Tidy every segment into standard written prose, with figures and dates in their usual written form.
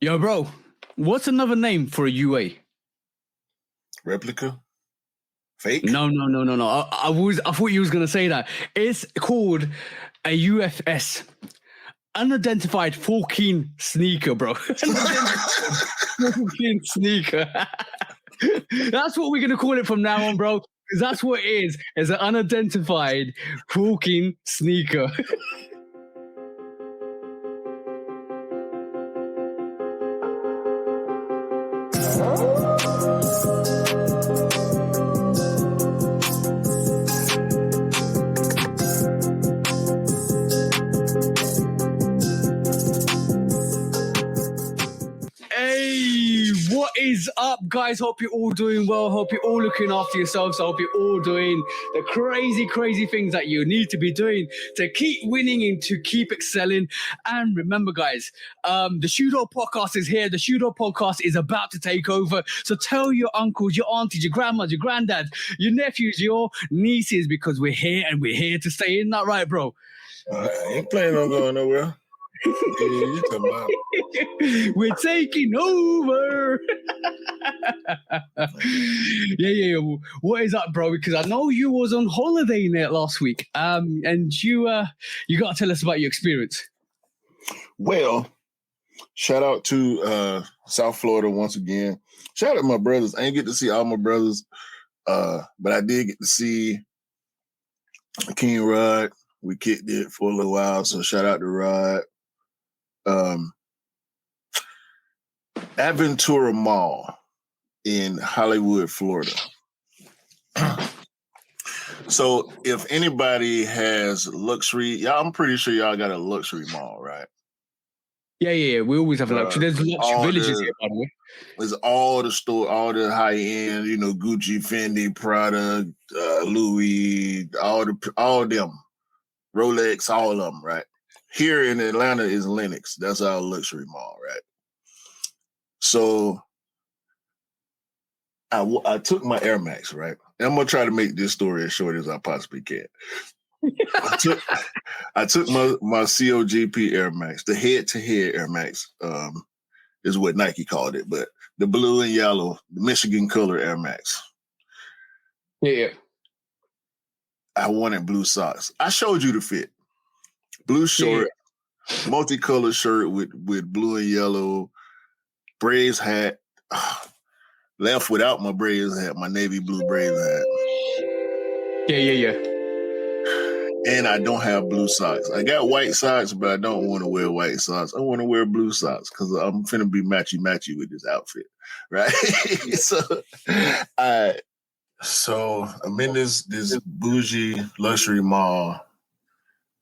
Yo, bro, what's another name for a UA? Replica? Fake? No. I thought you was gonna say that. It's called a UFS, unidentified fucking sneaker, bro. Fucking sneaker. That's what we're gonna call it from now on, bro. Because that's what it is. It's an unidentified fucking sneaker. Hey, what is up, guys? Hope you're all doing well. Hope you're all looking after yourselves. I hope you're all doing the crazy things that you need to be doing to keep winning and to keep excelling. And remember, guys, the Shudo podcast is here. The Shudo podcast is about to take over. So tell your uncles, your aunties, your grandmas, your granddads, your nephews, your nieces, because we're here and we're here to stay. Isn't that right, bro? I ain't planning on going nowhere. You talking about? We're taking over. Yeah. What is up, bro? Because I know you was on holiday in there last week. And you got to tell us about your experience. Well, shout out to South Florida once again. Shout out to my brothers. I ain't get to see all my brothers, but I did get to see King Rod. We kicked it for a little while, so shout out to Rod. Aventura Mall in Hollywood, Florida. So if anybody has luxury, I'm pretty sure y'all got a luxury mall, right? Yeah. We always have a luxury. There's luxury villages here, by the way. There's all the store, all the high end, Gucci, Fendi, Prada, Louis, all them, Rolex, all of them, right? Here in Atlanta is Lenox. That's our luxury mall, right? So I took my Air Max, right? And I'm gonna try to make this story as short as I possibly can. I took my COGP Air Max, the head-to-head Air Max, is what Nike called it, but the blue and yellow, the Michigan color Air Max. Yeah. I wanted blue socks. I showed you the fit. Blue short, multicolored shirt with blue and yellow, braids hat. Left without my braids hat, my navy blue braids hat. Yeah. And I don't have blue socks. I got white socks, but I don't want to wear white socks. I want to wear blue socks because I'm finna be matchy with this outfit, right? So I'm in this bougie luxury mall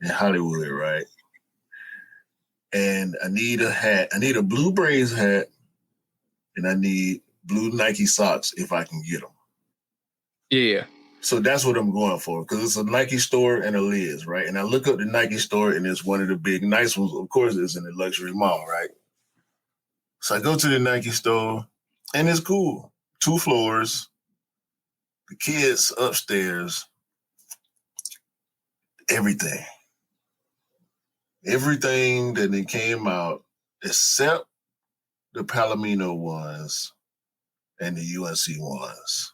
in Hollywood, right? And I need a hat. I need a blue braids hat, and I need blue Nike socks if I can get them. Yeah. So that's what I'm going for, because it's a Nike store and a Liz, right? And I look up the Nike store, and it's one of the big, nice ones. Of course, it's in the luxury mall, right? So I go to the Nike store, and it's cool. 2 floors, the kids upstairs, everything that they came out, except the Palomino ones and the UNC ones.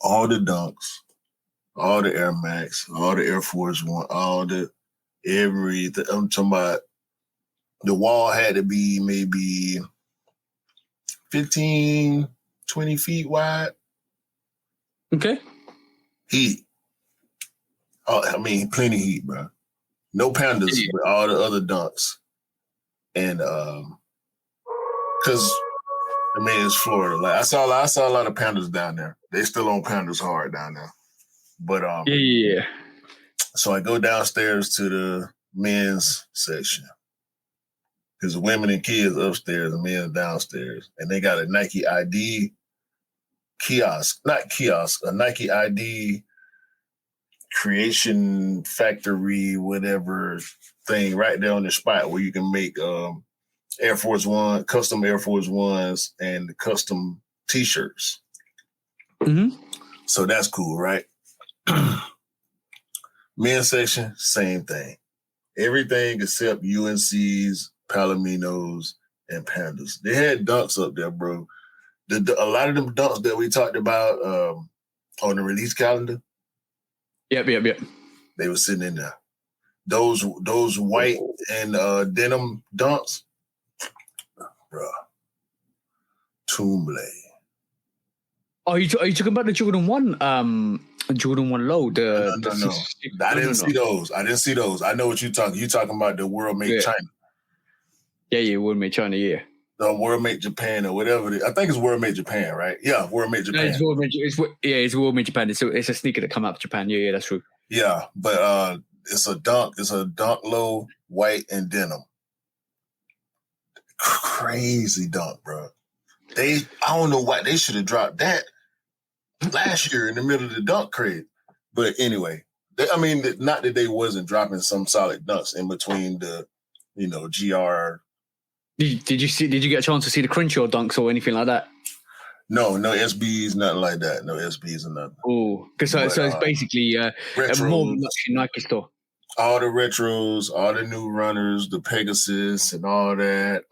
All the Dunks, all the Air Max, all the Air Force One, all the everything. I'm talking about the wall had to be maybe 15, 20 feet wide. Okay. Heat. Oh, I mean, plenty heat, bro. No pandas, but all the other Dunks. And because it's Florida. Like I saw a lot of pandas down there. They still on pandas hard down there. But yeah. So I go downstairs to the men's section. Because the women and kids upstairs, the men downstairs. And they got a Nike ID a Nike ID creation factory, whatever thing right there on the spot where you can make Air Force One, custom Air Force Ones, and custom T-shirts. Mm-hmm. So that's cool, right? Men's section, same thing. Everything except UNC's, Palominos, and Pandas. They had dunks up there, bro. A lot of them dunks that we talked about on the release calendar. Yep. They were sitting in there. Those white and denim dunks, bro. Toomblade. Oh, are you talking about the Jordan 1? Jordan 1 low. No. I didn't see those. I know what you're talking. You're talking about the World Made China. Yeah, World Made China, yeah. The World Made Japan or whatever it is. I think it's World Made Japan, right? Yeah, World Made Japan. No, it's World Made Japan. It's a sneaker that come out of Japan. Yeah, that's true. Yeah, but it's a dunk low, white and denim. Crazy dunk, bro. I don't know why they should have dropped that last year in the middle of the dunk craze. But anyway, not that they wasn't dropping some solid dunks in between the, GR. Did you get a chance to see the Crenshaw dunks or anything like that? No SBs, nothing like that. No SBs or nothing. Oh, so it's basically a more luxury Nike store. All the retros, all the new runners, the Pegasus and all that.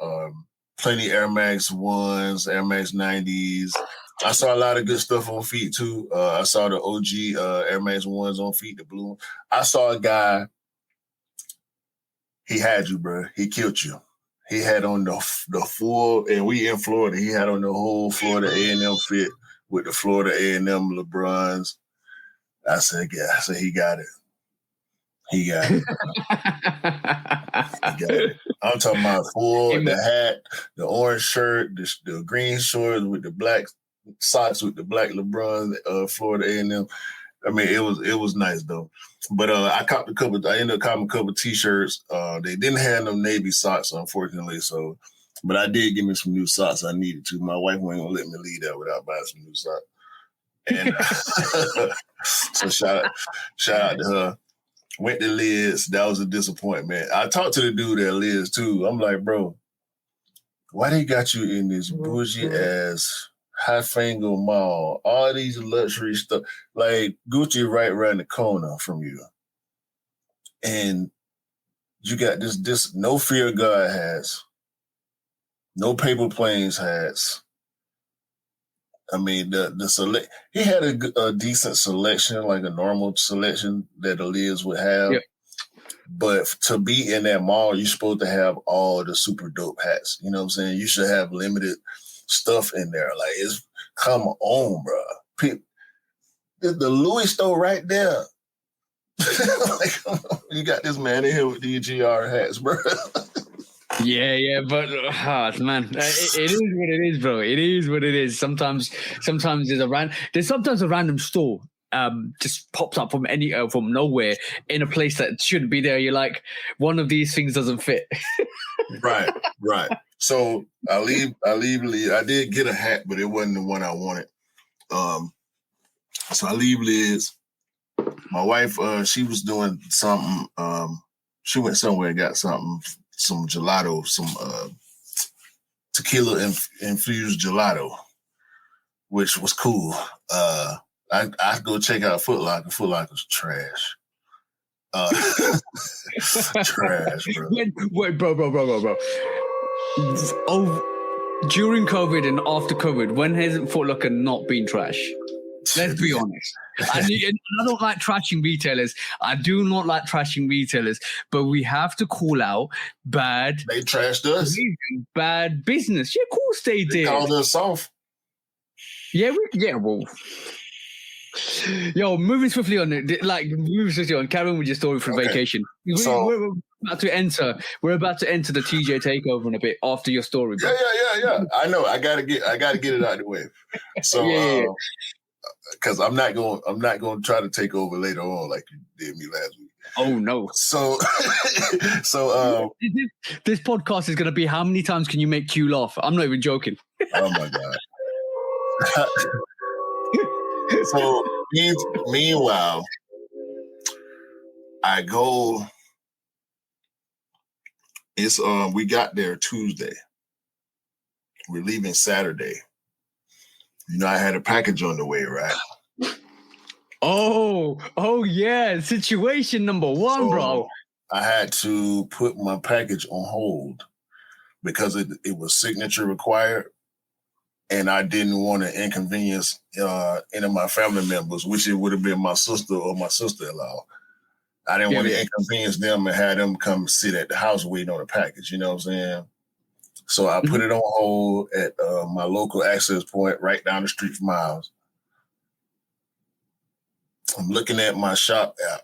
Plenty Air Max 1s, Air Max 90s. I saw a lot of good stuff on feet too. I saw the OG Air Max 1s on feet, the blue. I saw a guy, he had you, bro. He killed you. He had on the full, and we in Florida, he had on the whole Florida A&M fit with the Florida A&M LeBrons. I said, he got it. He got it. I'm talking about the hat, the orange shirt, the green shorts with the black socks with the black LeBron, Florida A&M. I mean, it was nice though. But I ended up copping a couple T-shirts. They didn't have no navy socks, unfortunately. So, but I did give me some new socks. I needed to. My wife wasn't gonna let me leave that without buying some new socks. And so shout out to her. Went to Liz. That was a disappointment. I talked to the dude at Liz too. I'm like, bro, why they got you in this bougie ass high finger mall? All these luxury stuff, like Gucci right around the corner from you, and you got this no fear God hats, no paper planes hats. I mean, he had a decent selection, like a normal selection that a Liz would have. Yep. But to be in that mall, you're supposed to have all the super dope hats. You know what I'm saying? You should have limited stuff in there. Like, come on, bro. The Louis store right there. Like, you got this man in here with these GR hats, bro. Yeah, but man, it is what it is, bro. It is what it is. Sometimes there's a random store just pops up from nowhere in a place that shouldn't be there. You're like, one of these things doesn't fit. Right. So I leave. I did get a hat, but it wasn't the one I wanted. So I leave Liz. My wife, she was doing something. She went somewhere and got something. Some gelato, some tequila infused gelato, which was cool. I go check out Foot Locker. Foot Locker's trash. Trash, bro. Wait, bro. Oh, during COVID and after COVID, when hasn't Foot Locker not been trash? Let's be honest. I don't like trashing retailers. I do not like trashing retailers, but we have to call out bad. They trashed us. Bad business. Yeah, of course they did. Called us soft. Yeah, well. Yo, moving swiftly on. Carry on with your story from vacation. We're about to enter the TJ takeover in a bit after your story. Bro. Yeah. I know. I gotta get it out of the way. So. Because I'm not going to try to take over later on like you did me last week. Oh no! So this podcast is going to be how many times can you make Q laugh? I'm not even joking. Oh my god! So meanwhile, I go. It's we got there Tuesday. We're leaving Saturday. You know, I had a package on the way, right? Oh yeah. Situation number one, bro. I had to put my package on hold because it was signature required, and I didn't want to inconvenience any of my family members, which it would have been my sister or my sister-in-law. I didn't want to inconvenience them and have them come sit at the house waiting on a package. You know what I'm saying? So I put it on hold at my local access point right down the street from my house. I'm looking at my shop app.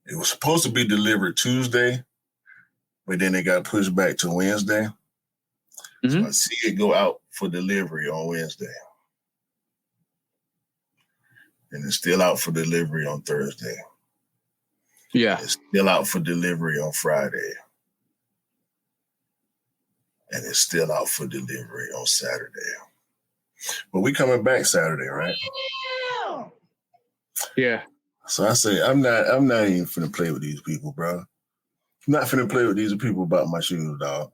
It was supposed to be delivered Tuesday, but then it got pushed back to Wednesday. So I see it go out for delivery on Wednesday. And it's still out for delivery on Thursday. Yeah. It's still out for delivery on Friday. And it's still out for delivery on Saturday. But we coming back Saturday, right? Yeah. So I say, I'm not even finna play with these people, bro. I'm not finna play with these people about my shoes, dog.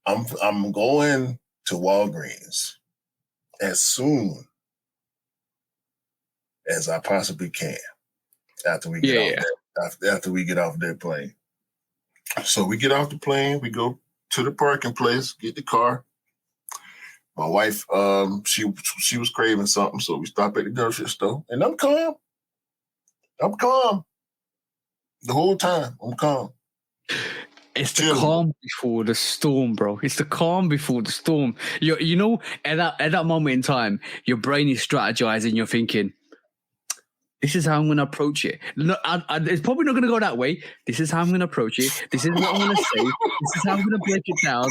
I'm going to Walgreens as soon as I possibly can after we get after we get off that plane. So we get off the plane, we go to the parking place, get the car. My wife, she was craving something, so we stop at the grocery store, and I'm calm. I'm calm the whole time. I'm calm. It's the calm before the storm, bro. It's the calm before the storm. You know, at that moment in time, your brain is strategizing. You're thinking, this is how I'm going to approach it. No, it's probably not going to go that way. This is how I'm going to approach it. This is what I'm going to say. This is how I'm going to break it down.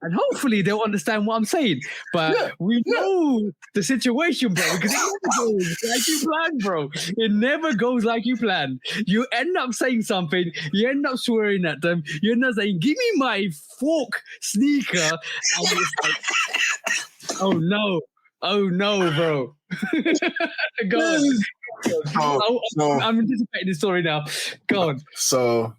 And hopefully they'll understand what I'm saying. But we know the situation, bro, because it never goes like you planned, bro. It never goes like you planned. You end up saying something. You end up swearing at them. You end up saying, give me my fork sneaker. And it's like, oh, no, bro. Go on. I'm anticipating the story now. Go on. So,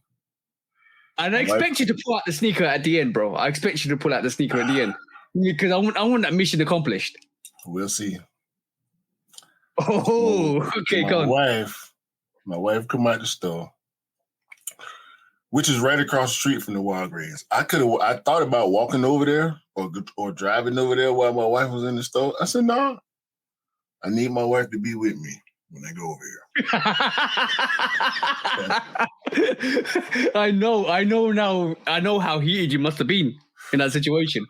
and I expect you to pull out the sneaker at the end, bro. I expect you to pull out the sneaker at the end because I want that mission accomplished. We'll see. Oh, okay, go on. My wife come out the store, which is right across the street from the Walgreens. I thought about walking over there or driving over there while my wife was in the store. I said, no, I need my wife to be with me when I go over here. I know now. I know how heated you must have been in that situation.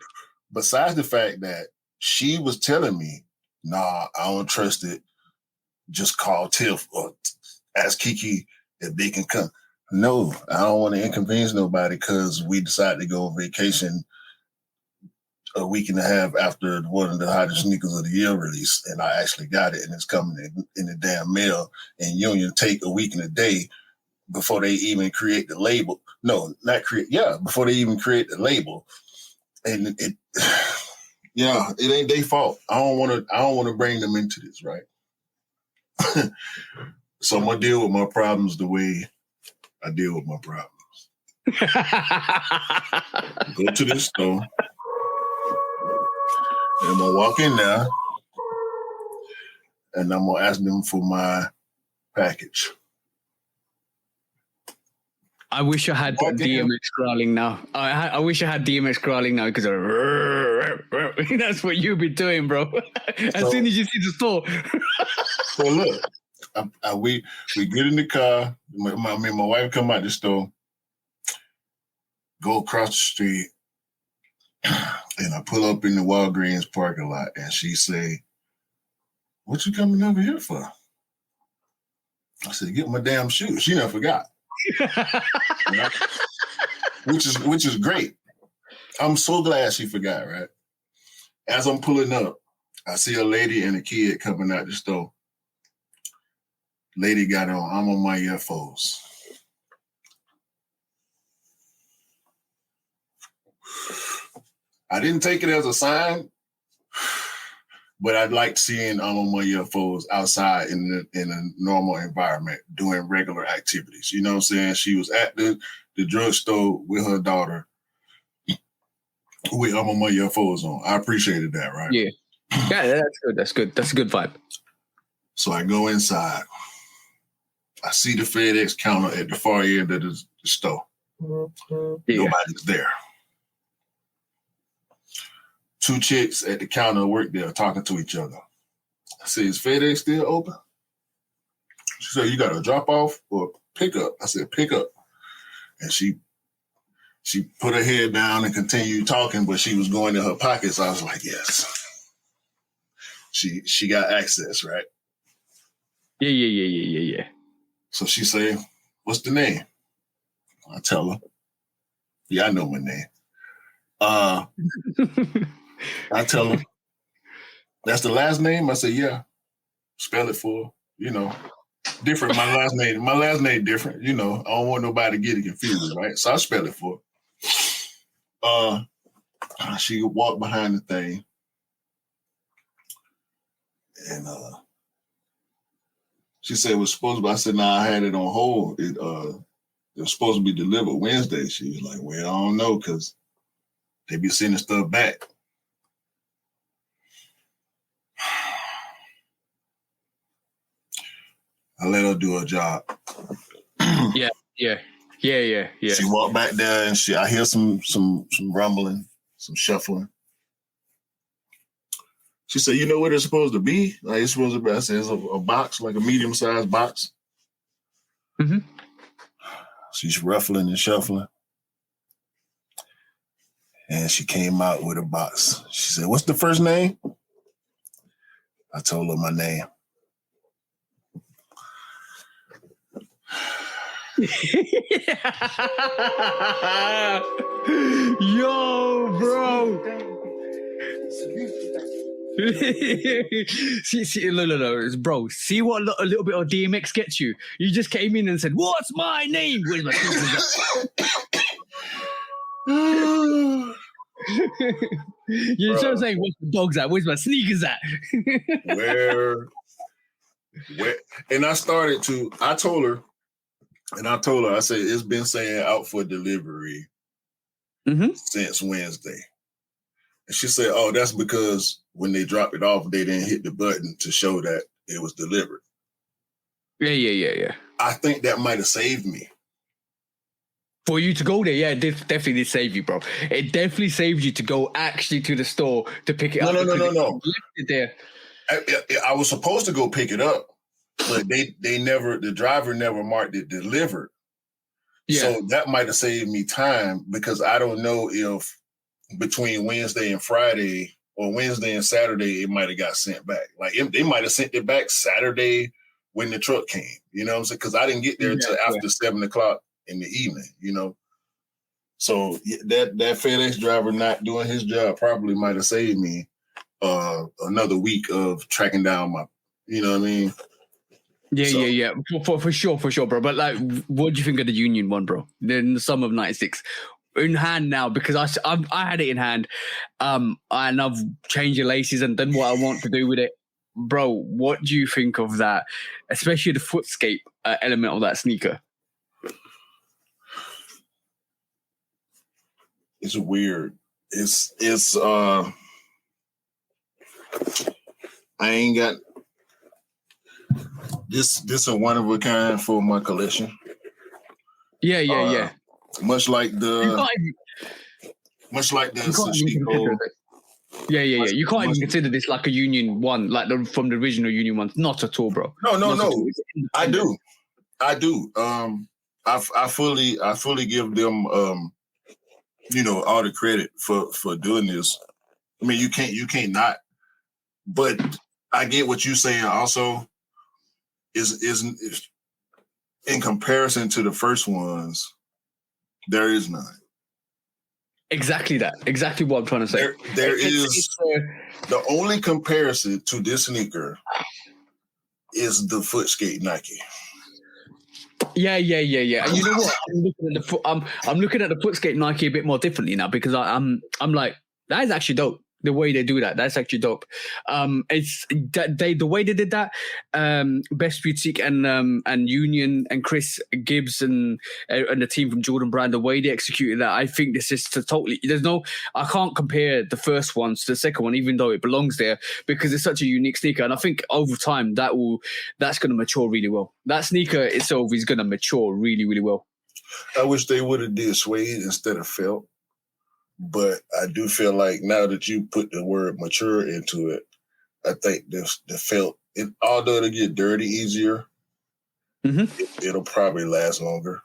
Besides the fact that she was telling me, nah, I don't trust it. Just call Tiff or ask Kiki if they can come. No, I don't want to inconvenience nobody because we decided to go on vacation a week and a half after one of the hottest sneakers of the year release, and I actually got it, and it's coming in the damn mail. And Union take a week and a day before they even create the label. No, not create. Yeah, before they even create the label, and it ain't their fault. I don't want to bring them into this, right? So I'm gonna deal with my problems the way I deal with my problems. Go to this store. And I'm gonna walk in there and I'm gonna ask them for my package. I wish I had DMX growling now. I wish I had DMX growling now because that's what you've been doing, bro. As soon as you see the store. So look, we get in the car. My wife come out the store, go across the street. And I pull up in the Walgreens parking lot, and she say, "What you coming over here for?" I said, "Get my damn shoes." She never forgot, which is great. I'm so glad she forgot. Right as I'm pulling up, I see a lady and a kid coming out the store. Lady got on, "I'm on my earphones." I didn't take it as a sign, but I'd like seeing I'm on my earphones outside in a normal environment doing regular activities. You know what I'm saying? She was at the drugstore with her daughter with I'm on my earphones on. I appreciated that, right? Yeah, that's good. That's good. That's a good vibe. So I go inside. I see the FedEx counter at the far end of the store. Yeah. Nobody's there. 2 chicks at the counter work there talking to each other. I said, is FedEx still open? She said, you got a drop off or pick up? I said, pick up. And she put her head down and continued talking, but she was going in her pockets. I was like, yes. She got access, right? Yeah. So she said, what's the name? I tell her, yeah, I know my name. I tell her, that's the last name? I said, yeah. Spell it for her, different. My last name different, I don't want nobody to get it confused, right? So I spell it for her. She walked behind the thing and she said it was supposed to be, I said, nah, I had it on hold. It was supposed to be delivered Wednesday. She was like, well, I don't know, because they be sending stuff back. I let her do her job. Yeah. She walked back there and I hear some rumbling, some shuffling. She said, you know what it's supposed to be? Like it's supposed to be, I said, it's a box, like a medium-sized box. Mm-hmm. She's ruffling and shuffling. And she came out with a box. She said, what's the first name? I told her my name. Yo, bro. see, no, bro. See what a little bit of DMX gets you. You just came in and said, "What's my name?" Where's my you start saying, "Where's the dogs at? Where's my sneakers at?" Where? And I told her, I said, it's been saying out for delivery since Wednesday. And she said, oh, that's because when they dropped it off, they didn't hit the button to show that it was delivered. Yeah. I think that might have saved me. For you to go there, yeah, it definitely did save you, bro. It definitely saved you to go actually to the store to pick it up. No. You left it there. I was supposed to go pick it up, but the driver never marked it delivered. Yeah. So that might have saved me time, because I don't know if between Wednesday and Friday or Wednesday and Saturday, it might have got sent back. Like they might have sent it back Saturday when the truck came, you know what I'm saying? Because I didn't get there until after 7:00 in the evening, So that FedEx driver not doing his job probably might have saved me another week of tracking down my, you know what I mean? Yeah. For sure, bro. But like, what do you think of the Union one, bro? In the summer of '96, in hand now, because I had it in hand, and I've changed the laces and done what I want to do with it, bro. What do you think of that, especially the footscape element of that sneaker? It's weird. It's I ain't got this a one of a kind for my collection. Yeah. Much like the Sashiko. Yeah. You can't even consider this like a Union one, like from the original Union ones. Not at all, bro. No. I do. I fully give them all the credit for doing this. I mean, you can't not. But I get what you're saying. Also, is in comparison to the first ones, there is none. Exactly that. Exactly what I'm trying to say. There is the only comparison to this sneaker is the Footskate Nike. Yeah. And you know what? I'm looking at the Footskate Nike a bit more differently now, because I'm like, that is actually dope. The way they do that, that's actually dope. It's the way they did that. Best Boutique and Union and Chris Gibbs and the team from Jordan Brand, the way they executed that, I think this is totally. I can't compare the first one to the second one, even though it belongs there, because it's such a unique sneaker. And I think over time that's going to mature really well. That sneaker itself is going to mature really, really well. I wish they would have did suede instead of felt. But I do feel like now that you put the word mature into it, I think the felt, although it'll get dirty easier, it'll probably last longer.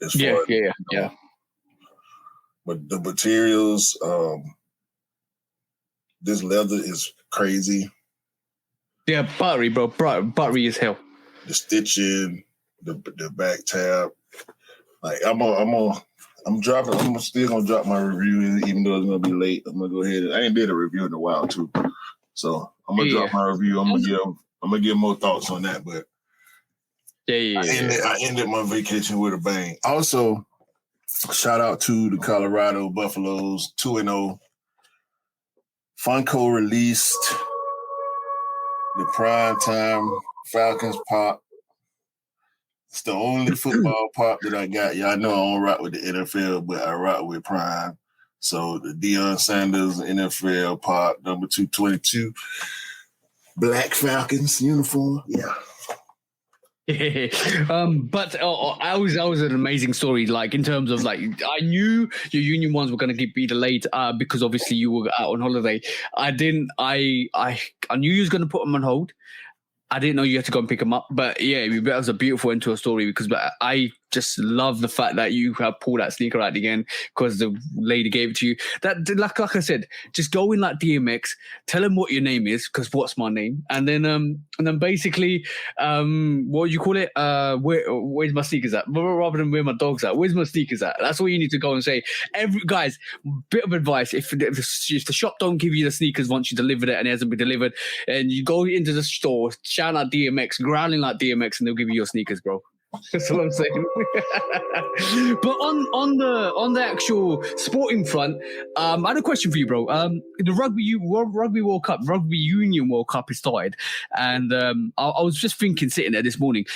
As far as, yeah. But the materials, this leather is crazy. Yeah, buttery, bro. Buttery as hell. The stitching, the back tab. Like I'm still gonna drop my review, even though it's gonna be late. I'm gonna go ahead. I ain't did a review in a while too, so I'm gonna drop my review. I'm gonna give more thoughts on that. But I ended my vacation with a bang. Also, shout out to the Colorado Buffaloes, 2-0. Funko released the primetime Falcons pop. It's the only football pop that I got. Y'all know I don't rock with the NFL, but I rock with Prime. So the Deion Sanders NFL pop, number 222. Black Falcons uniform. Yeah. But that was an amazing story. Like in terms of like, I knew your union ones were going to be delayed because obviously you were out on holiday. I knew you was going to put them on hold. I didn't know you had to go and pick them up, but yeah, that was a beautiful end to a story because I just love the fact that you have pulled that sneaker out again because the lady gave it to you. That, like I said, just go in like DMX, tell him what your name is because what's my name, and then basically, what do you call it? Where's my sneakers at? Rather than where my dog's at, where's my sneakers at? That's all you need to go and say. Guys, bit of advice: if the shop don't give you the sneakers once you delivered it and it hasn't been delivered, and you go into the store, shout out DMX, growling like DMX, and they'll give you your sneakers, bro. That's what I'm saying. But on the actual sporting front, I had a question for you, bro. The Rugby World Cup, Rugby Union World Cup has started, and I was just thinking, sitting there this morning,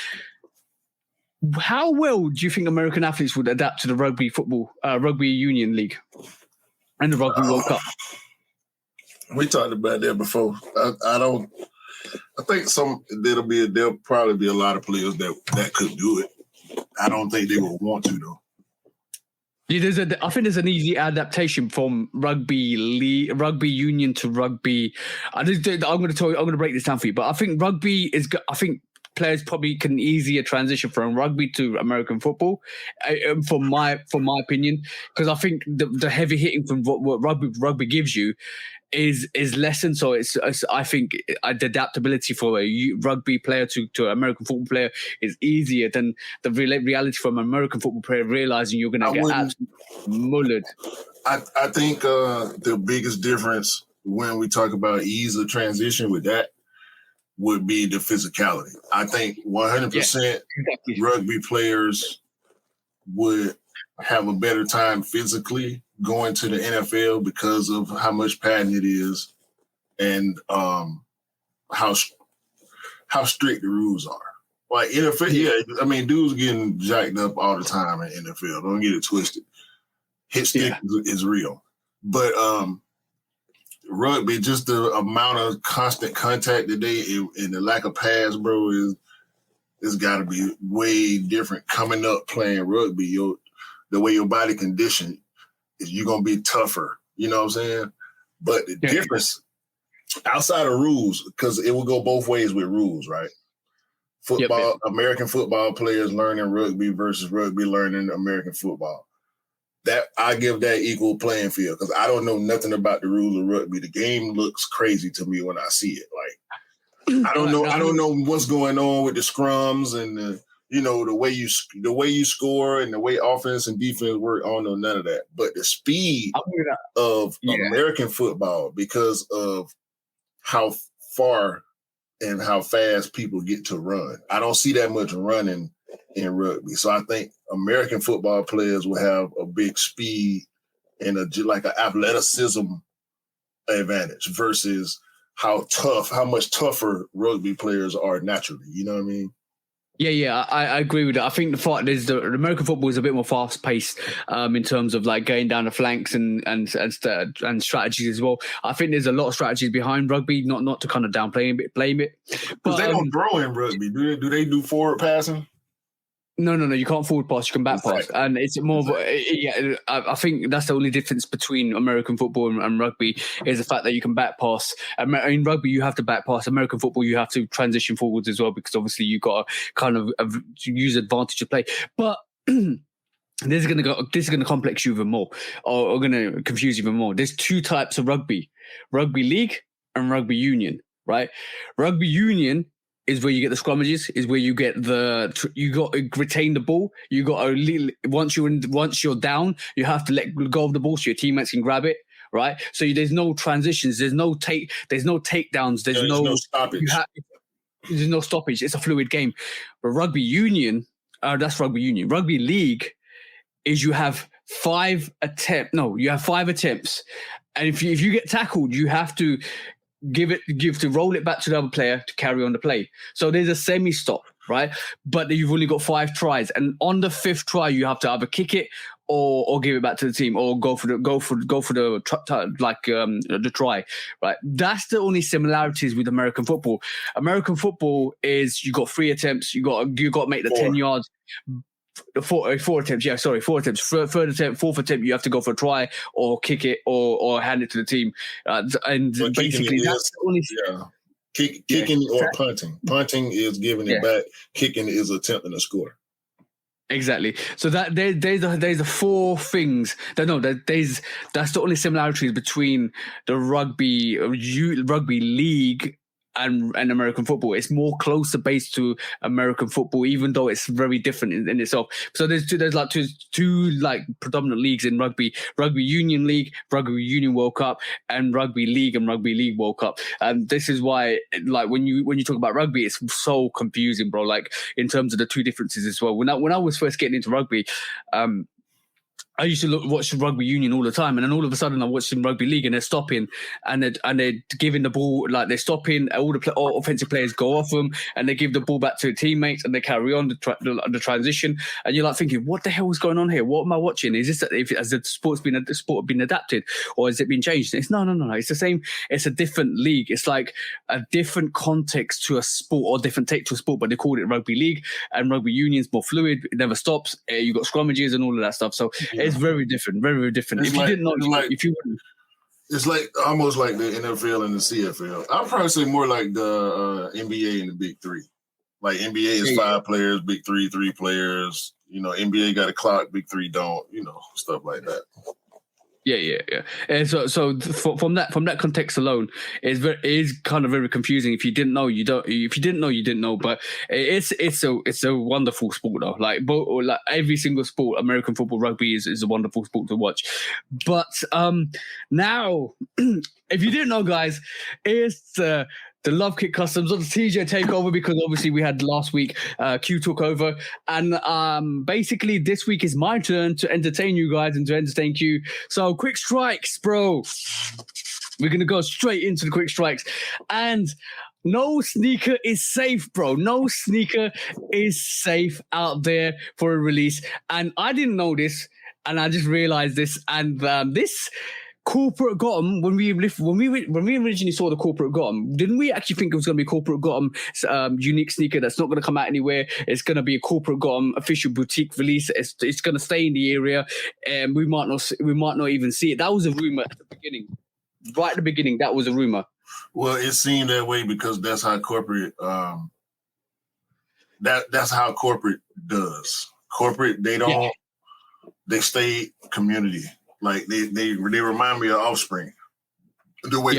how well do you think American athletes would adapt to the Rugby Union League and the Rugby World Cup? We talked about that before. I think there'll probably be a lot of players that could do it. I don't think they would want to though. Yeah, I think there's an easy adaptation from rugby union to rugby. I'm going to break this down for you, but I think players probably can easier transition from rugby to American football, from my opinion, because I think the heavy hitting from what rugby gives you is lessened. So I think the adaptability for a rugby player to an American football player is easier than the reality from an American football player realizing you're going to get absolutely mullered. I think the biggest difference when we talk about ease of transition with that would be the physicality. I think 100% rugby players would have a better time physically going to the NFL because of how much padding it is and how strict the rules are. Like NFL, I mean, dudes getting jacked up all the time in NFL. Don't get it twisted. Hit stick is real. But rugby, just the amount of constant contact today and the lack of pass, bro, is got to be way different. Coming up playing rugby, the way your body conditioned, is you're going to be tougher. You know what I'm saying? But the difference outside of rules, because it will go both ways with rules, right? Football, American football players learning rugby versus rugby learning American football. That I give that equal playing field because I don't know nothing about the rules of rugby. The game looks crazy to me when I see it. Like I don't know what's going on with the scrums and the way you score and the way offense and defense work. I don't know none of that. But the speed of American football, because of how far and how fast people get to run, I don't see that much running in rugby. So I think American football players will have a big speed and an athleticism advantage versus how much tougher rugby players are naturally. You know what I mean? Yeah, I agree with that. I think the fact is the American football is a bit more fast paced in terms of like going down the flanks and strategies as well. I think there's a lot of strategies behind rugby, not to kind of downplay blame it. But they don't throw in rugby. Do they do forward passing? No, you can't forward pass. You can back pass, Exactly. and it's more. Yeah, I think that's the only difference between American football and rugby is the fact that you can back pass. In rugby, you have to back pass. American football, you have to transition forwards as well because obviously you got to kind of use advantage of play. But this is gonna complex you even more, or gonna confuse you even more. There's two types of rugby: rugby league and rugby union. Right? Rugby union is where you get the scrummages, is where you get you got to retain the ball. You got to once you're down, you have to let go of the ball so your teammates can grab it. Right, so there's no transitions, there's no takedowns, there's no stoppage. There's no stoppage. It's a fluid game. But rugby union, that's rugby union. Rugby league is you have 5 attempts. No, you have 5 attempts, and if you get tackled, you have to roll it back to the other player to carry on the play. So there's a semi-stop, right? But you've only got 5 tries, and on the 5th try, you have to either kick it or give it back to the team, or go for the try, right? That's the only similarities with American football. American football is you got 3 attempts, you got to make the 10 yards. 4 attempts. Yeah, sorry, 4 attempts. Third attempt, 4th attempt, you have to go for a try or kick it or hand it to the team. And but basically, that's the only. Kicking or punting. Punting is giving it back. Kicking is attempting to score. Exactly. So that there's the 4 things. That's the only similarities between the rugby league and American football. It's more closer based to American football, even though it's very different in itself. So there's two predominant leagues in rugby: Rugby Union League, Rugby Union World Cup, and Rugby League World Cup. And this is why, when you talk about rugby, it's so confusing, bro. Like in terms of the 2 differences as well. When I was first getting into rugby, I used to watch rugby union all the time, and then all of a sudden I'm watching rugby league, and they're stopping, and they're giving the ball, they're stopping. All offensive players go off them, and they give the ball back to the teammates, and they carry on the transition. And you're thinking, what the hell is going on here? What am I watching? Is this has the sport been adapted, or has it been changed? It's no. It's the same. It's a different league. It's like a different context to a sport, or different take to a sport, but they called it rugby league, and rugby union's more fluid. It never stops. You got scrummages and all of that stuff. So. It's very different, very, very different. It's if you didn't know, it's like almost like the NFL and the CFL. I'd probably say more like the NBA and the Big 3. Like NBA is 5 players, Big 3 3 players. NBA got a clock, Big 3 don't. Stuff like that. Yeah. And so from that context alone, it is kind of very confusing. If you didn't know, you don't. If you didn't know, you didn't know. But it's a wonderful sport though. Like every single sport, American football, rugby is a wonderful sport to watch. But now, if you didn't know, guys, it's the Love Kick Customs on the TJ takeover, because obviously we had last week Q took over, and basically this week is my turn to entertain you guys and to entertain Q. So quick strikes, bro. We're gonna go straight into the quick strikes, and no sneaker is safe, bro. No sneaker is safe out there for a release, and I didn't know this, and I just realized this, and this. Corporate Gotham, when we originally saw the Corporate Gotham, didn't we actually think it was going to be Corporate Gotham unique sneaker that's not going to come out anywhere? It's going to be a Corporate Gotham official boutique release. It's going to stay in the area, and we might not even see it. That was a rumor at the beginning, right at the beginning. That was a rumor. Well, it seemed that way because that's how corporate that's how corporate does. Corporate, they stay community. Like they remind me of Offspring. The way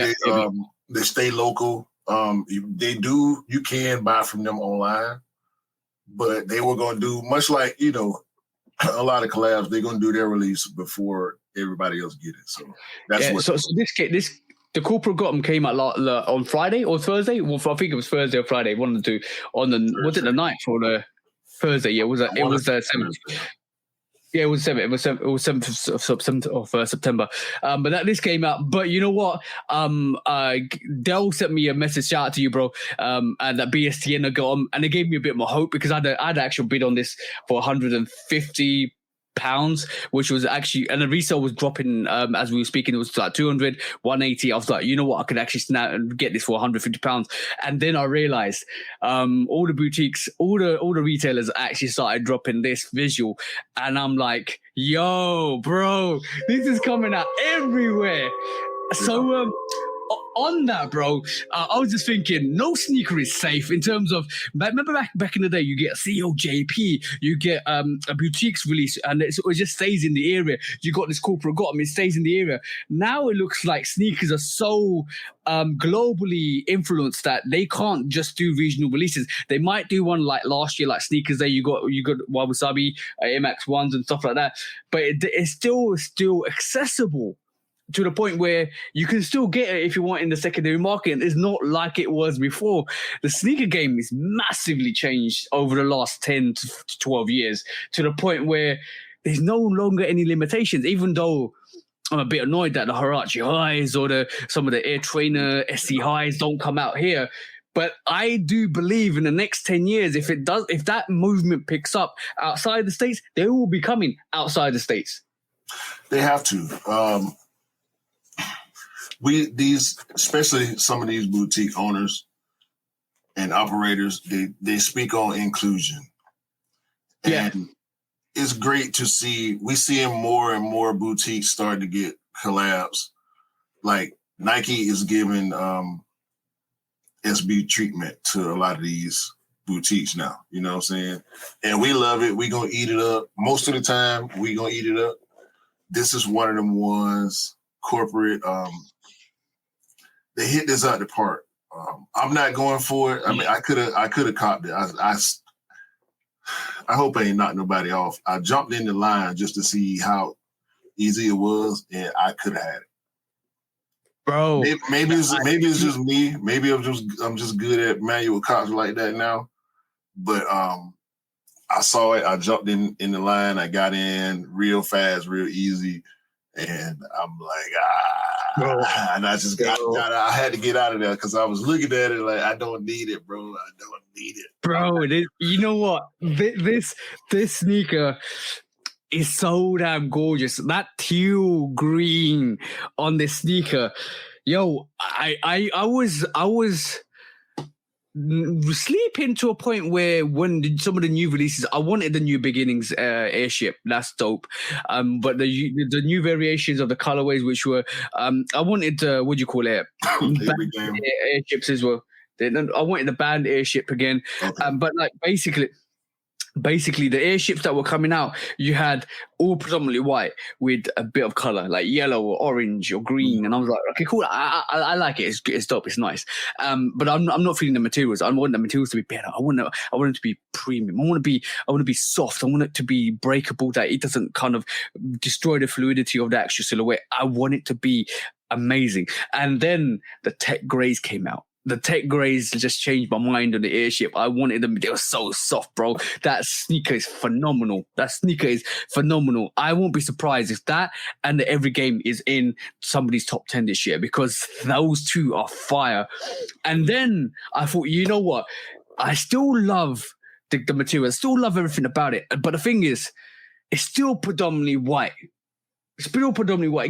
they stay local. You can buy from them online, but they were gonna do much like, a lot of collabs, they're gonna do their release before everybody else get it. So that's what. So the Corporate Gotham came out on Friday or Thursday. Well, I think it was Thursday or Friday. One of the 2. On the was it the 9th or the Thursday? Yeah, it was the 7th. Yeah, it was 7th. It was 7th of September. But this came out. But you know what? Dell sent me a message. Shout out to you, bro. And that BSTN got on, and it gave me a bit more hope because I'd actually bid on this for 150 pounds, which was actually, and the resale was dropping as we were speaking. It was like 200, 180. I was like, you know what, I could actually snap and get this for 150 pounds. And then I realized all the boutiques, all the retailers actually started dropping this visual, and I'm like, yo, bro, this is coming out everywhere. So on that, bro, I was just thinking, no sneaker is safe in terms of, remember back in the day, you get a COJP, you get a boutiques release, and it just stays in the area. You got this corporate it stays in the area. Now it looks like sneakers are so globally influenced that they can't just do regional releases. They might do one like last year, like Sneakers Day. You got Wasabi, Air Max 1s and stuff like that, but it's still accessible to the point where you can still get it if you want in the secondary market. And it's not like it was before. The sneaker game is massively changed over the last 10 to 12 years to the point where there's no longer any limitations, even though I'm a bit annoyed that the Huarache highs or some of the Air Trainer SC highs don't come out here. But I do believe in the next 10 years, if that movement picks up outside the States, they will be coming outside the States. They have to. Especially some of these boutique owners and operators, they speak on inclusion. And it's great to see. We seeing more and more boutiques start to get collabs. Like Nike is giving SB treatment to a lot of these boutiques now. You know what I'm saying? And we love it. We gonna eat it up. Most of the time, we gonna eat it up. This is one of them ones, corporate. They hit this out the park. I'm not going for it. I mean, I could have copped it. I hope I ain't knocked nobody off. I jumped in the line just to see how easy it was, and I could have had it. Bro, maybe it's just me. Maybe I'm just good at manual cops like that now. But I saw it. I jumped in the line. I got in real fast, real easy, and I'm like, bro. And I just I had to get out of there because I was looking at it like, I don't need it, bro. I don't need it, bro. You know what? This sneaker is so damn gorgeous. That teal green on this sneaker, yo. I was sleeping to a point where when some of the new releases, I wanted the New Beginnings airship. That's dope. But the new variations of the colorways, which were I wanted what do you call it? Airships as well. I wanted the band airship again. Okay. But like basically the airships that were coming out, you had all predominantly white with a bit of color, like yellow or orange or green. And I was like, okay, cool. I like it. It's dope. It's nice. But I'm not feeling the materials. I want the materials to be better. I want it to be premium. I want to be soft. I want it to be breakable, that it doesn't kind of destroy the fluidity of the actual silhouette. I want it to be amazing. And then the tech grays came out. The tech grays just changed my mind on the airship. I wanted them. They were so soft, bro. That sneaker is phenomenal. I won't be surprised if that and the Every Game is in somebody's top 10 this year, because those two are fire. And then I thought, you know what? I still love the material. I still love everything about it. But the thing is, it's still predominantly white.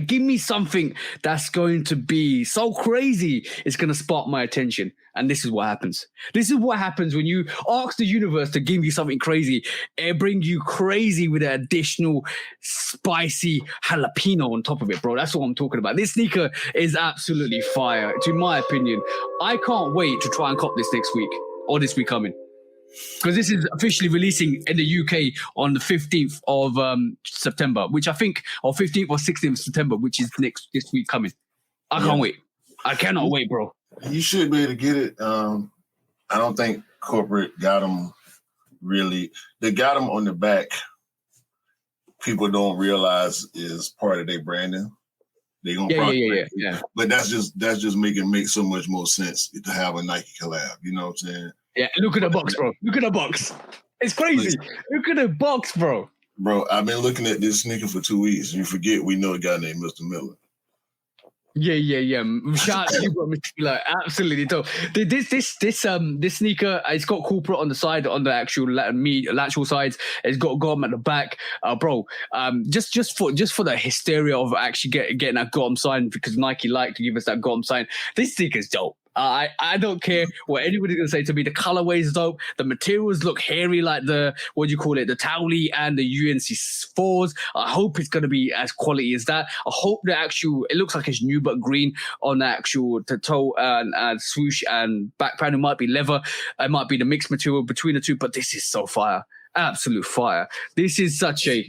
Give me something that's going to be so crazy, it's going to spark my attention. And this is what happens. This is what happens when you ask the universe to give you something crazy. It brings you crazy with an additional spicy jalapeno on top of it, bro. That's what I'm talking about. This sneaker is absolutely fire, to my opinion. I can't wait to try and cop this next week or this week coming. Because this is officially releasing in the UK on the 15th of September, which I think, or 15th or 16th of September, which is this week coming. I can't wait. I cannot wait, bro. You should be able to get it. I don't think corporate got them really. They got them on the back. People don't realize is part of their branding. They gonna yeah. But that's just make so much more sense to have a Nike collab. You know what I'm saying? Yeah, look at the box, bro. Look at the box. It's crazy. Look at the box, bro. Bro, I've been looking at this sneaker for 2 weeks. You forget we know a guy named Mr. Miller. Yeah. Shout out to you, bro, Mr. Miller. Absolutely dope. This sneaker, it's got corporate on the side, on the actual lateral sides. It's got GOM at the back, bro. Just for the hysteria of actually getting that GOM sign, because Nike like to give us that GOM sign. This sneaker's dope. I don't care what anybody's gonna say to me. The colorway is dope. The materials look hairy like the the Towley and the UNC 4s. I hope it's gonna be as quality as that. I hope it looks like it's new but green on the actual toe and swoosh and back panel. It might be leather. It might be the mixed material between the two. But this is so fire, absolute fire. This is such a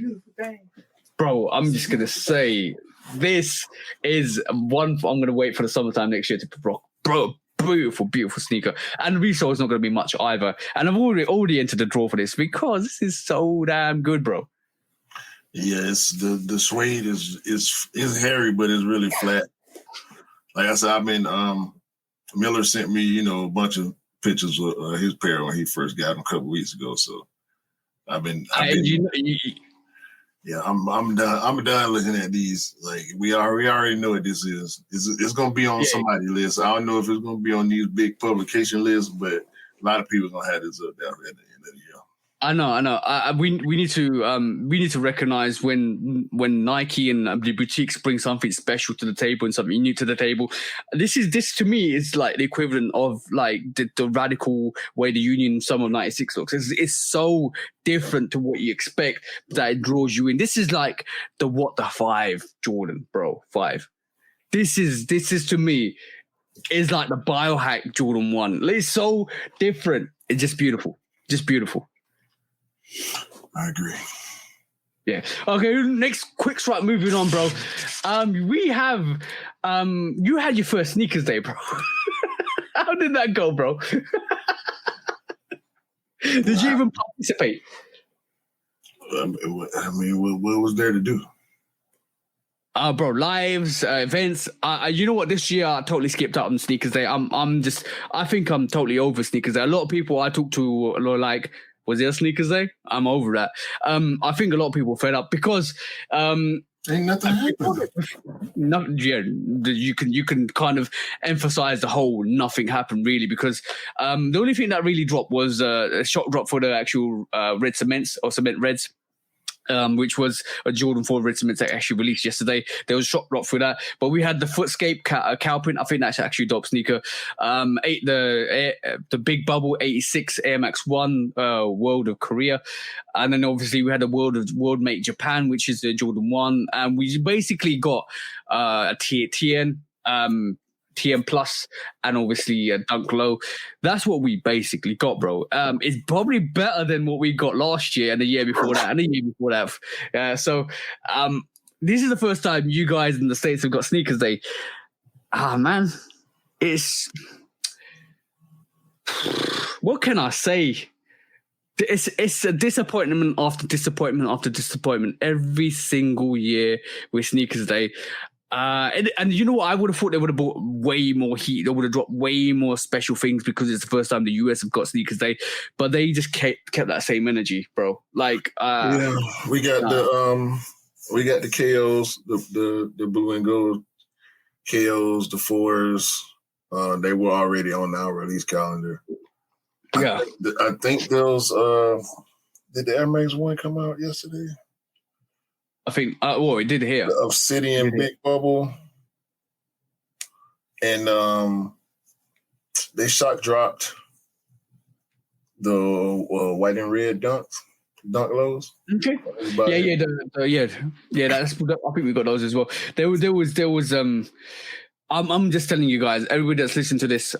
bro. I'm just gonna say this is one. I'm gonna wait for the summertime next year to bro, beautiful sneaker. And the resale is not going to be much either. And I've already entered the draw for this because this is so damn good, bro. Yeah, it's the suede is hairy, but it's really flat. Like I said, Miller sent me, a bunch of pictures of his pair when he first got them a couple weeks ago. So yeah, I'm done. I'm done looking at these. Like we already know what this is. It's gonna be on somebody's list. I don't know if it's gonna be on these big publication lists, but a lot of people are gonna have this up there at the end of the year. I know. We need to recognize when Nike and the boutiques bring something special to the table and something new to the table. This to me is like the equivalent of like the radical way the Union Summer of '96 looks. It's so different to what you expect that it draws you in. This is like the 5 Jordan, bro. 5. This is to me is like the biohack Jordan 1. It's so different. It's just beautiful. I agree. Yeah. Okay. Next, quick strike. Moving on, bro. We have you had your first sneakers day, bro. How did that go, bro? Did you even participate? I mean, what was there to do? Bro, lives, events. You know what? This year I totally skipped out on sneakers day. I think I'm totally over sneakers day. A lot of people I talk to are like, was there a sneakers day? I'm over that. I think a lot of people are fed up because ain't nothing happened. You can kind of emphasize the whole nothing happened really, because the only thing that really dropped was a shock drop for the actual red cements or cement reds. Which was a Jordan 4 red cement that actually released yesterday. There was a shock drop for that, but we had the Footscape cow print. I think that's actually a dope sneaker. The Big Bubble 86 Air Max 1 World of Korea, and then obviously we had the World Mate Japan, which is the Jordan 1, and we basically got a TM Plus, and obviously Dunk Low. That's what we basically got, bro. It's probably better than what we got last year and the year before that and the year before that. So this is the first time you guys in the States have got sneakers day. Man, what can I say? It's a disappointment after disappointment after disappointment every single year with sneakers day. And you know what? I would have thought they would have brought way more heat. They would have dropped way more special things because it's the first time the US have got sneakers day. But they just kept that same energy, bro. Like, we got the KOs, the blue and gold KOs, the 4s. They were already on our release calendar. Yeah, I think those. Did the Air Max 1 come out yesterday? I think, it did here. The Obsidian Big Bubble. And they shock dropped the white and red dunk lows. Okay. That's. I think we got those as well. There was. I'm just telling you guys, everybody that's listening to this,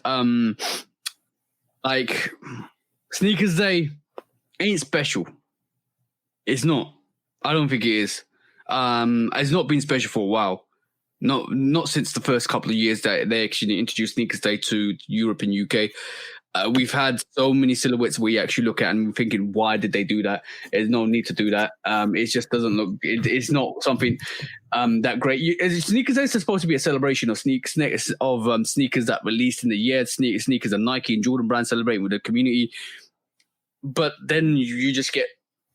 like, sneakers day ain't special. It's not. I don't think it is. It's not been special for a while. Not since the first couple of years that they actually introduced sneakers day to Europe and UK. We've had so many silhouettes we actually look at and we're thinking, why did they do that? There's no need to do that. It just doesn't look. It's not something that great. Sneakers day is supposed to be a celebration of sneakers that released in the year. Sneakers and Nike and Jordan brand celebrating with the community. But then you just get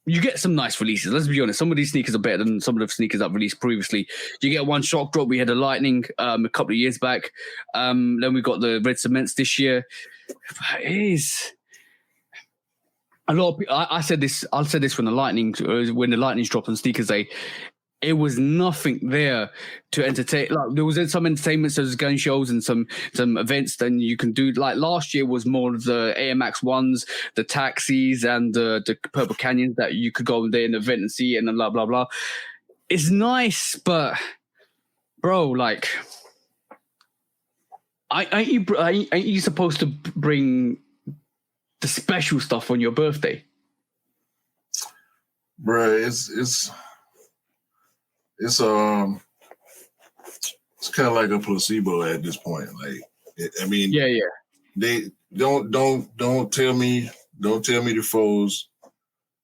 you get some nice releases. Let's be honest. Some of these sneakers are better than some of the sneakers I've released previously. You get one shock drop. We had a Lightning a couple of years back. Then we got the Red Cements this year. It is a lot of people, I said this when the Lightnings dropped on Sneakers Day. It was nothing there to entertain. Like there was some entertainment, so there's gun shows and some events. Then you can do like last year was more of the AMX ones, the taxis, and the Purple Canyons that you could go there in the event and see, and then blah blah blah. It's nice, but bro, like, ain't you supposed to bring the special stuff on your birthday? Bro, it's kind of like a placebo at this point. Like, Yeah. They don't tell me the foes,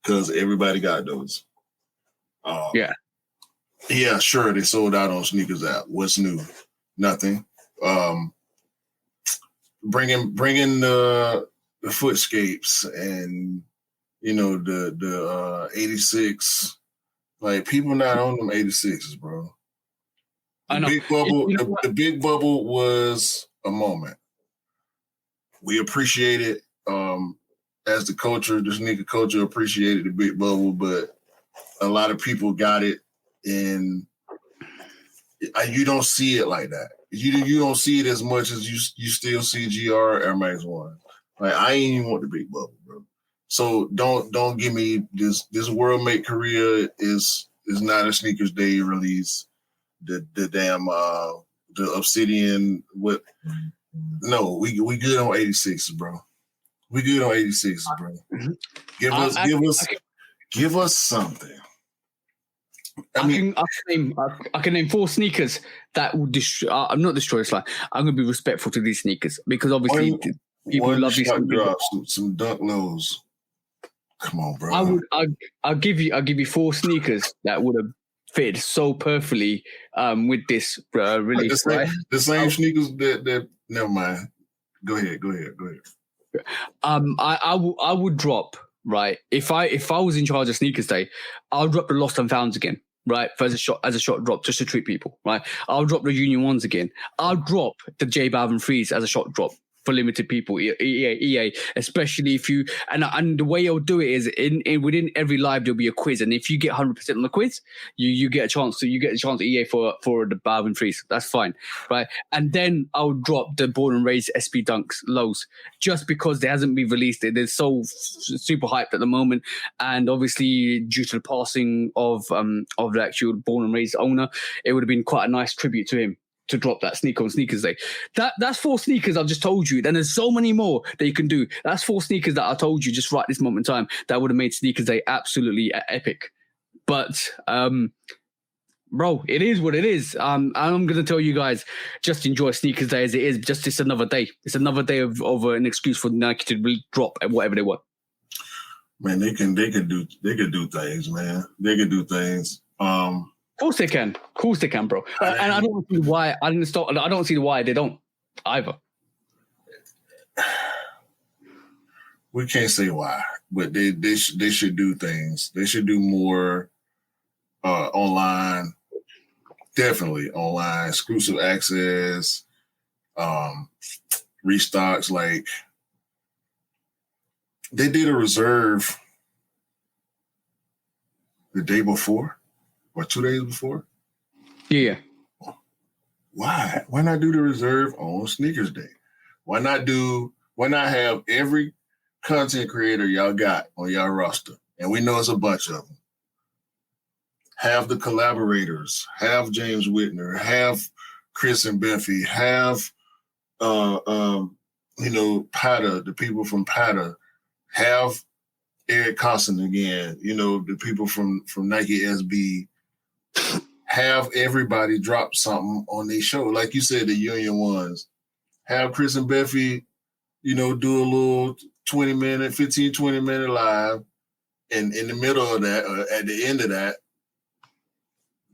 because everybody got those. Yeah, sure, they sold out on Sneakers app. What's new? Nothing. Bringing the footscapes and the 86. Like, people not on them 86s, bro. The big bubble. The big bubble was a moment. We appreciate it. As the culture, the sneaker culture appreciated the big bubble, but a lot of people got it, and you don't see it like that. You don't see it as much as you still see GR Air Max 1. Like, I ain't even want the big bubble, bro. So don't give me this World Make Korea is not a Sneakers Day release. The damn the Obsidian what? No, we good on 86s, bro. We good on 86s, bro. Give us something. I can name 4 sneakers that will destroy. I'm not destroy this line. I'm gonna be respectful to these sneakers because obviously people love these sneakers. Some Dunk Lows. Come on, bro. I'll give you 4 sneakers that would have fit so perfectly with this release. The same sneakers that. Never mind. Go ahead. I would drop, right. If I was in charge of Sneakers Day, I'll drop the Lost and Founds again, right, as a shot drop, just to treat people, right. I'll drop the Union Ones again. I'll drop the J Balvin 3s as a shot drop for limited people. EA, especially if you and the way I'll do it is in within every live there'll be a quiz, and if you get 100% on the quiz, you get a chance to EA for the Balvin 3s. That's fine, right? And then I'll drop the Born and Raised SB Dunks lows, just because they hasn't been released. They're so super hyped at the moment, and obviously due to the passing of the actual Born and Raised owner, it would have been quite a nice tribute to him to drop that sneaker on Sneakers Day. That's 4 sneakers I've just told you. Then there's so many more that you can do. That's 4 sneakers that I told you just right this moment in time that would have made Sneakers Day absolutely epic. But bro, it is what it is. I'm gonna tell you guys, just enjoy Sneakers Day as it is. Just it's another day. It's another day of an excuse for Nike to really drop whatever they want. Man, they can do things, man. They can do things. Of course they can. Of course they can, bro. And I don't see why I don't see why they don't either. We can't say why, but they should do things. They should do more online. Definitely online, exclusive access, restocks. Like, they did a reserve the day before. Or 2 days before? Yeah. Why? Why not do the reserve on Sneakers Day? Why not have every content creator y'all got on y'all roster? And we know it's a bunch of them. Have the collaborators, have James Whitner, have Chris and Benfy, have Pata, the people from Pata, have Eric Costin again, the people from Nike SB. Have everybody drop something on their show. Like you said, the Union Ones. Have Chris and Beffy, do a little 20 minute live. And in the middle of that, or at the end of that,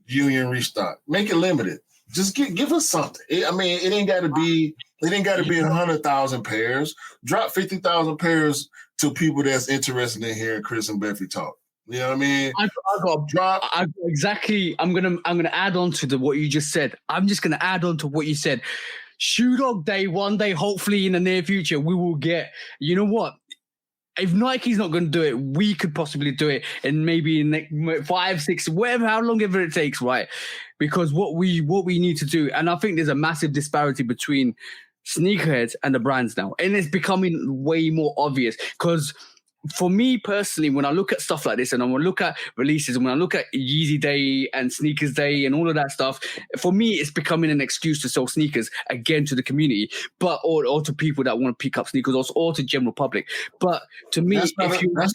Union restock. Make it limited. Just give us something. It ain't got to be 100,000 pairs. Drop 50,000 pairs to people that's interested in hearing Chris and Beffy talk. You know what I mean? I got Drop. exactly. I'm gonna add on to what you just said. I'm just gonna add on to what you said. Shoe Dog Day, one day, hopefully in the near future, we will get. You know what? If Nike's not going to do it, we could possibly do it, and maybe in like 5, 6, whatever, how long ever it takes, right? Because what we need to do, and I think there's a massive disparity between sneakerheads and the brands now, and it's becoming way more obvious. Because for me personally, when I look at stuff like this, and I want to look at releases, and when I look at Yeezy Day and Sneakers Day and all of that stuff, for me, it's becoming an excuse to sell sneakers again to the community, but or to people that want to pick up sneakers, or to general public. But to me, that's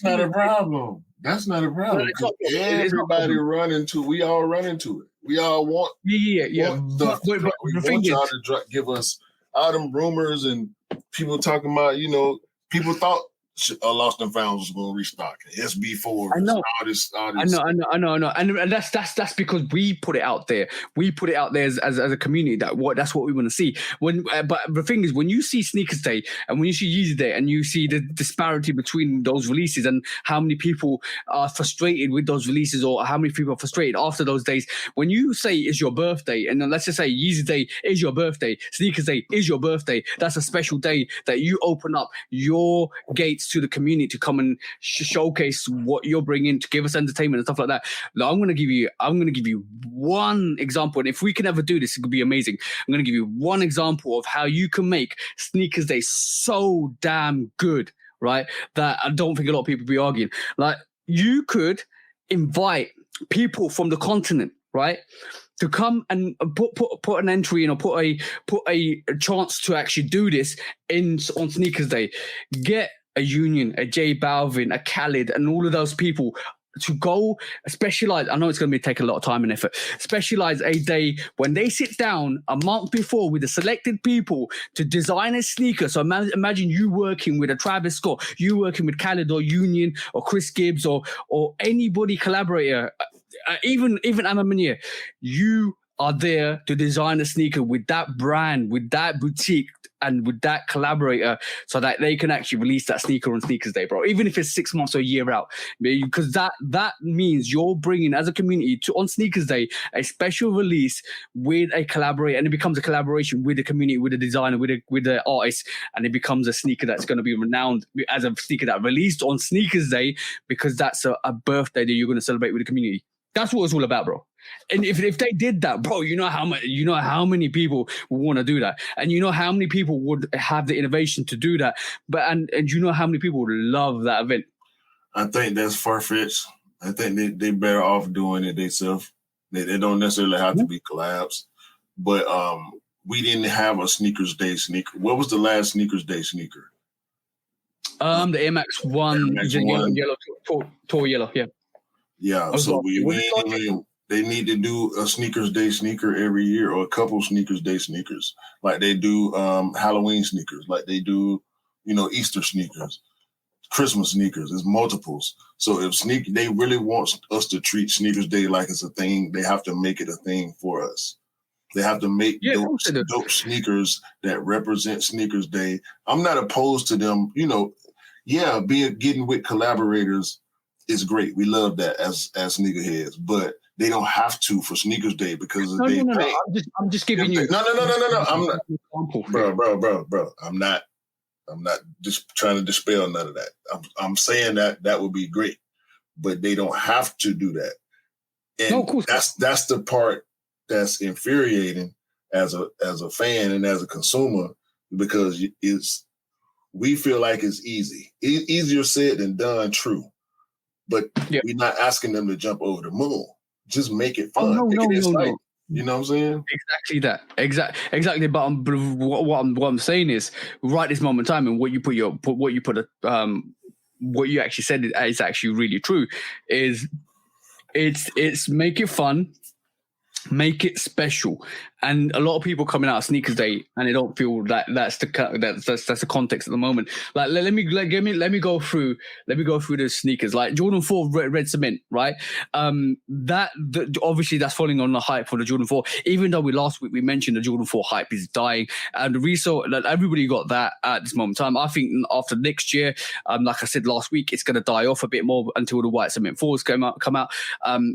not a problem. That's not a problem. Everybody run into. We all run into it. We all want. Yeah. But we want y'all to give us all them rumors and people talking about. People thought Lost and Found was going to restock SB4. I know. All this. I know. And that's because we put it out there. We put it out there as a community that's what we want to see. But the thing is, when you see Sneakers Day and when you see Yeezy Day and you see the disparity between those releases and how many people are frustrated with those releases or how many people are frustrated after those days, when you say it's your birthday, and then let's just say Yeezy Day is your birthday, Sneakers Day is your birthday, that's a special day that you open up your gates to the community to come and showcase what you're bringing, to give us entertainment and stuff like that. Now, I'm going to give you one example, and if we can ever do this, it could be amazing. I'm going to give you one example of how you can make Sneakers Day so damn good, right? That I don't think a lot of people be arguing. Like, you could invite people from the continent, right, to come and put an entry in, or put a chance to actually do this on Sneakers Day. Get a Union, a J Balvin, a Khaled, and all of those people to go specialize. I know it's going to take a lot of time and effort. Specialize a day when they sit down a month before with the selected people to design a sneaker. So imagine you working with a Travis Scott, you working with Khaled or Union or Chris Gibbs or anybody collaborator, even Amma Manier. You are there to design a sneaker with that brand, with that boutique, and with that collaborator, so that they can actually release that sneaker on Sneakers Day, bro. Even if it's 6 months or a year out, because that means you're bringing, as a community, on Sneakers Day, a special release with a collaborator, and it becomes a collaboration with the community, with the designer, with the artist, and it becomes a sneaker that's going to be renowned as a sneaker that released on Sneakers Day, because that's a birthday that you're going to celebrate with the community. That's what it's all about, bro. And if they did that, bro, you know how many people would want to do that, and you know how many people would have the innovation to do that. But and you know how many people would love that event. I think that's far-fetched. I think they better off doing it themselves. They don't necessarily have to be collabs. But we didn't have a Sneakers Day sneaker. What was the last Sneakers Day sneaker? The Air Max 1, yellow, tall yellow, yeah. Yeah, so they need to do a Sneakers Day sneaker every year, or a couple Sneakers Day sneakers, like they do Halloween sneakers, like they do, Easter sneakers, Christmas sneakers. It's multiples. So if they really want us to treat Sneakers Day like it's a thing, they have to make it a thing for us. They have to make dope sneakers that represent Sneakers Day. I'm not opposed to them, getting with collaborators is great. We love that as sneakerheads, but they don't have to for Sneakers Day because no. I'm just giving you. No. I'm not, bro. I'm not just trying to dispel none of that. I'm saying that would be great, but they don't have to do that. And no, of course. That's the part that's infuriating as a fan and as a consumer, because we feel like it's easier said than done. True. But we're not asking them to jump over the moon. Just make it fun. No. You know what I'm saying? Exactly that. Exactly. But what I'm saying is, right this moment in time, and what you actually said is actually really true. Is it's make it fun, make it special, And a lot of people coming out of sneakers day, and they don't feel that that's the context at the moment. Like let me go through the sneakers. Like Jordan 4 red cement, right? Obviously that's falling on the hype for the Jordan 4. Even though last week we mentioned the Jordan 4 hype is dying, and the resale, like, everybody got that at this moment in time. I think after next year, like I said last week, it's going to die off a bit more until the white cement 4s come out.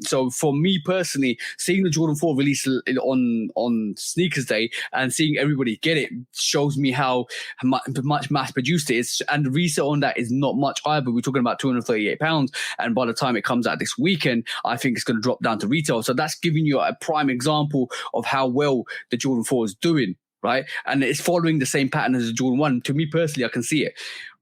So for me personally, seeing the Jordan 4 release on sneakers day and seeing everybody get it shows me how much mass produced it is, and the resale on that is not much either. We're talking about £238, and by the time it comes out this weekend, I think it's going to drop down to retail. So that's giving you a prime example of how well the Jordan 4 is doing, right? And it's following the same pattern as the Jordan 1. To me personally, I can see it.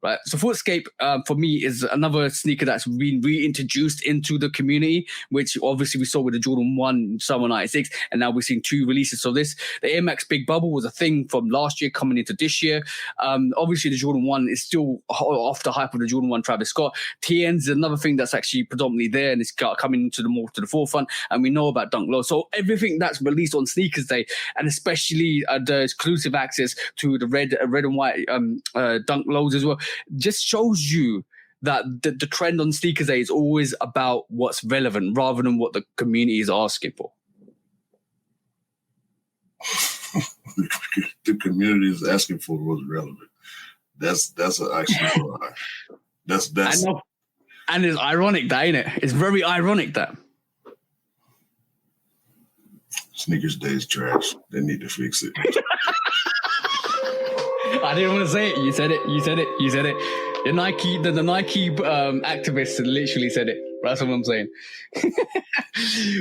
Right. So Footscape, for me, is another sneaker that's been reintroduced into the community, which obviously we saw with the Jordan 1 Summer 96, and now we're seeing 2 releases. So the Air Max Big Bubble was a thing from last year coming into this year. Obviously, the Jordan 1 is still off the hype of the Jordan 1 Travis Scott. TNs is another thing that's actually predominantly there, and it's coming into the forefront, and we know about Dunk Low. So everything that's released on Sneakers Day, and especially the exclusive access to the red and white Dunk Lows as well, just shows you that the trend on Sneakers Day is always about what's relevant rather than what the community is asking for. The community is asking for what's relevant. That's actually that's I know. And it's ironic that, ain't it? It's very ironic that Sneakers Day is trash. They need to fix it. I didn't want to say it. You said it. The Nike activist literally said it. That's what I'm saying.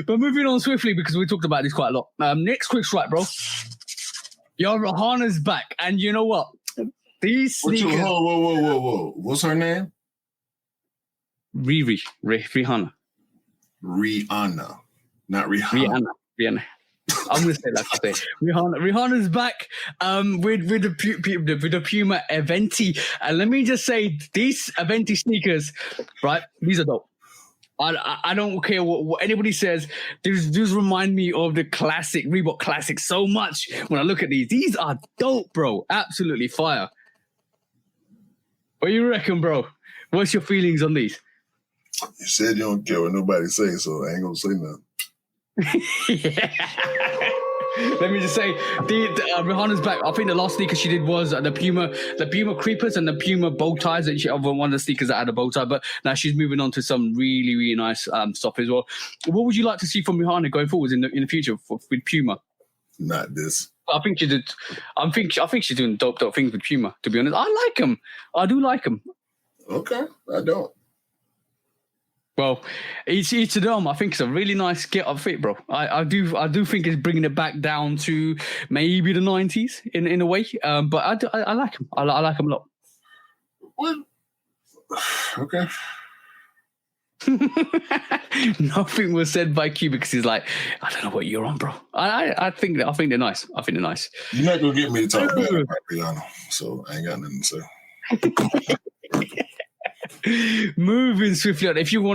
But moving on swiftly, because we talked about this quite a lot. Next quick strike, bro. Your Rihanna's back, and you know what? These sneakers. Whoa! What's her name? Rihanna. Rihanna, not Rihanna. Rihanna. I'm going to say like I say. Rihanna's back with the Puma Aventi. And let me just say, these Aventi sneakers, right, these are dope. I don't care what anybody says. These remind me of the classic, Reebok Classic so much when I look at these. These are dope, bro. Absolutely fire. What do you reckon, bro? What's your feelings on these? You said you don't care what nobody says, so I ain't going to say nothing. Yeah. Let me just say, Rihanna's back. I think the last sneaker she did was the Puma Creepers and the Puma bow ties. That one of the sneakers that had a bow tie. But now she's moving on to some really, really nice stuff as well. What would you like to see from Rihanna going forward in the future with Puma? Not this. I think she did. I think she's doing dope things with Puma. To be honest, I like them. I do like them. Okay, I don't. Well, each to them. I think it's a really nice get-up fit, bro. I do think it's bringing it back down to maybe the 90s in a way. But I like them. I like them a lot. What? Okay. Nothing was said by Q because he's like, I don't know what you're on, bro. I think they're nice. I think they're nice. You're not gonna get me to talk bad about Rihanna, so I ain't got nothing to say. Moving swiftly on. If you're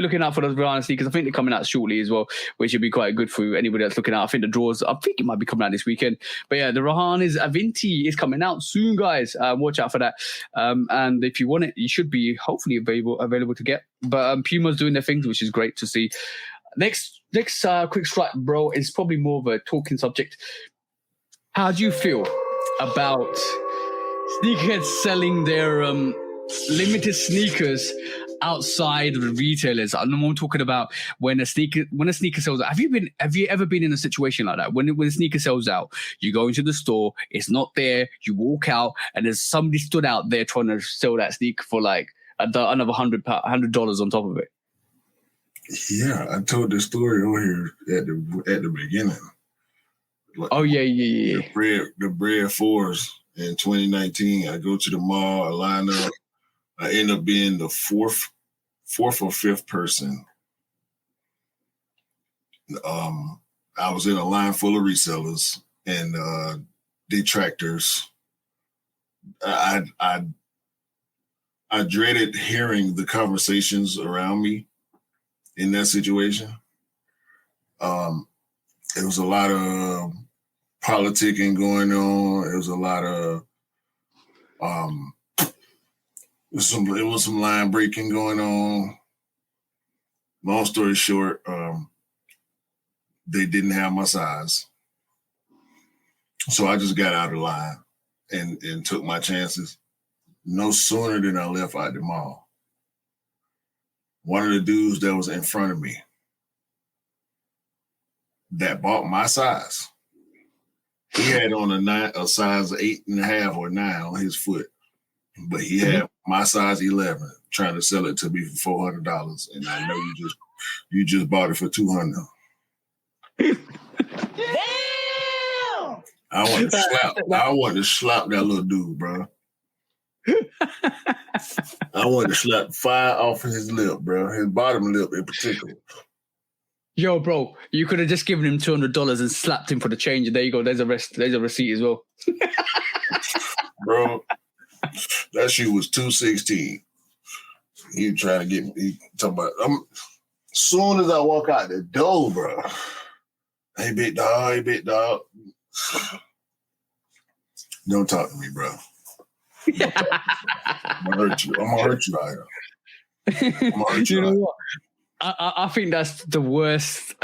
looking out for those Rihanna sneakers, I think they're coming out shortly as well, which would be quite good for anybody that's looking out. I think it might be coming out this weekend. But yeah, the Rihanna's Aventi is coming out soon, guys. Watch out for that. And if you want it, you should be hopefully available to get. But Puma's doing their things, which is great to see. Next quick strike, bro, is probably more of a talking subject. How do you feel about sneakerheads selling their limited sneakers outside of the retailers? I'm talking about when a sneaker sells out. Have you ever been in a situation like that? When a sneaker sells out, you go into the store, it's not there, you walk out, and there's somebody stood out there trying to sell that sneaker for like another $100 on top of it. Yeah, I told this story over here at the beginning. Like, oh yeah. The Bread 4s in 2019. I go to the mall, I line up. I end up being the fourth or fifth person. I was in a line full of resellers and detractors. I dreaded hearing the conversations around me in that situation. It was a lot of politicking going on. It was a lot of it was some line breaking going on. Long story short, they didn't have my size. So I just got out of line and took my chances. No sooner than I left out the mall, one of the dudes that was in front of me that bought my size, he had on a size 8.5 or 9 on his foot, but he had my size 11 trying to sell it to me for $400, and I know you just bought it for $200. Damn! I want to slap that little dude, bro. I wanted to slap fire off of his lip, bro. His bottom lip in particular. Yo, bro, you could have just given him $200 and slapped him for the change. There you go. There's a receipt as well. Bro, that shoe was $216. He trying to get me. He talking about. Soon as I walk out the door, bro. Hey, big dog. Don't talk to me, bro. I'm gonna hurt you. I'm gonna hurt you out here. I'm gonna hurt you know out. what? I think that's the worst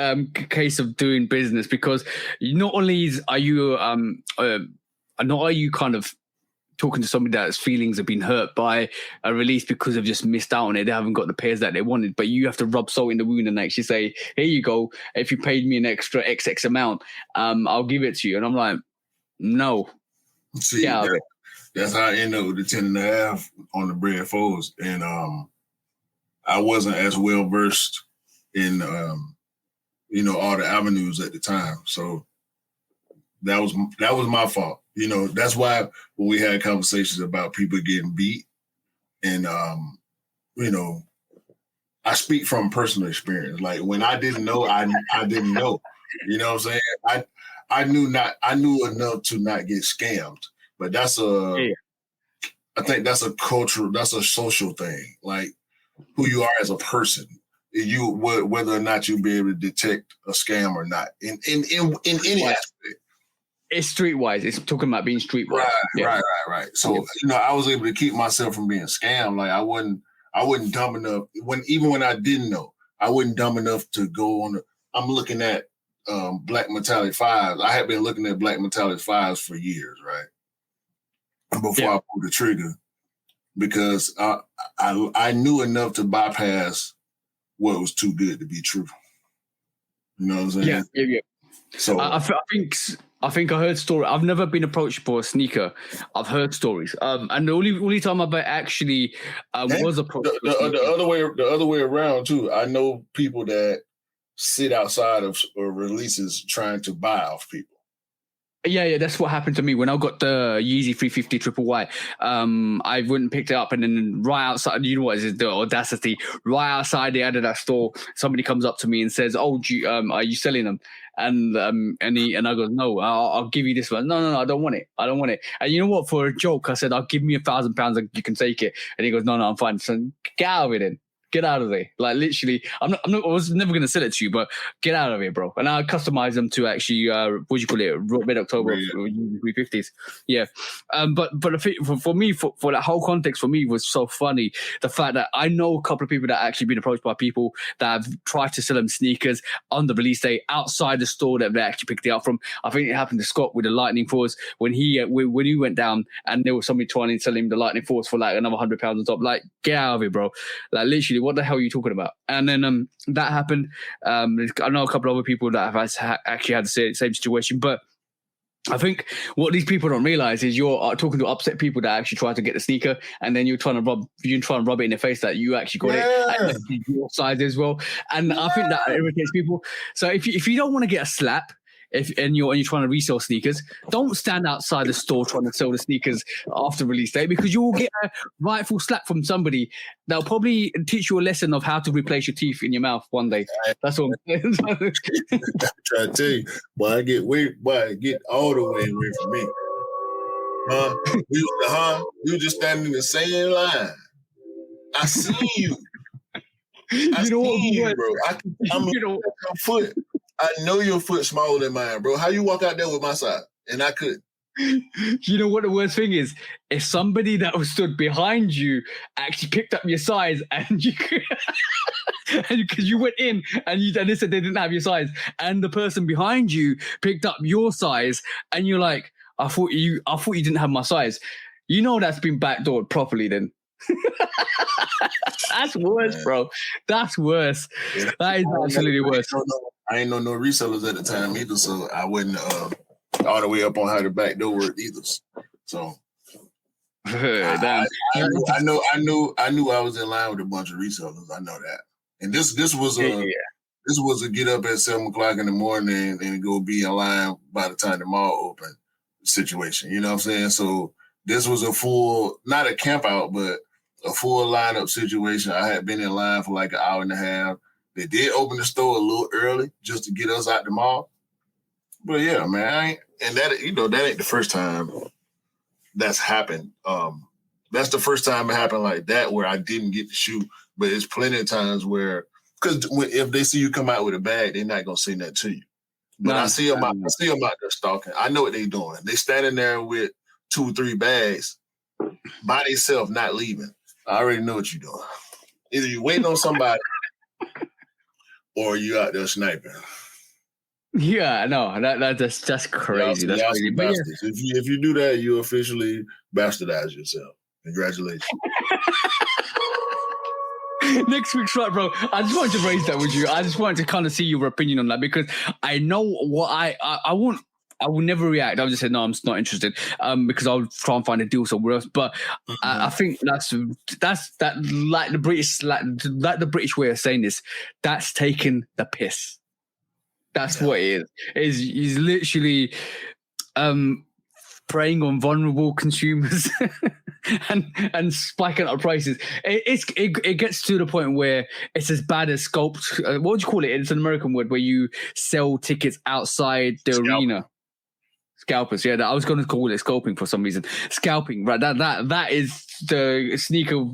case of doing business, because not only are you kind of talking to somebody that's feelings have been hurt by a release because they've just missed out on it. They haven't got the pairs that they wanted, but you have to rub salt in the wound and actually say, here you go. If you paid me an extra XX amount, I'll give it to you. And I'm like, no. See, that's how I ended up with the 10.5 on the bread folds. And I wasn't as well versed in all the avenues at the time. So that was my fault. That's why when we had conversations about people getting beat, and I speak from personal experience. Like when I didn't know, I didn't know. You know what I'm saying? I knew enough to not get scammed. But I think that's a cultural, that's a social thing. Like who you are as a person, whether or not you'll be able to detect a scam or not in any aspect. It's streetwise. It's talking about being streetwise. Right. So I was able to keep myself from being scammed. Like I wasn't dumb enough even when I didn't know, I wasn't dumb enough to go on. I'm looking at black metallic 5s. I had been looking at black metallic 5s for years, right? Before I pulled the trigger, because I knew enough to bypass what was too good to be true. You know what I'm saying? Yeah. So I think I heard story. I've never been approached for a sneaker. I've heard stories. And the only time I've actually was approached. The other way around too. I know people that sit outside of releases trying to buy off people. Yeah, that's what happened to me when I got the Yeezy 350 Triple Y. I went and picked it up, and then right outside, you know what is the audacity? Right outside the Adidas store, somebody comes up to me and says, "Oh, are you selling them?" And I go, "No, I'll give you this one." No, I don't want it. And you know what? For a joke, I said, "I'll give me £1,000. You can take it." And he goes, "No, I'm fine." So get out of it then. Get out of there. Like literally, I was never going to sell it to you, but get out of here, bro. And I customized them to actually, mid-October 350s. Yeah. But for me, for that whole context for me was so funny. The fact that I know a couple of people that have actually been approached by people that have tried to sell them sneakers on the release day outside the store that they actually picked it up from. I think it happened to Scott with the Lightning Force when he went down and there was somebody trying to sell him the Lightning Force for like another £100 on top. Like, get out of it, bro. Like literally, what the hell are you talking about? And then that happened. I know a couple of other people that have actually had the same situation, but I think what these people don't realize is you're talking to upset people that actually try to get the sneaker, and then you're trying to rub it in their face that you actually got it at your size as well. And I think that irritates people. So if you don't want to get a slap, and you're trying to resell sneakers, don't stand outside the store trying to sell the sneakers after release day, because you will get a rightful slap from somebody that'll probably teach you a lesson of how to replace your teeth in your mouth one day. That's all. I'm trying to tell you, I get all the way away from me. You just standing in the same line. I see you. Bro. I'm looking at your foot. I know your foot smaller than mine, bro. How you walk out there with my size? and I could. You know what the worst thing is? If somebody that was stood behind you actually picked up your size and you could, because you went in and they said they didn't have your size, and the person behind you picked up your size, and you're like, I thought you didn't have my size. You know that's been backdoored properly then. That's worse, bro. That's worse. Yeah, that is absolutely worse. I ain't know no resellers at the time either, so I wasn't all the way up on how the back door worked either. So I knew I was in line with a bunch of resellers. I know that. And this was a get up at 7:00 in the morning and go be in line by the time the mall opened situation. You know what I'm saying? So this was a full, not a camp out, but a full lineup situation. I had been in line for like an hour and a half. They did open the store a little early just to get us out the mall. But yeah, man, that ain't the first time that's happened. That's the first time it happened like that where I didn't get the shoe. But it's plenty of times where, because if they see you come out with a bag, they're not gonna say that to you. But I see them out there stalking. I know what they're doing. They standing there with 2 or 3 bags by themselves, not leaving. I already know what you're doing. Either you waiting on somebody or you out there sniping. Yeah, no, that's crazy. That's crazy. But yeah. If you do that, you officially bastardize yourself. Congratulations. Next week's right, bro. I just wanted to raise that with you. I just wanted to kind of see your opinion on that because I know what I won't. I will never react. I'll just say no. I'm just not interested. Because I'll try and find a deal somewhere else. But I think that's like the British way of saying this. That's taking the piss. That's what it is. He's literally preying on vulnerable consumers and spiking up prices. It gets to the point where it's as bad as sculpt. What would you call it? It's an American word where you sell tickets outside the arena. Scalpers, yeah. I was going to call it scalping for some reason. Scalping, right? That is the sneaker.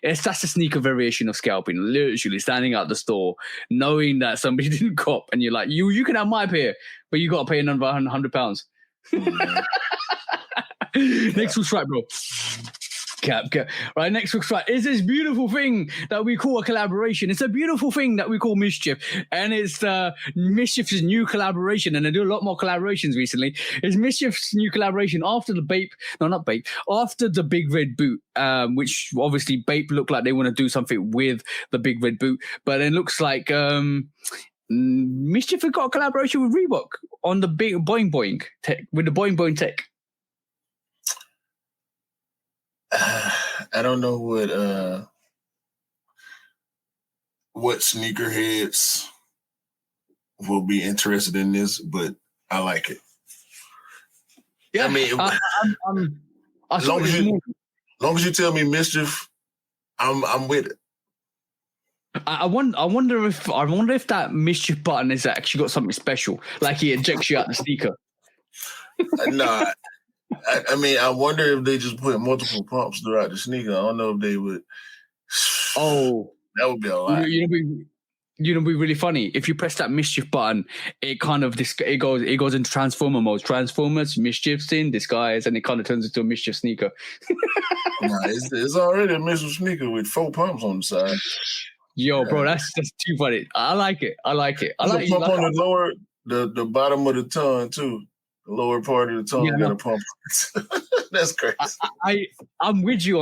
That's a sneaker variation of scalping. Literally standing out the store, knowing that somebody didn't cop, and you're like, you can have my pair, but you got to pay another £100. Next week's right, bro. Cap. Right, next week's right is this beautiful thing that we call a collaboration. It's a beautiful thing that we call Mischief, and it's Mischief's new collaboration, and they do a lot more collaborations recently. It's Mischief's new collaboration after the after the Big Red Boot, which obviously Bape looked like they want to do something with the Big Red Boot, but it looks like Mischief has got a collaboration with Reebok on the big Boing Boing tech, with the Boing Boing tech. I don't know what sneakerheads will be interested in this, but I like it. Yeah, I mean, as long as you tell me Mischief, I'm with it. I wonder if that Mischief button has actually got something special, like he ejects you out the sneaker. Nah. I mean, I wonder if they just put multiple pumps throughout the sneaker. I don't know if they would. Oh, that would be a lot. You know, be really funny. If you press that Mischief button, it kind of it goes into Transformer mode. Transformers, Mischief's in disguise, and it kind of turns into a Mischief sneaker. Nah, it's already a Mischief sneaker with 4 pumps on the side. Yo, bro, that's too funny. I like it. I like a pump on the lower, the bottom of the tongue too. The lower part of the tongue got a pump. That's crazy. I'm with you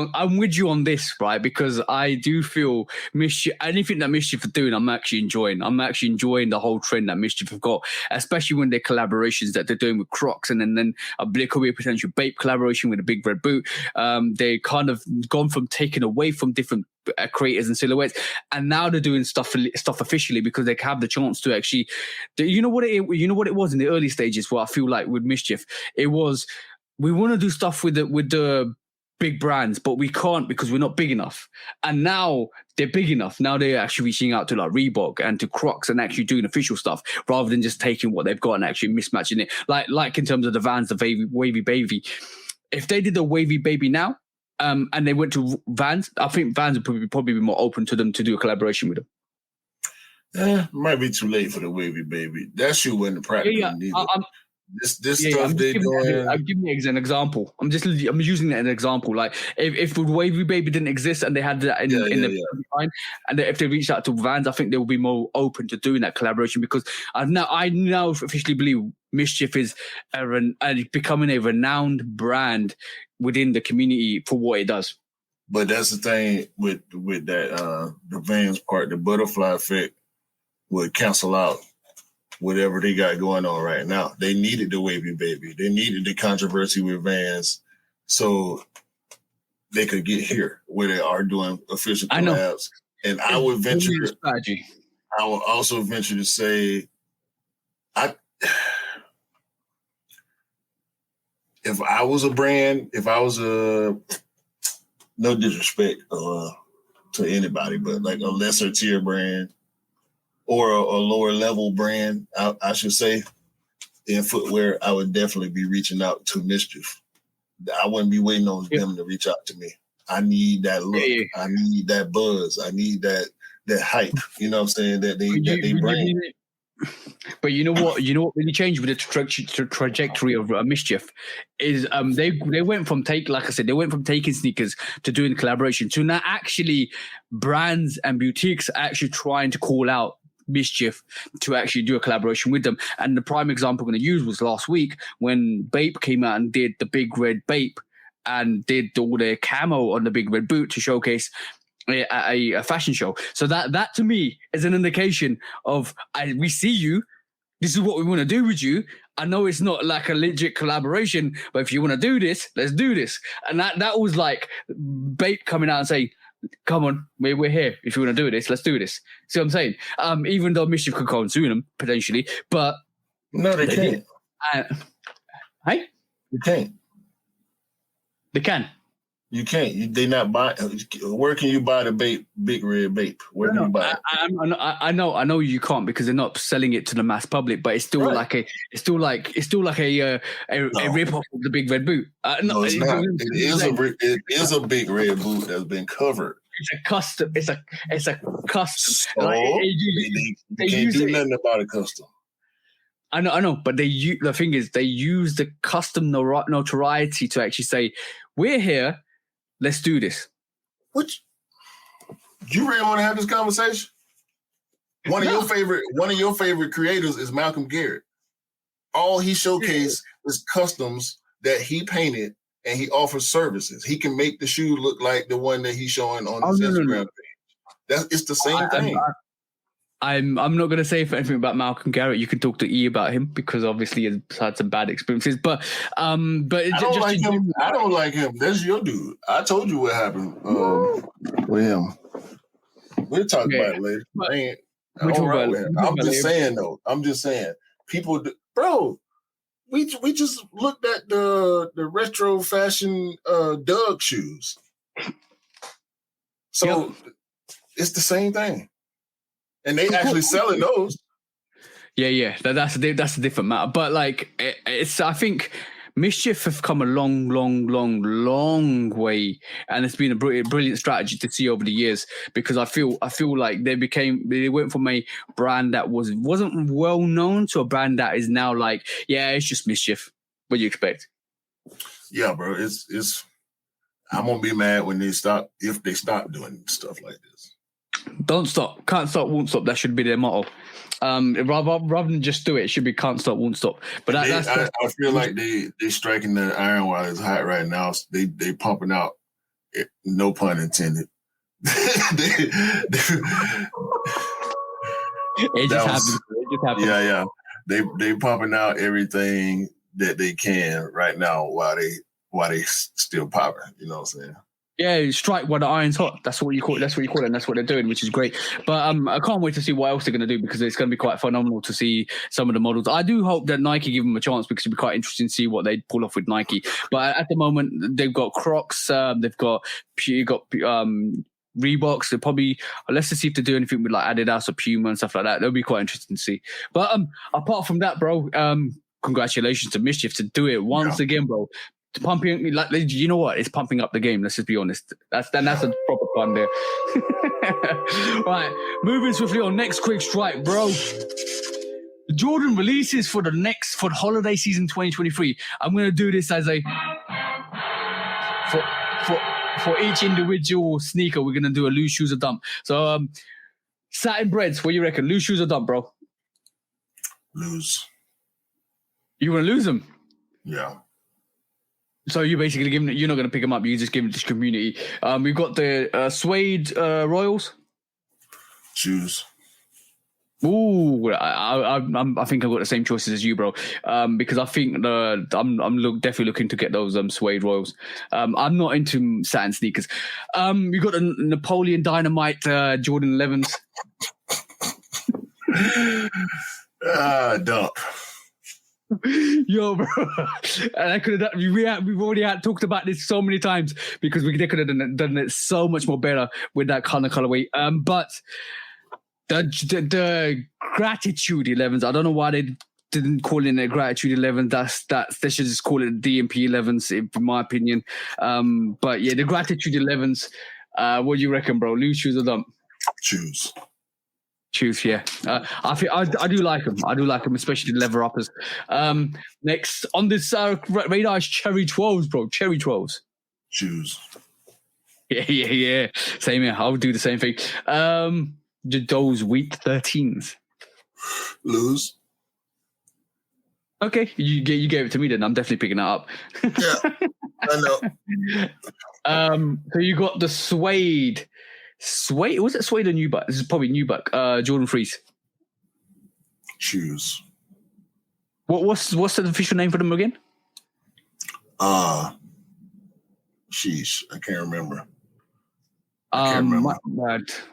on this, right? Because I do feel Mischief, anything that Mischief are doing, I'm actually enjoying. I'm actually enjoying the whole trend that Mischief have got, especially when they're collaborations that they're doing with Crocs, and then there could be a potential Bape collaboration with a Big Red Boot. They kind of gone from taking away from different creators and silhouettes, and now they're doing stuff officially because they have the chance to actually. You know what it was in the early stages. Where I feel like with Mischief, it was we want to do stuff with the big brands, but we can't because we're not big enough. And now they're big enough. Now they're actually reaching out to like Reebok and to Crocs and actually doing official stuff rather than just taking what they've got and actually mismatching it. Like in terms of the Vans, the wavy baby. If they did the wavy baby now, and they went to Vans, I think Vans would probably be more open to them to do a collaboration with them. Might be too late for the wavy baby. That shoe wasn't practical neither. This Yeah, stuff they doing. I'm giving it as an example. I'm using it as an example. Like if the Wavy Baby didn't exist and they had that in the time, and if they reached out to Vans, I think they will be more open to doing that collaboration because I now officially believe Mischief is becoming a renowned brand within the community for what it does. But that's the thing with that the Vans part, the butterfly effect would cancel out whatever they got going on right now. They needed the Wavy Baby. They needed the controversy with Vans so they could get here where they are doing official collabs. And I would also venture to say, if I was a brand, no disrespect to anybody, but like a lesser tier brand, or a lower level brand, I should say, in footwear, I would definitely be reaching out to Mischief. I wouldn't be waiting on them to reach out to me. I need that look. Yeah. I need that buzz. I need that hype. You know what I'm saying? That they bring. But you know what really changed with the trajectory of Mischief is they went from taking sneakers to doing collaboration to now actually brands and boutiques actually trying to call out Mischief to actually do a collaboration with them. And the prime example I'm going to use was last week when Bape came out and did the big red Bape and did all their camo on the big red boot to showcase a fashion show. So that to me is an indication of we see you. This is what we want to do with you. I know it's not like a legit collaboration, but if you want to do this, let's do this. And that was like Bape coming out and saying, come on, we're here. If you want to do this, let's do this. See what I'm saying? Even though Mischief could go and sue them potentially, but no, they can't. Hey, you can't. They can. You can't. They not buy. Where can you buy the big red Bape? Where can you buy it? I know you can't because they're not selling it to the mass public. But it's still like a rip off of the big red boot. No, it's not. It is a big red boot that's been covered. It's a custom. It's a custom. So they can't do nothing about a custom. I know, but the thing is, they use the custom notoriety to actually say, we're here. Let's do this. You really want to have this conversation? One of your favorite creators is Malcolm Garrett. All he showcased is customs that he painted, and he offers services. He can make the shoe look like the one that he's showing on his Instagram page. It's the same thing. I'm not going to say anything about Malcolm Garrett. You can talk to E about him because obviously he's had some bad experiences. But I don't like him. I don't like him. That's your dude. I told you what happened with him. We'll talk about it later. I'm just saying though. I'm just saying. People, bro. We just looked at the retro fashion Doug shoes. So it's the same thing. And they actually selling those. Yeah. That's a different matter. But like, I think Mischief have come a long way, and it's been a brilliant strategy to see over the years because I feel like they went from a brand that wasn't well known to a brand that is now like, yeah, it's just Mischief. What do you expect? Yeah, bro. It's. I'm gonna be mad when if they stop doing stuff like this. Don't stop, can't stop, won't stop. That should be their motto. Rather than just do it, it should be can't stop, won't stop. But I feel like they striking the iron while it's hot right now. They pumping out, no pun intended. It just happens. Yeah. They pumping out everything that they can right now while they still popping. You know what I'm saying? Yeah, strike while the iron's hot. That's what you call it. And that's what they're doing, which is great. But I can't wait to see what else they're going to do because it's going to be quite phenomenal to see some of the models. I do hope that Nike give them a chance because it'd be quite interesting to see what they pull off with Nike. But at the moment, they've got Crocs, they've got Reeboks. They're probably, let's just see if they do anything with like Adidas or Puma and stuff like that. That'll be quite interesting to see. But apart from that, bro, congratulations to Mischief to do it once again, bro. Pumping, like, you know what? It's pumping up the game. Let's just be honest. That's a proper fun there. Right, moving swiftly on. Next quick strike, bro. Jordan releases for the holiday season 2023. I'm going to do this as a for each individual sneaker. We're going to do a loose shoes or dump. So satin breads. What do you reckon? Loose shoes or dump, bro? Lose. You want to lose them? Yeah. So you're basically giving it. You're not going to pick them up. You just give it to the community. We've got the suede Royals. Shoes. Ooh, I think I've got the same choices as you, bro. Because I think I'm definitely looking to get those suede Royals. I'm not into satin sneakers. We got the Napoleon Dynamite Jordan 11s. Dump. Yo, bro, and I could have done. We've already talked about this so many times because they could have done it so much more better with that kind of colorway. But the gratitude 11s. I don't know why they didn't call it a gratitude 11. They should just call it DMP 11s, in my opinion. But yeah, the gratitude 11s. What do you reckon, bro? Loose shoes or dump? Choose. Choose, yeah. I do like them. I do like them, especially the leather uppers. Next on this radar is Cherry 12s, bro. Cherry 12s. Choose. Yeah. Same here. I'll do the same thing. Those Wheat 13s. Lose. Okay, you gave it to me then. I'm definitely picking that up. Yeah, I know. So you got the suede. Was it suede or Nubuck? This is probably Nubuck. Jordan 3s. Choose. What's the official name for them again? Sheesh, I can't remember.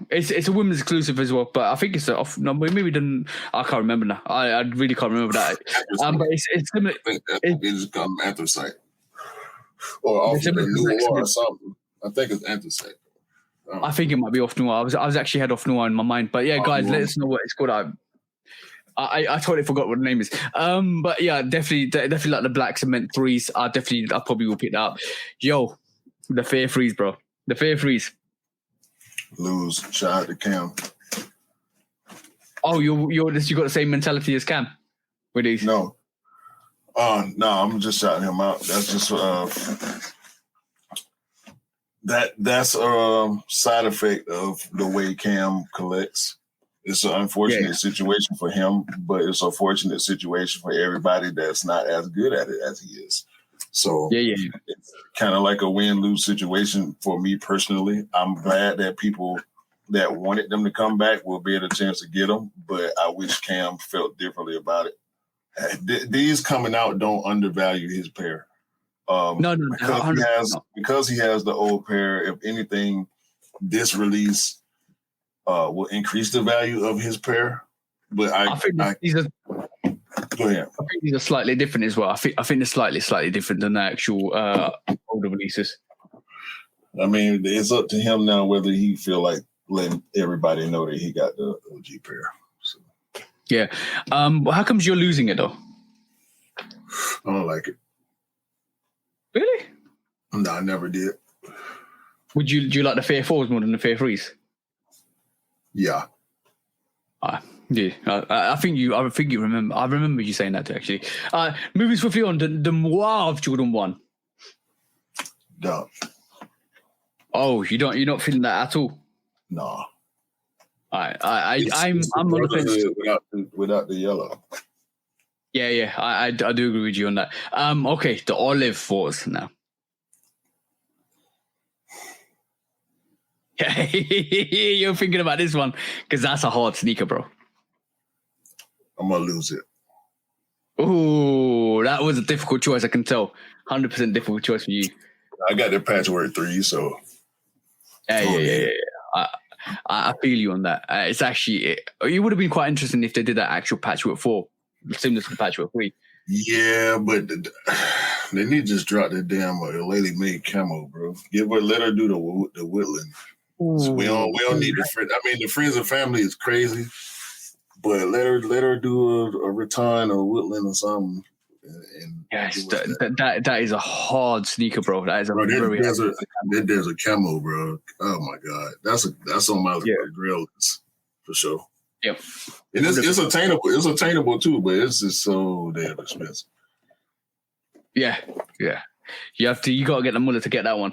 It's a women's exclusive as well, but I think it's off. No, maybe didn't. I can't remember now. I really can't remember that. But it's similar. It's called anthracite, or off the new war or something. I think it's anthracite. I think it might be off noir. I was actually had off noir in my mind, but yeah, guys, let us know what it's called. I totally forgot what the name is. But yeah, definitely like the black cement 3s. I probably will pick that up. Yo, the fair 3s, bro. The fair 3s. Lose. Shout out to Cam. Oh, you got the same mentality as Cam with these? No. No, I'm just shouting him out. That's just that's a side effect of the way Cam collects. It's an unfortunate situation for him, but it's a fortunate situation for everybody that's not as good at it as he is. So it's kind of like a win-lose situation for me personally. I'm glad that people that wanted them to come back will be able a chance to get them, but I wish Cam felt differently about it. These coming out don't undervalue his pair. No, because he has the old pair. If anything, this release will increase the value of his pair. But I think these are. Go ahead. I think these are slightly different as well. I think they're slightly different than the actual older releases. I mean, it's up to him now whether he feel like letting everybody know that he got the OG pair. So. Yeah. How comes you're losing it though? I don't like it. Really? No, I never did. Do you like the fair 4s more than the fair 3s? Yeah. Yeah, I think you remember. I remember you saying that too, actually. Moving swiftly on, the Mauve Jordan 1. No. Oh, you're not feeling that at all? No. I'm on the fence without the yellow. Yeah, I do agree with you on that. Okay, the olive 4s now. You're thinking about this one because that's a hard sneaker, bro. I'm gonna lose it. Ooh, that was a difficult choice. I can tell. 100% difficult choice for you. I got the patchwork 3, so yeah. I feel you on that. It's actually it would have been quite interesting if they did that actual patchwork 4, similar to the patchwork 3. Yeah, but they need to just drop that damn Lady Made camo, bro. Let her do the Woodland. So we don't need the friend. I mean, the friends and family is crazy, but let her do a Rattan or Woodland or something. And yes, that is a hard sneaker, bro. That is a very hard. There's a camo, bro. Oh my god, that's on my grill list for sure. Yep. And it's attainable. It's attainable too, but it's just so damn expensive. Yeah. You got to get the mullet to get that one.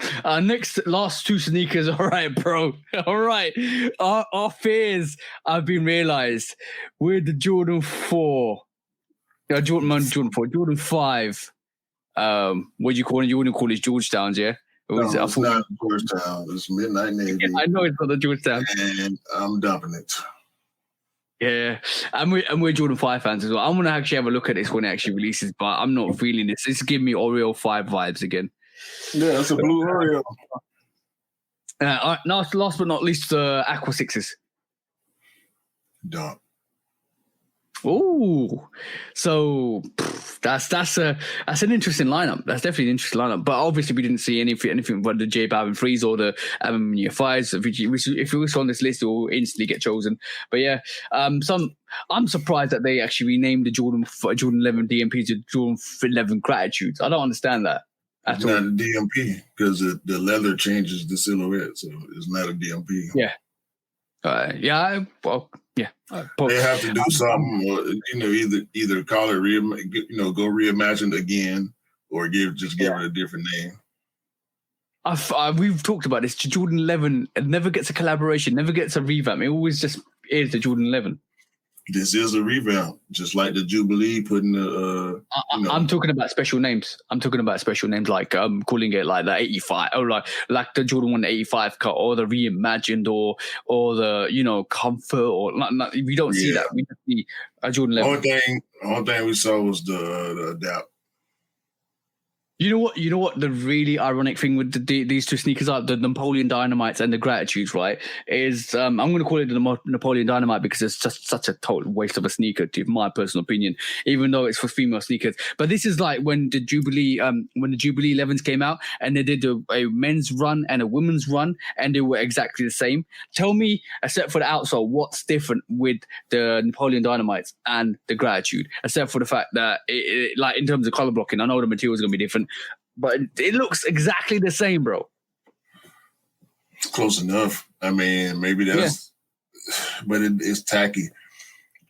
Last two sneakers. All right, bro. All right. Our fears have been realized with the Jordan 4. Jordan 4. Jordan 5. What do you call it? You wouldn't call it Georgetowns, yeah? It's not Georgetown. It's Midnight Navy. I know it's not the Georgetown. And I'm dumping it. Yeah, and we're Jordan 5 fans as well. I'm gonna actually have a look at this when it actually releases, but I'm not feeling this. It's giving me Oreo 5 vibes again. Yeah, it's a blue Oreo. Last but not least, Aqua 6s. Dump. Ooh, so that's an interesting lineup. That's definitely an interesting lineup. But obviously, we didn't see anything but the J Balvin 3s or the Year 5s. If it was on this list, it will instantly get chosen. But yeah, I'm surprised that they actually renamed the Jordan 11 DMP to Jordan 11 Gratitudes. I don't understand that. It's not a DMP because the leather changes the silhouette, so it's not a DMP. Yeah. Yeah. They have to do something, either call it go reimagined again, or give it a different name. We've talked about this. Jordan 11 never gets a collaboration, never gets a revamp. It always just is the Jordan 11. This is a revamp, just like the Jubilee putting the. I'm talking about special names. I'm talking about special names like calling it like the 85 or like the Jordan 1 85 cut or the reimagined or the comfort or not. We don't see that. We just see a Jordan 11. Only thing we saw was the adapt. You know what? The really ironic thing with these two sneakers are the Napoleon Dynamites and the Gratitudes, right? Is I'm going to call it the Napoleon Dynamite because it's just such a total waste of a sneaker, to my personal opinion. Even though it's for female sneakers, but this is like when the Jubilee 11s came out and they did a men's run and a women's run, and they were exactly the same. Tell me, except for the outsole, what's different with the Napoleon Dynamites and the Gratitude, except for the fact that it like in terms of color blocking, I know the material is going to be different. But it looks exactly the same, bro. Close enough. I mean, maybe that's, but it's tacky.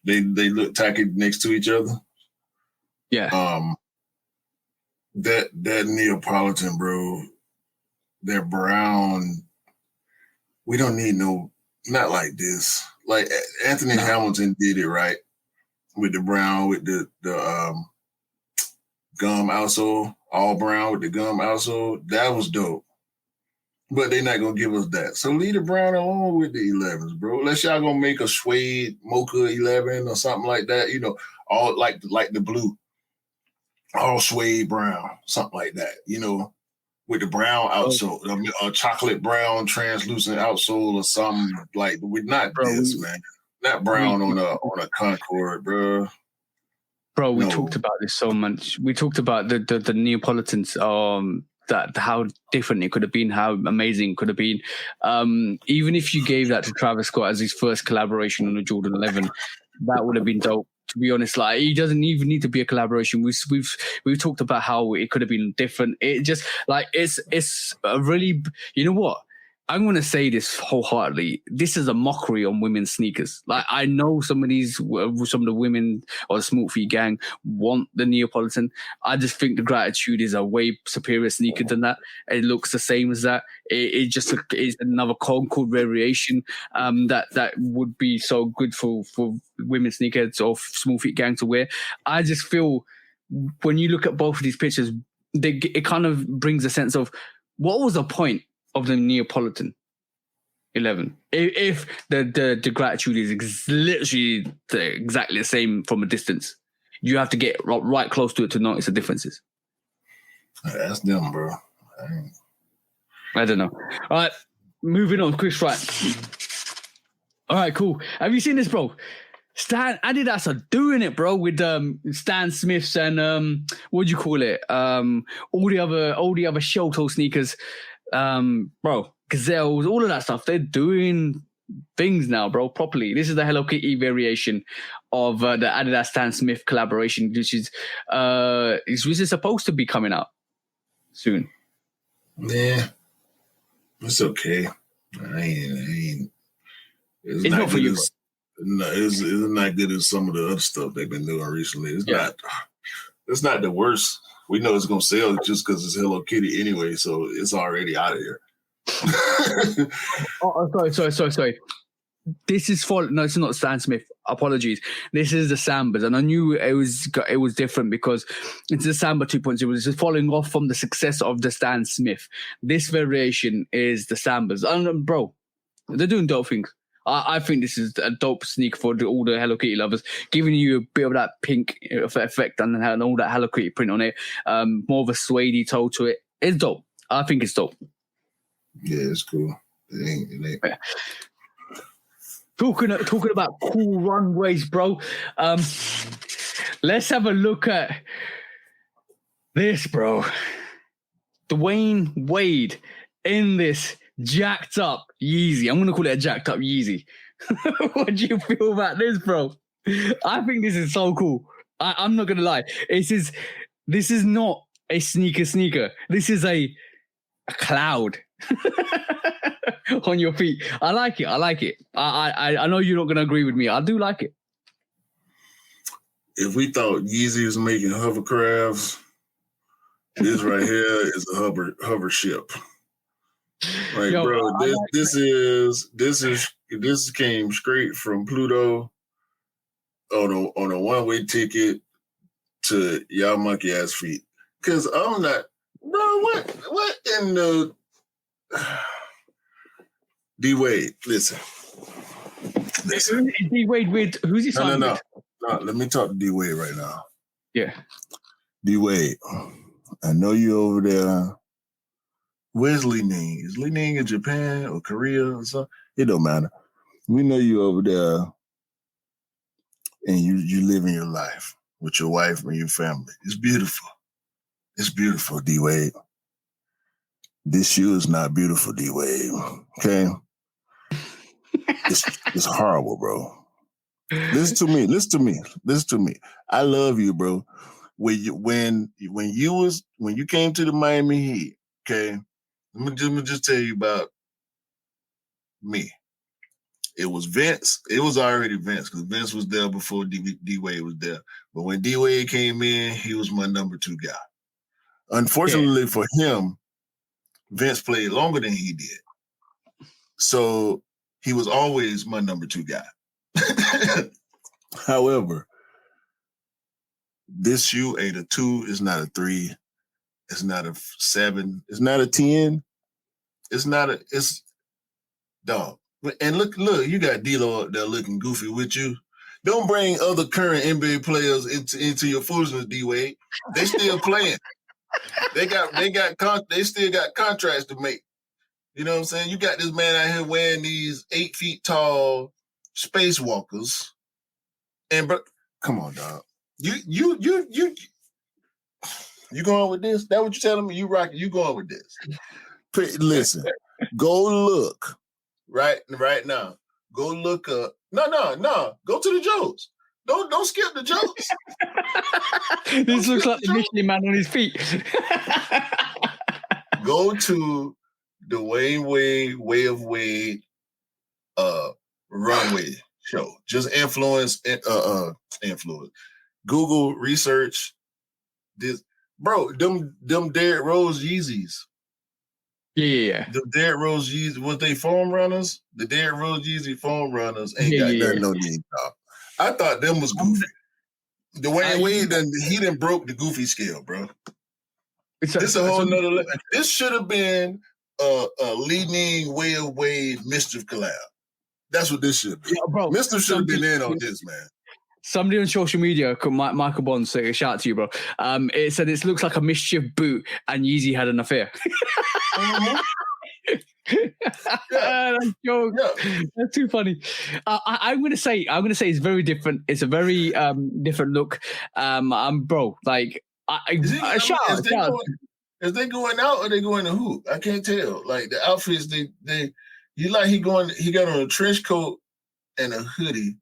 They look tacky next to each other. Yeah. That Neapolitan, bro. That brown. We don't need not like this. Like Anthony Hamilton did it right with the brown with the gum outsole. All brown with the gum outsole. That was dope. But they're not going to give us that. So leave the brown alone with the 11s, bro. Unless y'all going to make a suede mocha 11 or something like that. All like the blue. All suede brown. Something like that. With the brown outsole. A chocolate brown translucent outsole or something. Like, we're not this, man. Not brown on a Concord, bro. Bro, we talked about this so much. We talked about the Neapolitans, that how different it could have been, how amazing it could have been. Even if you gave that to Travis Scott as his first collaboration on the Jordan 11, that would have been dope. To be honest, like he doesn't even need to be a collaboration. We've talked about how it could have been different. It just like it's a really, you know what? I'm going to say this wholeheartedly. This is a mockery on women's sneakers. Like, I know some of the women or the Smooth Feet gang want the Neapolitan. I just think the Gratitude is a way superior sneaker than that. It looks the same as that. It just is another Concord variation that would be so good for women's sneakers or Smooth Feet gang to wear. I just feel when you look at both of these pictures, it kind of brings a sense of what was the point of the Neapolitan 11 if the Gratitude is literally exactly the same from a distance. You have to get right close to it to notice the differences. That's them, bro. I don't know. All right, moving on. Chris Wright. All right, cool. Have you seen this, bro? Adidas are doing it, bro, with Stan Smiths and what do you call it? All the other shell toe sneakers. Bro, Gazelles, all of that stuff. They're doing things now, bro, properly. This is the Hello Kitty variation of the Adidas Stan Smith collaboration, which is supposed to be coming out soon. Yeah, it's okay. I ain't. It's not for you. No, it's not good as some of the other stuff they've been doing recently. It's not the worst. We know it's gonna sell just because it's Hello Kitty anyway, so it's already out of here. Sorry. This is no, it's not Stan Smith. Apologies. This is the Sambas, and I knew it was different because it's the Samba 2.0. It was just following off from the success of the Stan Smith. This variation is the Sambas, and bro, they're doing dope things. I think this is a dope sneaker for all the Hello Kitty lovers, giving you a bit of that pink effect and all that Hello Kitty print on it. More of a suede toe to it. It's dope. I think it's dope. Yeah, it's cool. It ain't. Yeah. Talking about cool runways, bro. Let's have a look at this, bro. Dwayne Wade in this jacked up Yeezy. I'm gonna call it a jacked up Yeezy. What do you feel about this, bro? I think this is so cool. I'm not gonna lie. This is not a sneaker. This is a cloud on your feet. I like it. I know you're not gonna agree with me. I do like it. If we thought Yeezy was making hovercrafts, this right here is a hover ship. Like, yo, bro, this came straight from Pluto on a one-way ticket to y'all monkey ass feet. Cause I'm not, bro. What in the D Wade? Listen. D Wade with who's he signing with? No. Let me talk to D Wade right now. Yeah. D Wade, I know you over there. Where's Li Ning? Is Li Ning in Japan or Korea or something? It don't matter. We know you over there and you living your life with your wife and your family. It's beautiful. It's beautiful, D Wade. This shoe is not beautiful, D Wade. Okay? It's horrible, bro. Listen to me. I love you, bro. When you came to the Miami Heat, okay? Let me just tell you about me. It was Vince. It was already Vince because Vince was there before D Wade was there. But when D Wade came in, he was my number 2 guy. Unfortunately for him, Vince played longer than he did. So he was always my number 2 guy. However, this shoe ain't a 2, it's not a 3, it's not a 7, it's not a 10, it's dog. And look, you got D-Lo up there looking goofy with you. Don't bring other current NBA players into your foolishness, D-Wade. They still playing. They still got contracts to make. You know what I'm saying? You got this man out here wearing these 8 feet tall spacewalkers. And bro, come on, dog. You going with this? That what you telling me? You rocking? You going with this? Listen, go look right now. Go look up. No. Go to the Joes. Don't skip the Joes. This looks like the Michelin Man on his feet. Go to the Dwayne Wade Way of Wade runway show. Just influence. Google research this, bro. Them Derrick Rose Yeezys. Yeah. The Derrick Rose Yeezys, was they foam runners? The Derrick Rose Yeezy foam runners ain't got nothing on these top. I thought them was goofy. Dwayne Wade done broke the goofy scale, bro. This a whole nother level. This should have been a leading Way of Wade Mischief collab. That's what this should be. Yeah, bro, Mischief should have been in on this, man. Somebody on social media, Michael Bond, say a shout out to you, bro. It said it looks like a Mischief boot and Yeezy had an affair. That's too funny. I'm gonna say it's very different. It's a very different look. Bro, like shout out. Is they going out or they going to hoop? I can't tell. Like the outfits, he got on a trench coat and a hoodie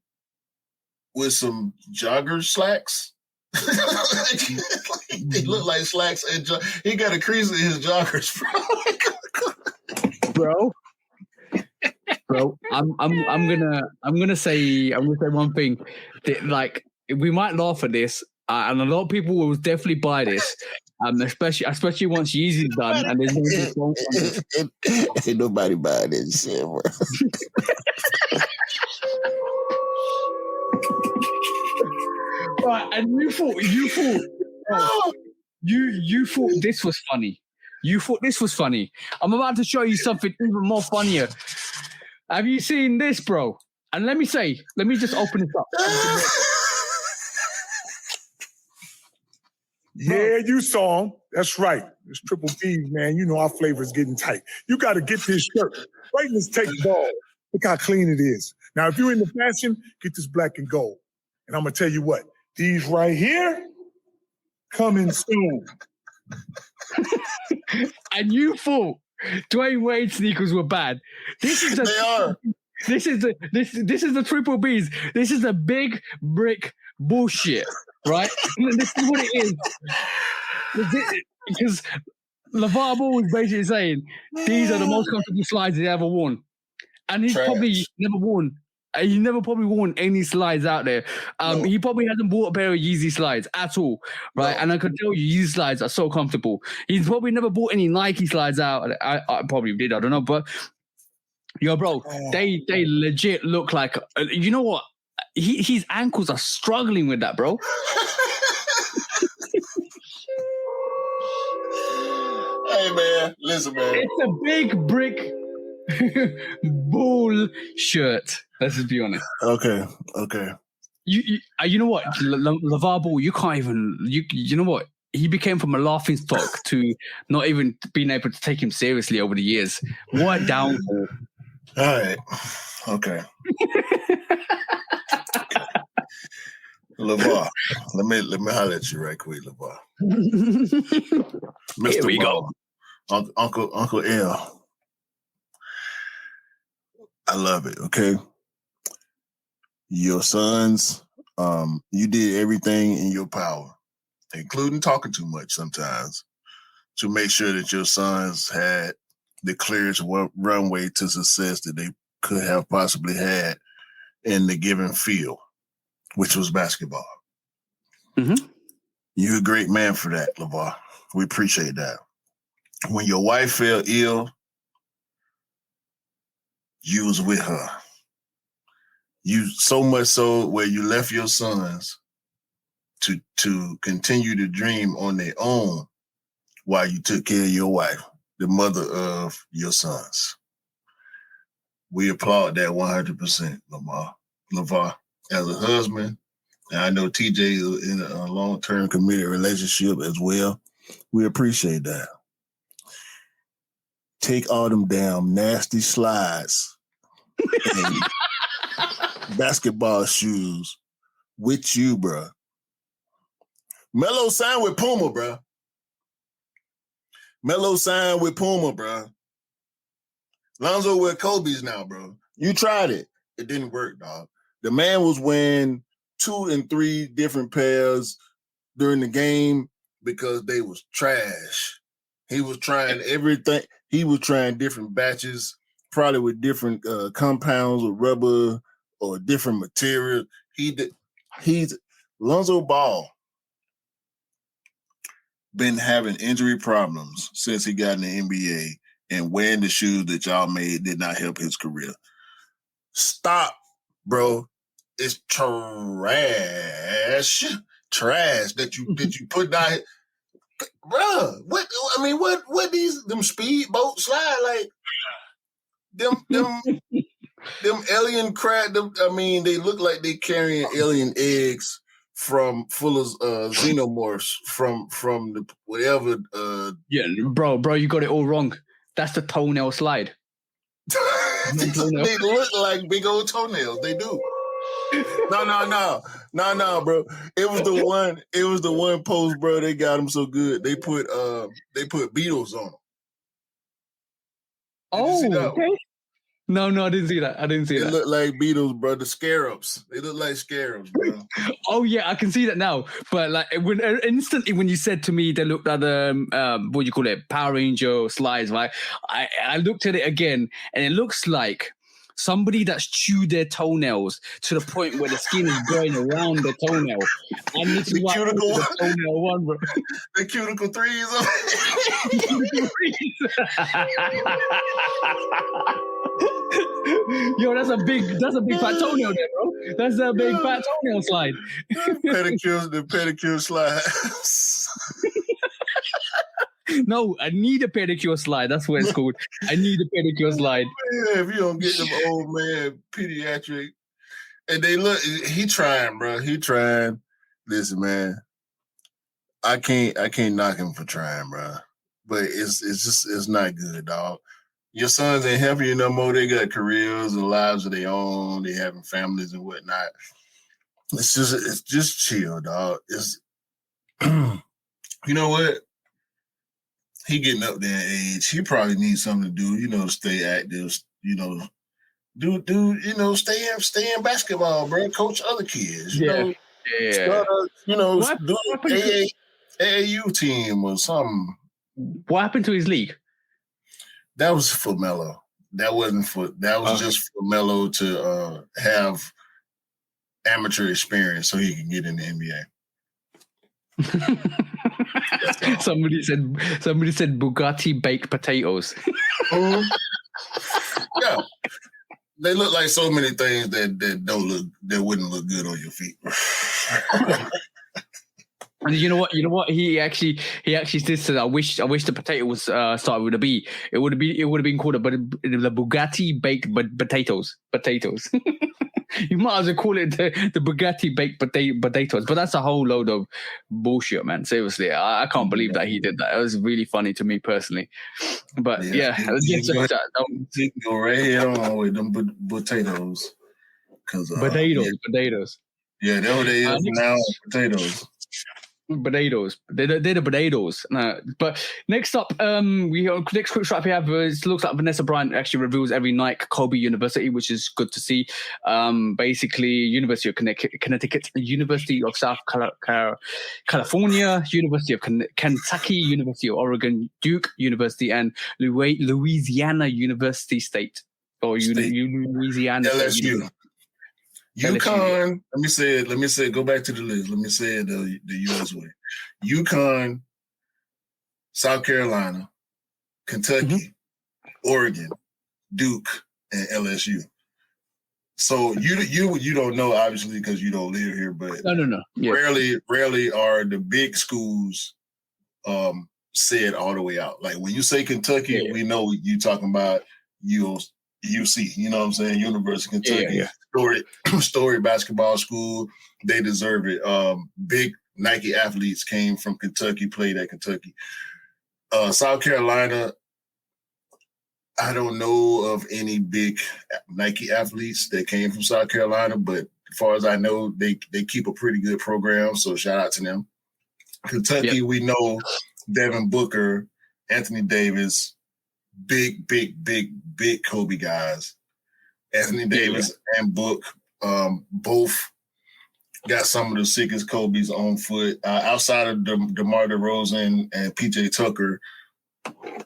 with some jogger slacks. They look like slacks and he got a crease in his joggers, bro. Bro. bro. I'm gonna say one thing. That, like, we might laugh at this, and a lot of people will definitely buy this. Especially once Yeezy's done, and there's no Ain't nobody buying this shit, bro. Right, and you thought this was funny. You thought this was funny. I'm about to show you something even more funnier. Have you seen this, bro? And let me just open this up. Yeah, you saw him. That's right. It's Triple B's, man. You know our flavor's getting tight. You got to get this shirt. Right in this take ball. Look how clean it is. Now, if you're into fashion, get this black and gold. And I'm going to tell you what. These right here, coming soon. And you thought Dwayne Wade sneakers were bad. This is This is the Triple B's. This is a big brick bullshit, right? This is what it is. Because LeVar Ball was basically saying these are the most comfortable slides he ever worn, and he's probably never worn. He never probably worn any slides out there. No. He probably hasn't bought a pair of Yeezy slides at all, right? No. And I can tell you, Yeezy slides are so comfortable. He's probably never bought any Nike slides out. I probably did. I don't know, but yo, bro, they legit look like. You know what? His ankles are struggling with that, bro. Hey man, listen, man. It's a big brick bull shirt. Let's just be honest. Okay. You know what, LeVar Ball, you can't even. You know what? He became from a laughing stock to not even being able to take him seriously over the years. What a downfall! All right. Okay. LeVar, let me holler at you right quick, LeVar. Mr. Here we go. Uncle L. I love it, okay? Your sons, you did everything in your power, including talking too much sometimes, to make sure that your sons had the clearest runway to success that they could have possibly had in the given field, which was basketball. Mm-hmm. You're a great man for that, LeVar. We appreciate that. When your wife fell ill, you was with her. You so much so where you left your sons to continue to dream on their own while you took care of your wife, the mother of your sons. We applaud that 100%, LeVar. As a husband, and I know TJ is in a long-term committed relationship as well. We appreciate that. Take all them damn nasty slides and basketball shoes with you, bro. Melo signed with Puma, bro. Lonzo with Kobe's now, bro. You tried it. It didn't work, dog. The man was wearing 2 and 3 different pairs during the game because they was trash. He was trying everything. He was trying different batches, probably with different compounds or rubber or different material. He's Lonzo Ball been having injury problems since he got in the NBA, and wearing the shoes that y'all made did not help his career. Stop, bro. It's trash that you put down. Bro, what them speedboat slide like them alien crap. They look like they carrying alien eggs full of xenomorphs from the whatever. Yeah, bro, you got it all wrong. That's the toenail slide. They look like big old toenails. They do. No, bro. It was the one post, bro. They got them so good. They put Beatles on them. Okay. No, I didn't see that. They look like Beatles, bro. The scarabs. They look like scarabs, bro. Oh yeah, I can see that now. But like instantly when you said to me they looked at the what do you call it, Power Ranger slides, right? I looked at it again and it looks like somebody that's chewed their toenails to the point where the skin is going around the toenail. And this is why cuticle. the toenail one, bro. The cuticle threes. Yo, that's a big fat toenail there, bro. That's a big fat toenail slide. The pedicure slides. No, I need a pedicure slide. That's what it's called. I need a pedicure slide. Man, if you don't get them old man pediatric, and they look, he trying, bro. He trying. Listen, man, I can't knock him for trying, bro. But it's not good, dog. Your sons ain't helping you no more. They got careers and lives of their own. They having families and whatnot. It's just chill, dog. It's you know what? He getting up there in age. He probably needs something to do, to stay active, stay in basketball, bro. Coach other kids, Yeah. Start do AAU team or something. What happened to his league? That was for Melo. That was just for Melo to have amateur experience so he can get in the NBA. Somebody said Bugatti baked potatoes. Yeah, they look like so many things that wouldn't look good on your feet. And you know what? He actually did say, I wish the potato was started with a B. It would have been called the Bugatti baked potatoes. You might as well call it the Bugatti baked potatoes, but that's a whole load of bullshit, man. Seriously, I can't believe that he did that. It was really funny to me personally. But you can go right here on with them potatoes. Potatoes. Yeah, that's what they is now. Potatoes. Potatoes. They're the potatoes. But next up, next quick strap we have it looks like Vanessa Bryant actually reveals every Nike Kobe University, which is good to see. Basically, University of Connecticut, University of South California, University of Kentucky, University of Oregon, Duke University, and Louisiana University State or Louisiana LSU. UConn, let me say it, go back to the list. Let me say it the US way. UConn, South Carolina, Kentucky, Oregon, Duke, and LSU. So you don't know, obviously, because you don't live here, but no. Yeah. Rarely are the big schools said all the way out. Like when you say Kentucky, we know you talking about UC, you know what I'm saying? University of Kentucky, story basketball school. They deserve it. Big Nike athletes came from Kentucky, played at Kentucky. South Carolina, I don't know of any big Nike athletes that came from South Carolina, but as far as I know, they keep a pretty good program, so shout out to them. Kentucky, we know Devin Booker, Anthony Davis, big Kobe guys. Anthony Davis and Book both got some of the sickest Kobe's on foot. Outside of DeMar DeRozan and PJ Tucker,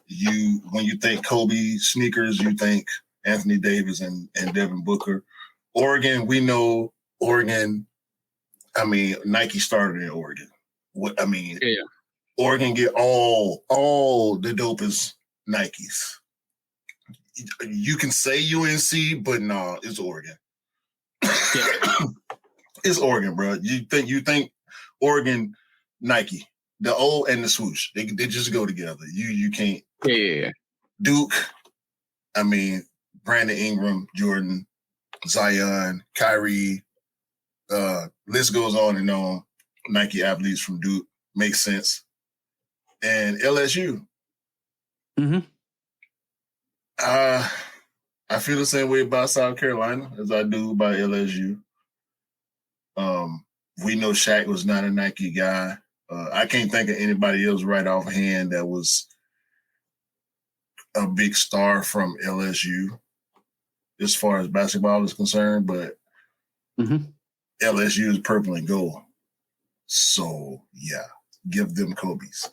when you think Kobe sneakers, you think Anthony Davis and Devin Booker. Oregon, we know Oregon. I mean, Nike started in Oregon. Oregon get all the dopest Nikes. You can say UNC, but no, it's Oregon. It's Oregon, bro. You think Oregon, Nike, the O and the swoosh, they just go together. You can't. Yeah. Duke, I mean, Brandon Ingram, Jordan, Zion, Kyrie, list goes on and on. Nike athletes from Duke, makes sense. And LSU. Mm-hmm. I feel the same way about South Carolina as I do about LSU. We know Shaq was not a Nike guy. I can't think of anybody else right offhand that was a big star from LSU as far as basketball is concerned, but LSU is purple and gold. So, yeah, give them Kobe's.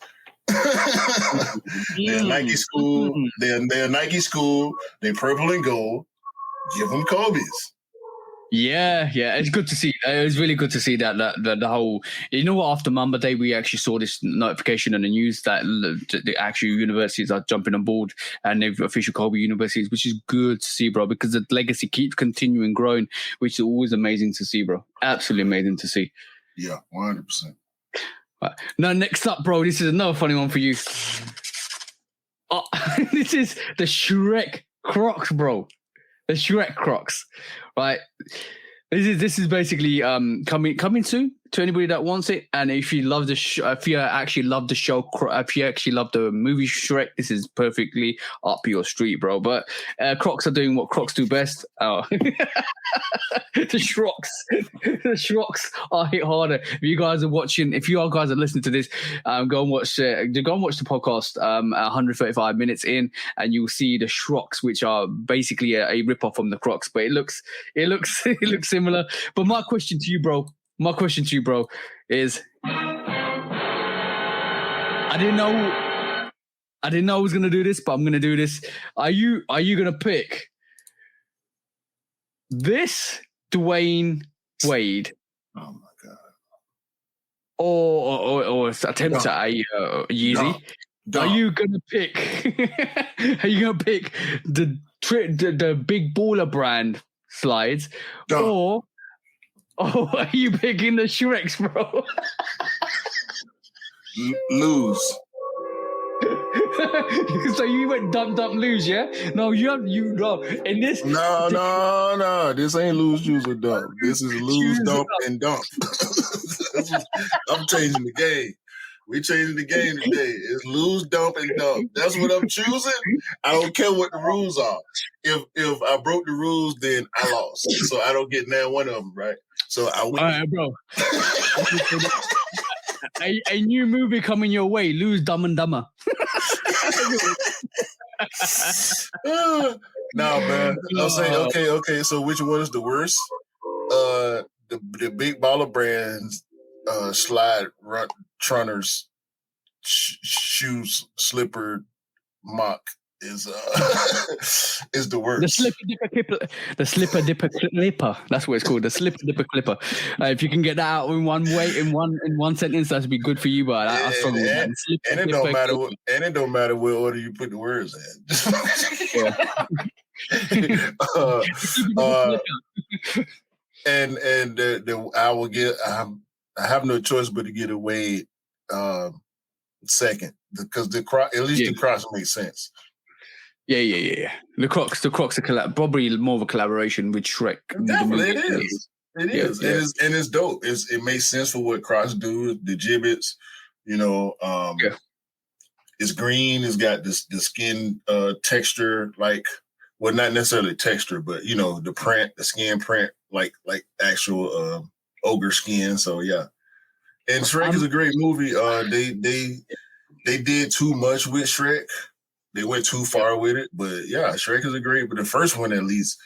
They're Nike school. They're Nike school. They're purple and gold. give them Kobe's. Yeah, it's good to see. It was really good to see that the whole. You know what? After Mamba Day, we actually saw this notification on the news that the actual universities are jumping on board and they've official Kobe universities, which is good to see, bro. Because the legacy keeps continuing growing, which is always amazing to see, bro. Absolutely amazing to see. Yeah, 100%. Right. Now, next up, bro. This is another funny one for you. Oh, this is the Shrek Crocs, bro. The Shrek Crocs, right? This is basically coming soon to anybody that wants it. And if you love if you actually love the show, if you actually love the movie Shrek, this is perfectly up your street, bro. But Crocs are doing what Crocs do best. Oh. The Shrocs are hit harder. If you guys are watching, if you guys are listening to this, go and watch the podcast 135 minutes in, and you'll see the Shrocs, which are basically a rip-off from the Crocs, but it looks similar. But my question to you, bro, is I didn't know I was gonna do this, but I'm gonna do this. Are you gonna pick this Dwayne Wade? Oh my god! Or attempt at a Yeezy? No. Are you gonna pick? Are you gonna pick the big baller brand slides, or are you picking the Shreks, bro? Lose. So you went dump lose, yeah? No, you no. In this, no. This ain't lose, use, or dump. This is lose, dump, and dump. I'm changing the game. We changing the game today. It's lose, dump, and dump. That's what I'm choosing. I don't care what the rules are. If I broke the rules, then I lost. So I don't get now one of them, right? So I win. All right, bro. A new movie coming your way. Lose, Dumb and Dumber. No, man. I'll say okay. So which one is the worst? The big baller brands slide trunners shoes slipper mock is the worst. The slipper dipper clipper. That's what it's called. The slipper dipper clipper. If you can get that out in one way, in one sentence, that'd be good for you. But I struggle with that. And it don't matter. It don't matter what order you put the words in. And I will get. I have no choice but to get away second because the Crocs make sense. Yeah. The Crocs are probably more of a collaboration with Shrek. Definitely, it is. And it's dope. It makes sense for what Crocs do. The gibbets, it's green. It's got the skin texture, like not necessarily texture, but the print, the skin print, like actual ogre skin. So yeah. And Shrek is a great movie. They did too much with Shrek. They went too far with it, but yeah, Shrek is but the first one at least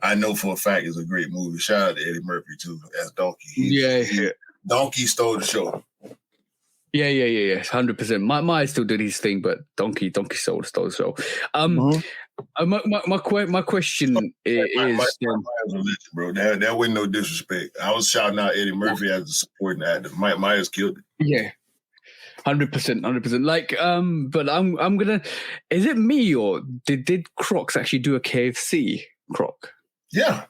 I know for a fact is a great movie. Shout out to Eddie Murphy too as Donkey. Donkey stole the show. Yeah, 100%. Maya still did his thing, but Donkey stole the show. My question is, bro. That wasn't no disrespect. I was shouting out Eddie Murphy as a supporting actor. Myers killed it. Yeah. 100%. Like, but I'm gonna. Is it me or did Crocs actually do a KFC Croc? Yeah.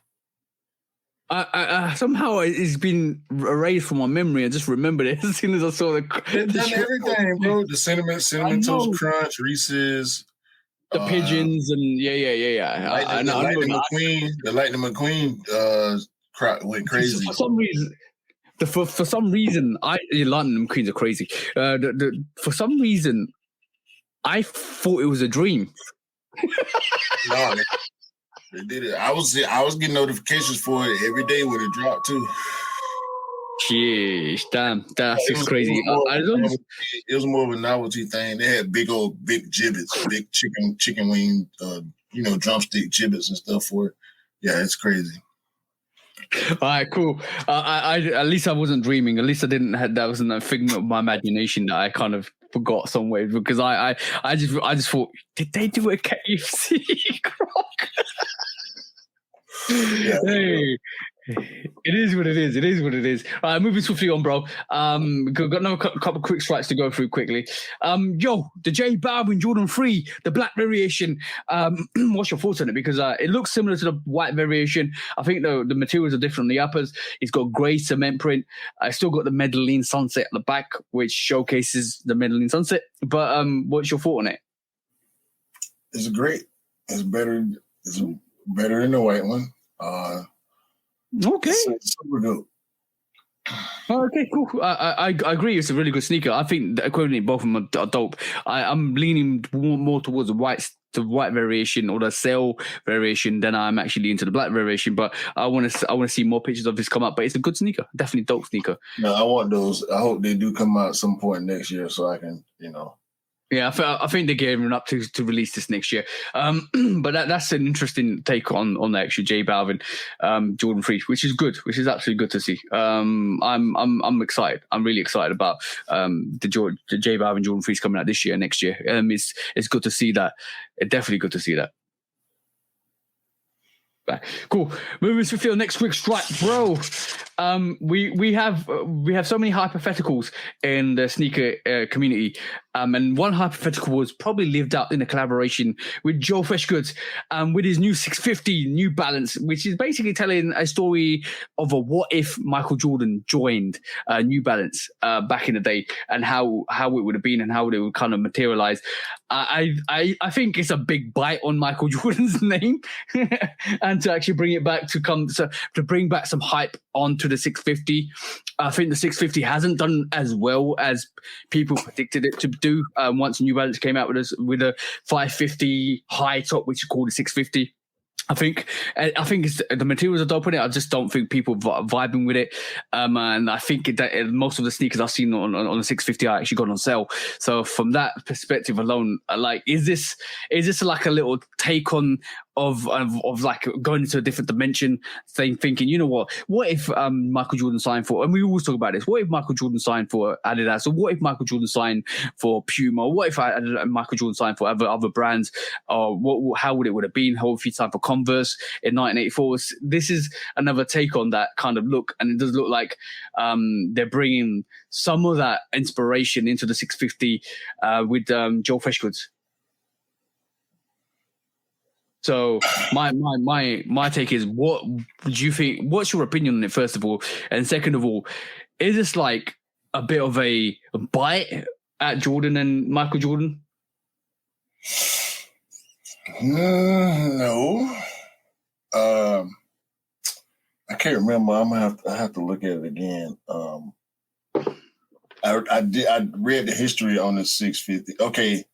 I somehow it's been erased from my memory. I just remembered it as soon as I saw everything, bro. The cinnamon toast crunch, Reese's, the pigeons, and yeah. The Lightning McQueen went crazy for some reason. For some reason, London Queens are crazy. For some reason, I thought it was a dream. No, they did it. I was getting notifications for it every day when it dropped too. Sheesh, damn, that's crazy. It was more of a novelty thing. They had big gibbets, big chicken wing, drumstick gibbets and stuff for it. Yeah, it's crazy. All right, cool. I at least I wasn't dreaming. At least I didn't have that wasn't a figment of my imagination that I kind of forgot somewhere because I just thought, did they do a KFC Croc? Yeah. Hey, it is what it is. It is what it is. All right, moving swiftly on, bro. Got another couple quick strikes to go through quickly. The J Balvin Jordan 3, the black variation. What's your thoughts on it? Because it looks similar to the white variation. I think the materials are different on the uppers. It's got grey cement print. I still got the Medellin sunset at the back, which showcases the Medellin sunset. But what's your thought on it? It's great. It's better. It's better than the white one. Okay. It's super dope. Okay, cool. I agree. It's a really good sneaker. I think the equivalent, both of them are dope. I'm leaning more towards the white variation or the cell variation than I'm actually into the black variation. But I want to see more pictures of this come up. But it's a good sneaker, definitely dope sneaker. No, I want those. I hope they do come out at some point next year so I can, Yeah, I think they're gearing up to release this next year. But that's an interesting take on the actual J Balvin Jordan 3, which is good, which is absolutely good to see. I'm excited. I'm really excited about the J Balvin Jordan 3s coming out this year, next year. It's good to see that. It's definitely good to see that. Cool. Moving to the next quick strike, bro. We have so many hypotheticals in the sneaker community, and one hypothetical was probably lived out in a collaboration with Joe Freshgoods, with his new 650 New Balance, which is basically telling a story of a what if Michael Jordan joined New Balance back in the day, and how it would have been and how it would kind of materialize. I think it's a big bite on Michael Jordan's name, and to actually bring it back to bring back some hype onto the 650. I think the 650 hasn't done as well as people predicted it to do. Once New Balance came out with a 550 high top, which is called a 650. I think it's, the materials are dope on it. I just don't think people are vibing with it. And I think that most of the sneakers I've seen on the 650 are actually gone on sale. So from that perspective alone, like, is this like a little take on of like going into a different dimension, thinking, you know what if Michael Jordan signed for, and we always talk about this, what if Michael Jordan signed for Adidas, or what if Michael Jordan signed for Puma, what if Michael Jordan signed for other brands, or how would it have been, how if he signed for Converse in 1984? This is another take on that kind of look, and it does look like they're bringing some of that inspiration into the 650 with Joe Freshgoods. So my take is, what do you think? What's your opinion on it, first of all, and second of all, is this like a bit of a bite at Jordan and Michael Jordan? No. I can't remember. I have to look at it again. I read the history on the 650. Okay.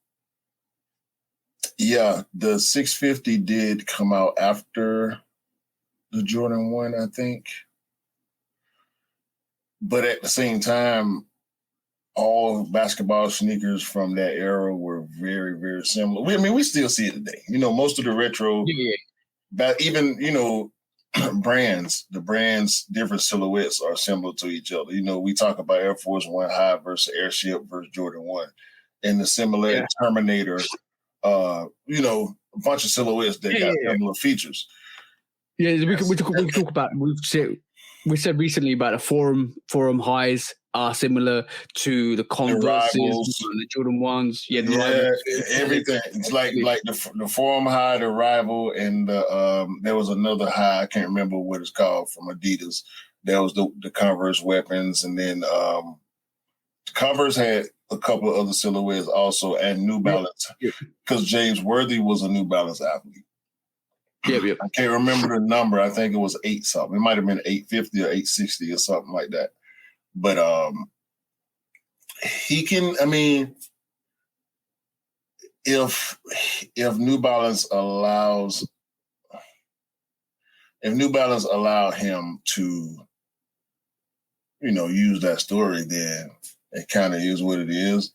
Yeah, the 650 did come out after the Jordan 1, I think. But at the same time, all basketball sneakers from that era were very, very similar. We still see it today. Most of the retro, but even, the brands, different silhouettes are similar to each other. We talk about Air Force One High versus Airship versus Jordan 1. And the similar Terminator, a bunch of silhouettes that got similar features. Yeah, we talk about. We said recently about the forum highs are similar to the Converse, the Jordan 1s. Everything. It's like the forum high, the rival, and there was another high. I can't remember what it's called, from Adidas. There was the Converse weapons, and then Converse had a couple of other silhouettes also, and New Balance, because James Worthy was a New Balance athlete. Yeah. I can't remember the number. I think it was 8 something. It might have been 850 or 860 or something like that. But he can. I mean, if New Balance allowed him to, use that story, then it kind of is what it is.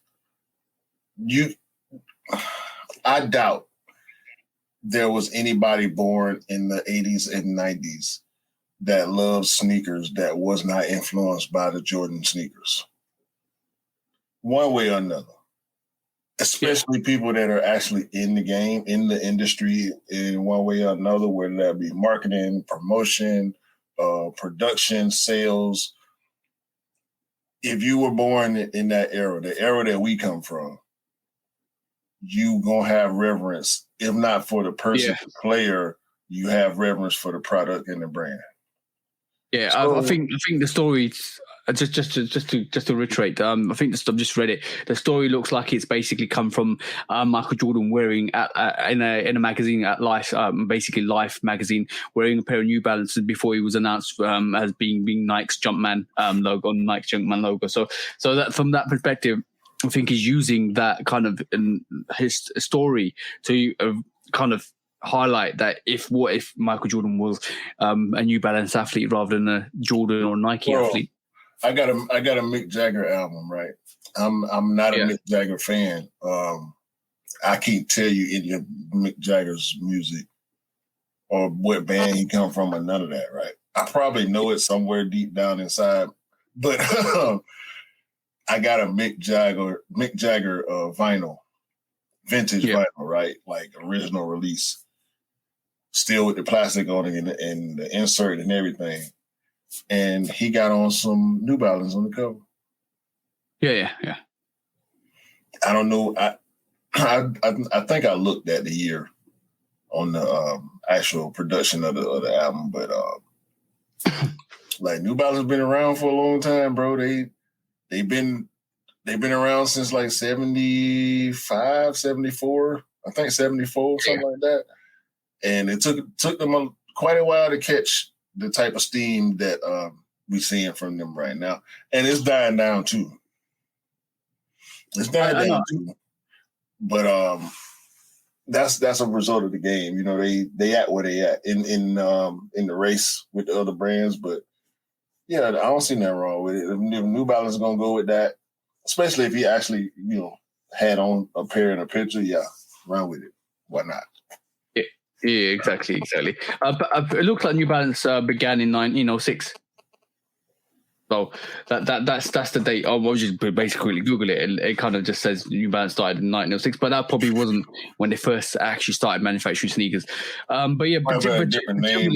I doubt there was anybody born in the 80s and 90s that loved sneakers that was not influenced by the Jordan sneakers, one way or another. especially people that are actually in the game, in the industry in one way or another, whether that be marketing, promotion, production, sales. If you were born in that era, the era that we come from, you gonna have reverence, if not for the person, the player, you have reverence for the product and the brand. Yeah, so, I think the story. Just to reiterate, I think I've just read it. The story looks like it's basically come from Michael Jordan wearing in a magazine at Life, basically Life magazine, wearing a pair of New Balances before he was announced as being Nike's Jumpman logo, on Nike's Jumpman logo. So that from that perspective, I think he's using that kind of his story to kind of highlight that if Michael Jordan was a New Balance athlete rather than a Jordan or Nike athlete. I got a Mick Jagger album, right? I'm not a Mick Jagger fan. I can't tell you any of Mick Jagger's music or what band he come from or none of that, right? I probably know it somewhere deep down inside, but I got a Mick Jagger vinyl, vintage vinyl, right? Like original release, still with the plastic on it and the insert and everything. And he got on some New Balance on the cover. Yeah. I don't know. I think I looked at the year on the actual production of the album, but like New Balance has been around for a long time, bro. They've been around since like 75, 74. I think 74, something like that. And it took them quite a while to catch the type of steam that we're seeing from them right now. And it's dying down too. It's dying down too. But that's a result of the game. You know, they at where they at in the race with the other brands. But yeah, I don't see nothing wrong with it. If New Balance is gonna go with that, especially if he actually, had on a pair in a picture, run with it. Why not? Yeah, exactly. But it looks like New Balance began in 1906. So that's the date. I was just basically Google it, and it kind of just says New Balance started in 1906. But that probably wasn't when they first actually started manufacturing sneakers. But yeah, but different name.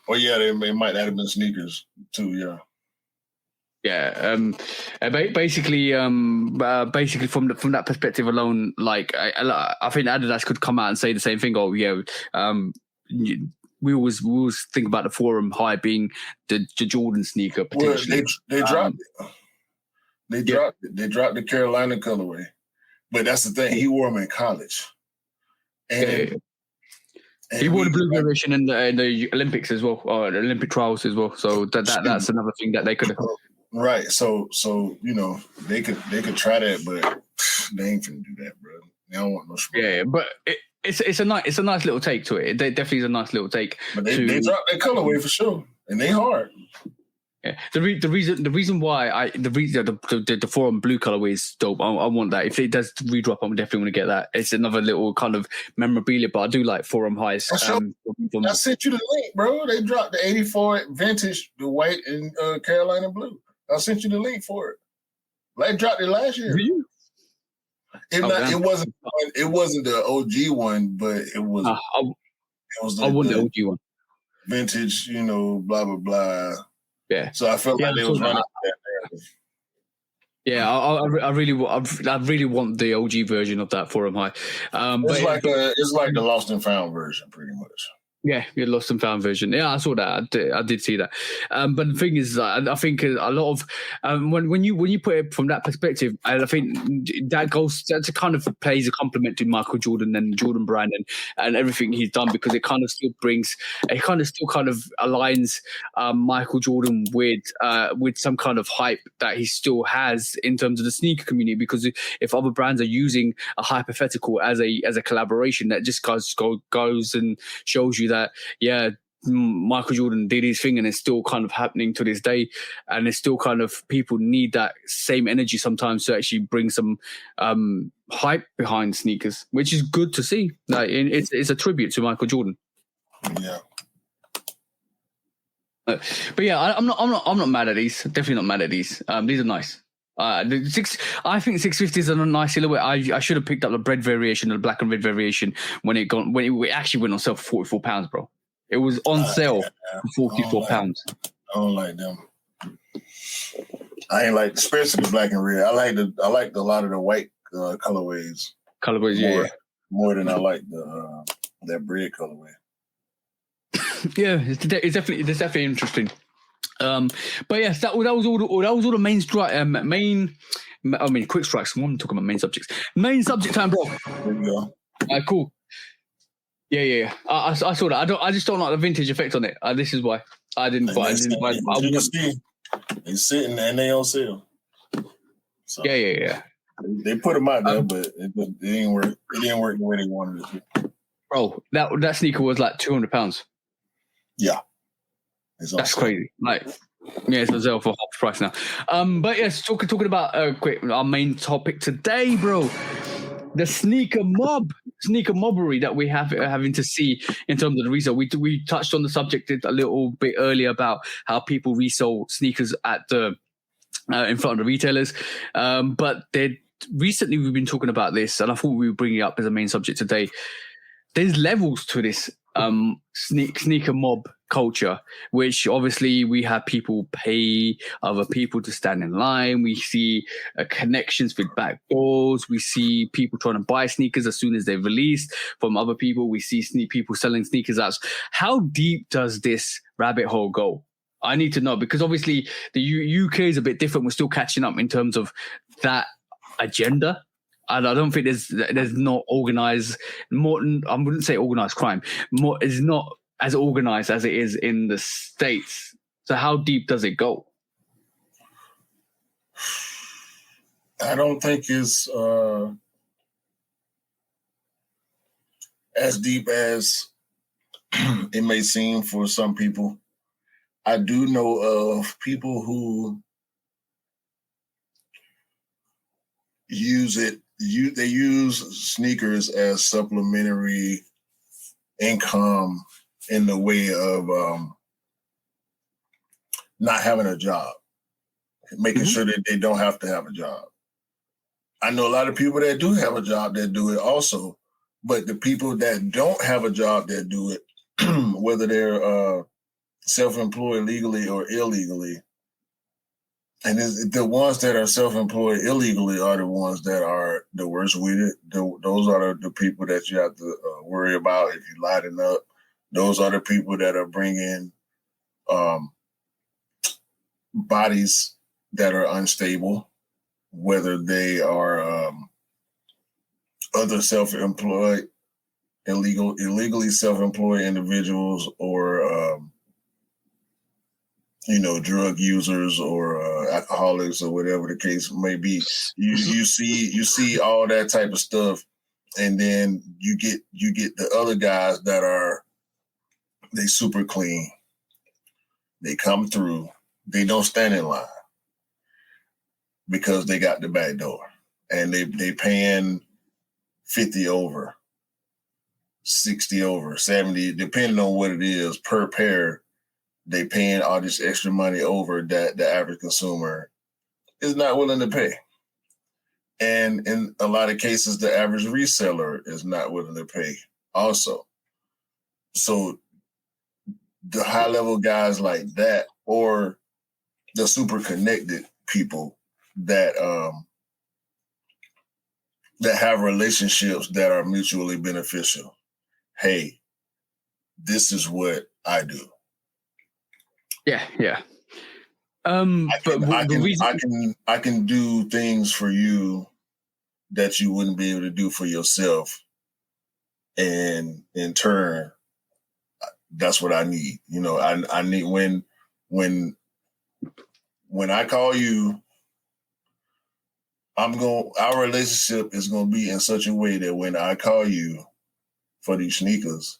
They might have been sneakers too. Yeah. Yeah, basically from that perspective alone, like I think Adidas could come out and say the same thing. Oh yeah, we always think about the Forum High being the Jordan sneaker potentially. Well, they dropped it. They dropped the Carolina colorway, but that's the thing. He wore them in college, and he wore the blue variation in the Olympics as well, or the Olympic trials as well. So that's another thing that they could have. Right, so they could try that, but they ain't finna do that, bro. They don't want no smoke. Yeah, but it's a nice little take to it. It definitely is a nice little take. But they dropped that colorway for sure, and they hard. Yeah, the reason why the Forum blue colorway is dope. I want that. If it does redrop, I'm definitely want to get that. It's another little kind of memorabilia, but I do like Forum Highs. I sent you the link, bro. They dropped the 84 vintage, the white and Carolina blue. I sent you the link for it. They dropped it last year. Really? It wasn't the OG one, but it was. It was. I want the OG one. Vintage, blah blah blah. Yeah. So I felt like they was running that narrative. Yeah, I really want the OG version of that Forum High. It's like the lost and found version, pretty much. Yeah, your lost and found version. Yeah, I saw that. I did see that. But the thing is, I think a lot of when you put it from that perspective, I think that kind of plays a compliment to Michael Jordan and Jordan brand and everything he's done, because it kind of still aligns Michael Jordan with some kind of hype that he still has in terms of the sneaker community. Because if other brands are using a hypothetical as a collaboration, that just goes and shows you that Michael Jordan did his thing, and it's still kind of happening to this day, and it's still kind of people need that same energy sometimes to actually bring some hype behind sneakers, which is good to see. Like it's a tribute to Michael Jordan. Yeah. But yeah, I'm not mad at these. Definitely not mad at these. These are nice. I think 650 is a nice silhouette. I should have picked up the red variation, the black and red variation when it actually went on sale for £44, bro. It was on sale for £44. I don't like them. I ain't like, especially the black and red. I liked a lot of the white colorways. More than I like the that red colorway. Yeah, it's definitely interesting. But yes, that was all the quick strikes. I'm talking about main subjects. Main subject time, bro. There you go. Cool. Yeah. I saw that. I just don't like the vintage effect on it. This is why I didn't buy. It's sitting and they on sale. So, yeah. They put them out there, but it didn't work. It didn't work the way they wanted it to. Bro, that sneaker was like £200. Yeah, that's crazy. Like, yeah, it's on sale for half price now. But yes, talking about our main topic today, bro. The sneaker mobbery that we having to see in terms of the resale. We touched on the subject a little bit earlier about how people resell sneakers at the in front of the retailers. But recently we've been talking about this, and I thought we would bring it up as a main subject today. There's levels to this sneaker mob culture, which obviously we have people pay other people to stand in line. We see connections with back doors. We see people trying to buy sneakers as soon as they're released from other people. We see people selling sneakers out. How deep does this rabbit hole go? I need to know, because obviously the UK is a bit different. We're still catching up in terms of that agenda. And I don't think there's not organized more. I wouldn't say organized crime. More is not as organized as it is in the States. So how deep does it go? I don't think it's as deep as it may seem for some people. I do know of people who use it. They use sneakers as supplementary income in the way of not having a job, making sure that they don't have to have a job. I know a lot of people that do have a job that do it also, but the people that don't have a job that do it, whether they're self-employed legally or illegally, and the ones that are self-employed illegally are the ones that are the worst with it. Those are the people that you have to worry about if you lighten up. Those are the people that are bringing bodies that are unstable, whether they are other self-employed, illegally self-employed individuals, or drug users or alcoholics or whatever the case may be. You see all that type of stuff, and then you get the other guys that are they super clean. They come through. They don't stand in line because they got the back door, and they paying 50 over, 60 over, 70, depending on what it is per pair. They paying all this extra money over that the average consumer is not willing to pay. And in a lot of cases, the average reseller is not willing to pay also. So the high-level guys like that, or the super connected people that have relationships that are mutually beneficial. Hey, this is what I do. Yeah. I can do things for you that you wouldn't be able to do for yourself, and in turn, that's what I need. I need when I call you, our relationship is gonna be in such a way that when I call you for these sneakers,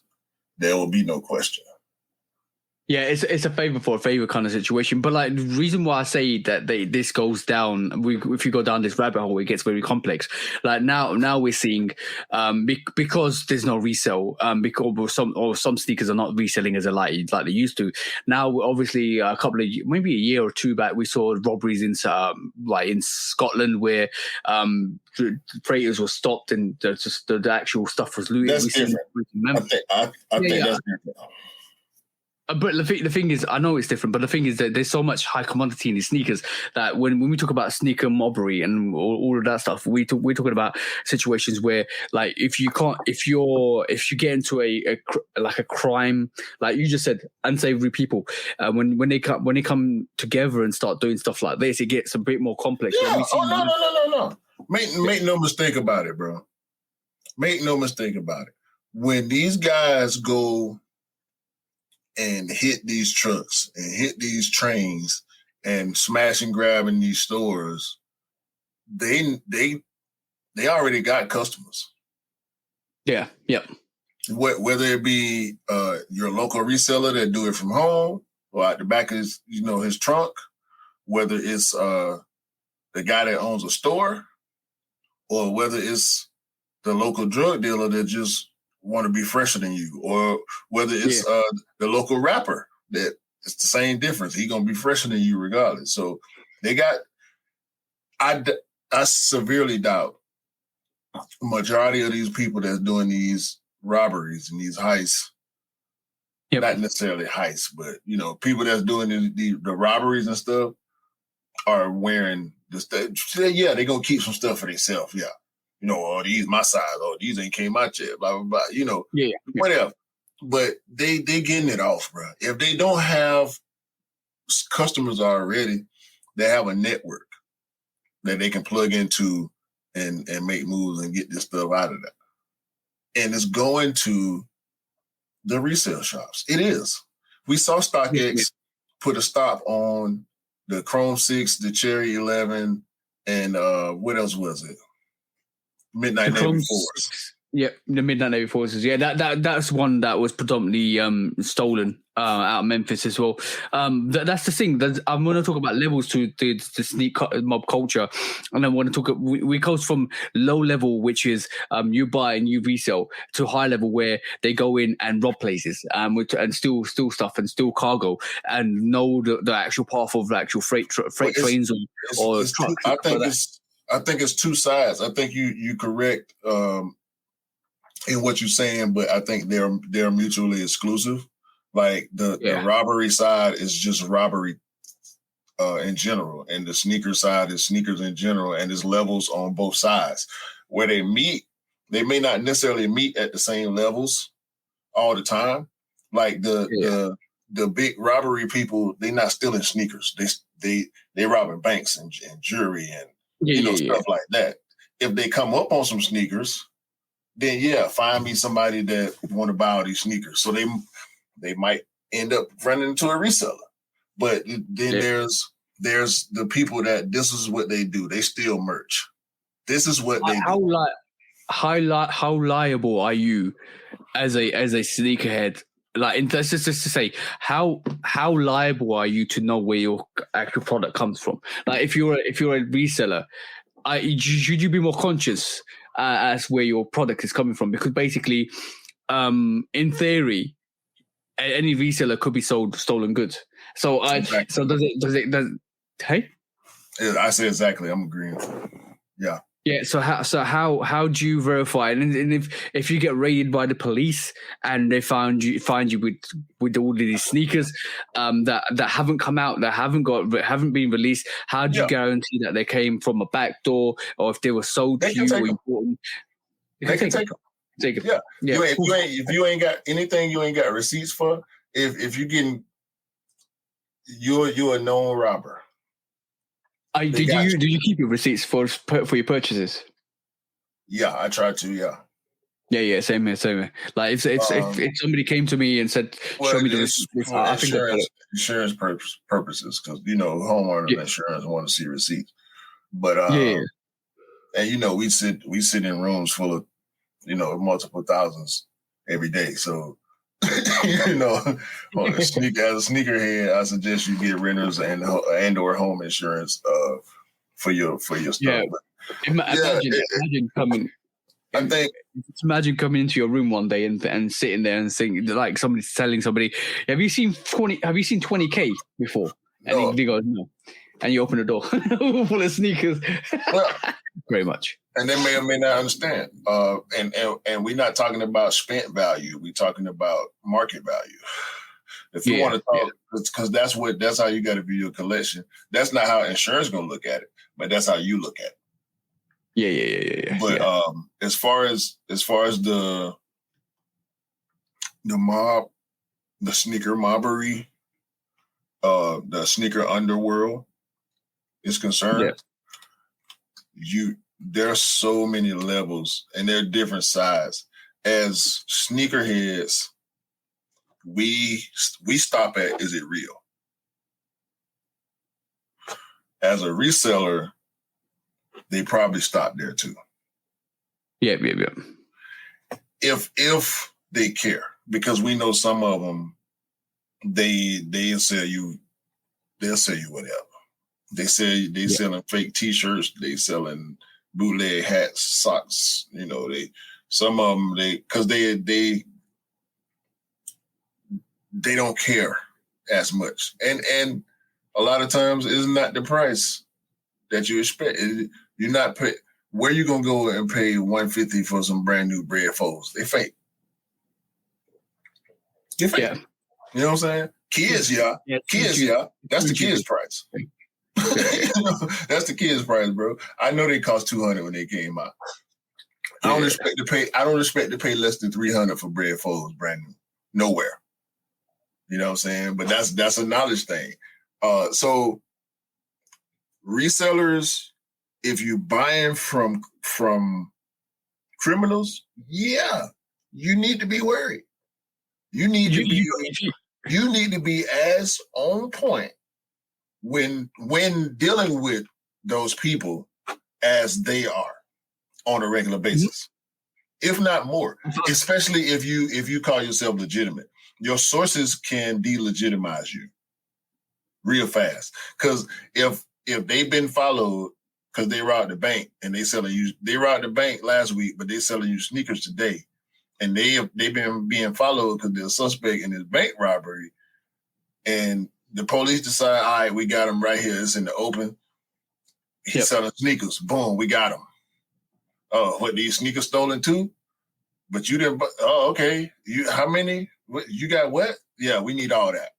there will be no question. Yeah, it's a favor for a favor kind of situation. But like the reason why I say that this goes down, if you go down this rabbit hole, it gets very complex. Like now we're seeing, because there's no resale, because some sneakers are not reselling as like they used to. Now, obviously, maybe a year or two back, we saw robberies in Scotland where freighters were stopped and the actual stuff was looted. That's different. I think that's different. But the thing is, I know it's different, but the thing is that there's so much high commodity in these sneakers that when we talk about sneaker mobbery and all of that stuff, we're talking about situations where, like, if you get into a crime, like you just said, unsavory people, when they come together and start doing stuff like this, it gets a bit more complex. Yeah. No. Make no mistake about it, bro. Make no mistake about it. When these guys go and hit these trucks and hit these trains and smash and grab in these stores, they already got customers. Yeah. Whether it be your local reseller that do it from home or out the back of his trunk, whether it's the guy that owns a store, or whether it's the local drug dealer that just want to be fresher than you, or whether it's the local rapper that it's the same difference. He gonna be fresher than you regardless. So they got. I severely doubt majority of these people that's doing these robberies and these heists. Yep. Not necessarily heists, but people that's doing the robberies and stuff are wearing the stuff. Yeah, they gonna keep some stuff for themselves. Yeah. These my size, these ain't came out yet, blah, blah, blah, whatever. But they getting it off, bro. If they don't have customers already, they have a network that they can plug into and make moves and get this stuff out of there. And it's going to the resale shops. It is. We saw StockX put a stop on the Chrome 6, the Cherry 11, and what else was it? Midnight Navy Force. Yeah, the Midnight Navy Forces. Yeah, that's one that was predominantly stolen out of Memphis as well. That's the thing. I'm going to talk about levels to the sneak mob culture, and I want to talk. We go from low level, which is you buy and you resell, to high level where they go in and rob places, and steal stuff and steal cargo and know the actual path of the actual freight trains or trucks. I think it's two sides. I think you correct in what you're saying, but I think they're mutually exclusive. Like the robbery side is just robbery in general, and the sneaker side is sneakers in general, and there's levels on both sides. Where they meet, they may not necessarily meet at the same levels all the time. Like the big robbery people, they're not stealing sneakers. They robbing banks and jewelry and stuff like that. If they come up on some sneakers, then find me somebody that want to buy all these sneakers. So they might end up running into a reseller. But then there's the people that this is what they do. They steal merch. This is what they do. How liable are you as a sneakerhead? Like, that's just to say, how liable are you to know where your actual product comes from? Like, if you're a reseller, should you be more conscious as where your product is coming from? Because basically, in theory, any reseller could be sold stolen goods. So exactly. So does it? Hey, yeah, I say exactly. I'm agreeing. Yeah. Yeah. So how do you verify? And if you get raided by the police and they find you with all of these sneakers that haven't come out, that haven't been released, how do you guarantee that they came from a back door, or if they were sold to you or important? They can take them. Take it. Yeah. If you ain't got anything, you ain't got receipts for. If you getting, you're a known robber. Did you keep your receipts for your purchases? Yeah, I tried to. Yeah. Yeah, same here. Like if somebody came to me and said, "Show me the receipts," I think insurance purposes, because homeowner insurance want to see receipts. But and we sit in rooms full of multiple thousands every day, so you know, on a sneaker as a sneakerhead, I suggest you get renters and/or home insurance for your stuff. Yeah. Imagine coming. I think. Just imagine coming into your room one day and sitting there and saying, like, somebody's telling somebody, "Have you seen 20K before?" And No. he goes, "No." And you open the door full of sneakers. Well, very much. And they may or may not understand. And we're not talking about spent value. We're talking about market value. If you want to talk, because that's how you got to view your collection. That's not how insurance going to look at it, but that's how you look at it. Yeah. But as far as the sneaker mobbery, the sneaker underworld is concerned, there's so many levels and they're different size. As sneakerheads, we stop at, is it real? As a reseller, they probably stop there too. Yeah. If they care, because we know some of them, they'll sell you whatever. They selling fake T-shirts. They selling bootleg hats, socks. You know, some of them because they don't care as much, and a lot of times it's not the price that you expect. You're not where you gonna go and pay $150 for some brand new bread folds? They fake. They're fake. Yeah. You know what I'm saying? Kids, that's the kids' price. That's the kids' price, bro. I know they cost $200 when they came out. I don't expect to pay less than $300 for bread folds, brand new. Nowhere. You know what I'm saying? But that's a knowledge thing. So resellers, if you buying from criminals, you need to be worried. You need to be as on point when dealing with those people as they are on a regular basis, if not more. Especially if you call yourself legitimate, your sources can delegitimize you real fast. Because if they've been followed because they robbed the bank and they robbed the bank last week, but they selling you sneakers today, and they've been being followed because they're a suspect in this bank robbery, and the police decide, all right, we got him right here. It's in the open. He's selling sneakers. Boom, we got him. Oh, what, these sneakers stolen too? But you didn't. Oh, okay. How many? What, you got what? Yeah, we need all that.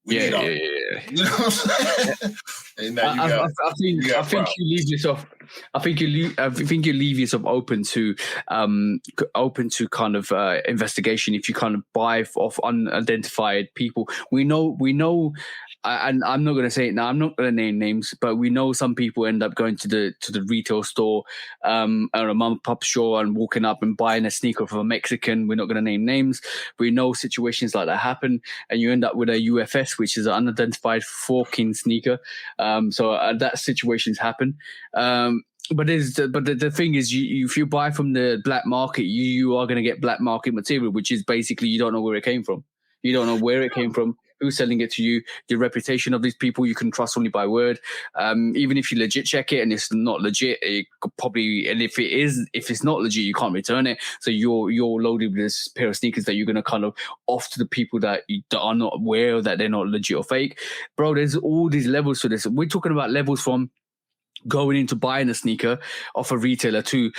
We need all that. You know what I'm saying? And now I think you leave yourself. I think you leave yourself open to kind of investigation if you kind of buy off unidentified people. We know. And I'm not going to say it now. I'm not going to name names, but we know some people end up going to the retail store, or a mom and pop store, and walking up and buying a sneaker from a Mexican. We're not going to name names. We know situations like that happen, and you end up with a UFS, which is an unidentified forking sneaker. So that situations happen. But the thing is, if you buy from the black market, you are going to get black market material, which is basically you don't know where it came from. You don't know where it came from, who's selling it to you, the reputation of these people you can trust only by word. Even if you legit check it and it's not legit, it could probably, and if it's not legit, you can't return it. So you're loaded with this pair of sneakers that you're going to kind of off to the people that are not aware that they're not legit or fake. Bro, there's all these levels to this. We're talking about levels from going into buying a sneaker off a retailer to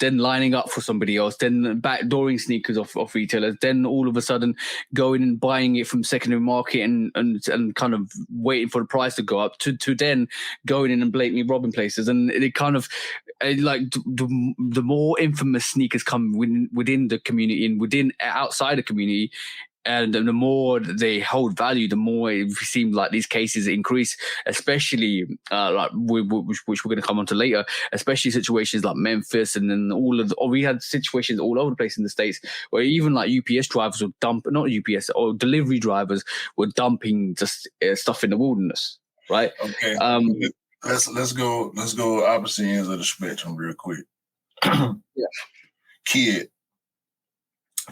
then lining up for somebody else, then backdooring sneakers off retailers, then all of a sudden going and buying it from secondary market and kind of waiting for the price to go up to then going in and blatantly robbing places. And it kind of like the more infamous sneakers come within the community and outside the community, and the more they hold value, the more it seems like these cases increase, especially which we're going to come on to later, especially situations like Memphis, and then we had situations all over the place in the States where even like UPS drivers would not UPS, or delivery drivers were dumping just stuff in the wilderness, right? Okay. Let's go opposite ends of the spectrum real quick. Yeah. Kid,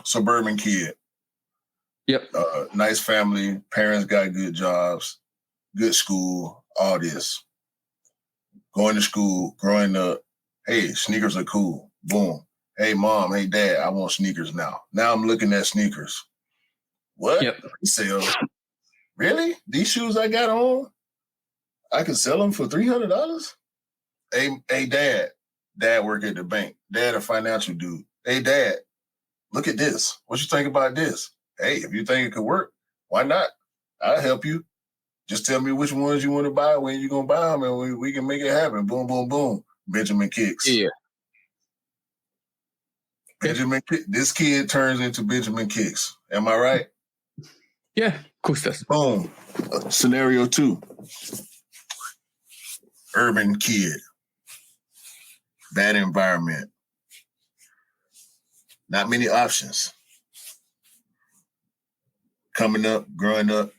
suburban kid. Yep. Nice family, parents got good jobs, good school, all this. Going to school, growing up, hey, sneakers are cool. Boom. Hey, mom, hey, dad, I want sneakers now. Now I'm looking at sneakers. What? Yep. Resale. Really? These shoes I got on, I can sell them for $300? Hey, dad. Dad work at the bank. Dad a financial dude. Hey, dad, look at this. What you think about this? Hey, if you think it could work, why not? I'll help you. Just tell me which ones you want to buy, when you're going to buy them, and we can make it happen. Boom, boom, boom. Benjamin Kicks. Yeah. This kid turns into Benjamin Kicks. Am I right? Yeah, of course that's. Boom. Scenario 2. Urban kid. Bad environment. Not many options. Coming up, growing up.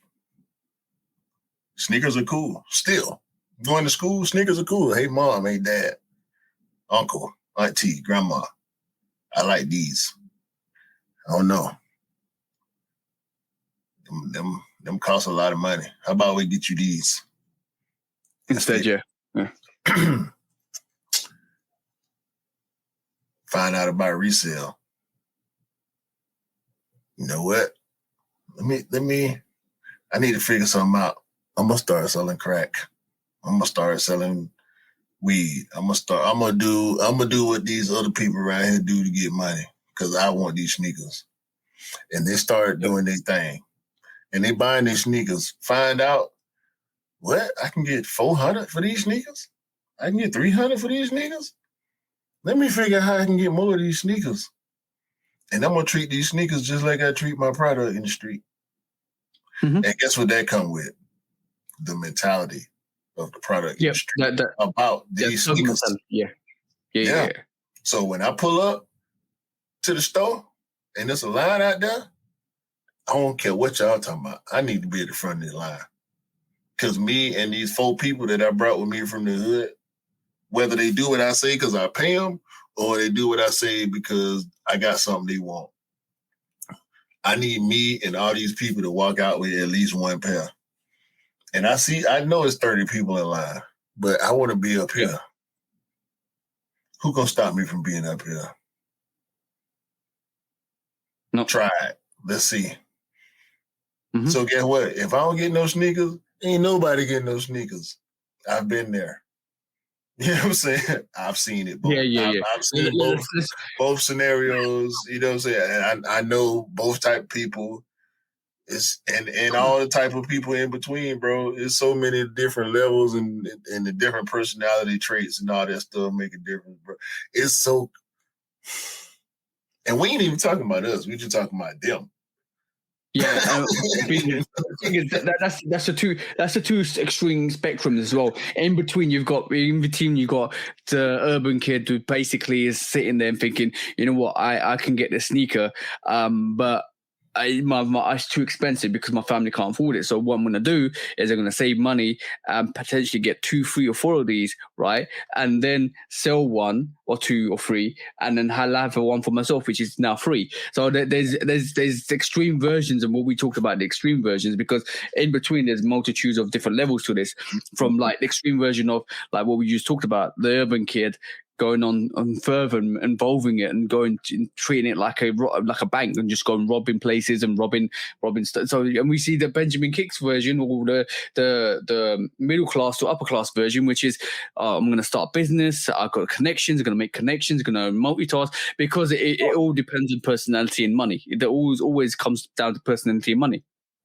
Sneakers are cool. Still. Going to school, sneakers are cool. Hey, mom, hey, dad, uncle, auntie, grandma. I like these. I don't know. Them cost a lot of money. How about we get you these? Instead, yeah. Find out about resale. You know what? Let me I need to figure something out. I'm gonna start selling crack. I'm gonna start selling weed. I'm gonna do what these other people around here do to get money, because I want these sneakers. And they start doing their thing. And they buying these sneakers. Find out, what? I can get $400 for these sneakers? I can get $300 for these sneakers? Let me figure out how I can get more of these sneakers. And I'm going to treat these sneakers just like I treat my product in the street. Mm-hmm. And guess what that come with? The mentality of the product in the street about these sneakers. Yeah. So when I pull up to the store and there's a line out there, I don't care what y'all talking about. I need to be at the front of the line. Because me and these 4 people that I brought with me from the hood, whether they do what I say because I pay them, or they do what I say because I got something they want, I need me and all these people to walk out with at least one pair. And I know it's 30 people in line, but I want to be up here. Who gonna stop me from being up here? No. Try it. Let's see. Mm-hmm. So guess what? If I don't get no sneakers, ain't nobody getting no sneakers. I've been there. You know what I'm saying? I've seen it both. I've seen both scenarios. You know what I'm saying? And I know both type of people. And all the type of people in between, bro. There's so many different levels and the different personality traits and all that stuff make a difference, bro. It's so. And we ain't even talking about us. We just talking about them. Yeah, that's the two extreme spectrums as well. In between, you've got the urban kid who basically is sitting there and thinking, you know what, I can get this sneaker, but it's too expensive because my family can't afford it. So what I'm going to do is I'm going to save money and potentially get 2, 3, or 4 of these, right? And then sell 1 or 2 or 3, and then I'll have one for myself, which is now free. So there's extreme versions, and what we talked about, the extreme versions, because in between there's multitudes of different levels to this, from like the extreme version of like what we just talked about, the urban kid going on further and involving it and treating it like a bank and just going robbing places and robbing stuff. So, and we see the Benjamin Kicks version, or the middle class to upper class version, which is I'm going to start a business. I've got connections. I'm going to make connections. I'm going to multitask, because it all depends on personality and money. It always comes down to personality and money.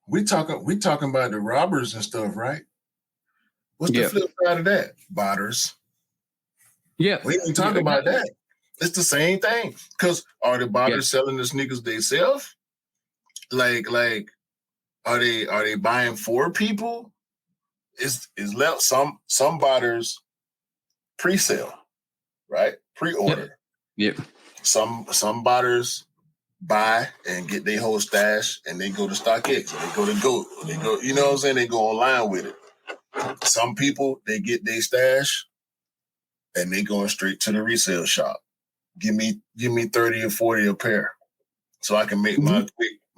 We talking about the robbers and stuff, right? What's the flip side of that? Botters. Yeah, we ain't talking about that. It's the same thing. Because are the botters selling the sneakers themselves? Like, are they buying for people? Is left some botters pre-sale, right? Pre-order. Yep. Some botters buy and get their whole stash, and they go to StockX, or they go to GOAT, or they go, you know what I'm saying? They go online with it. Some people, they get their stash, and they going straight to the resale shop. Give me 30 or 40 a pair, so I can make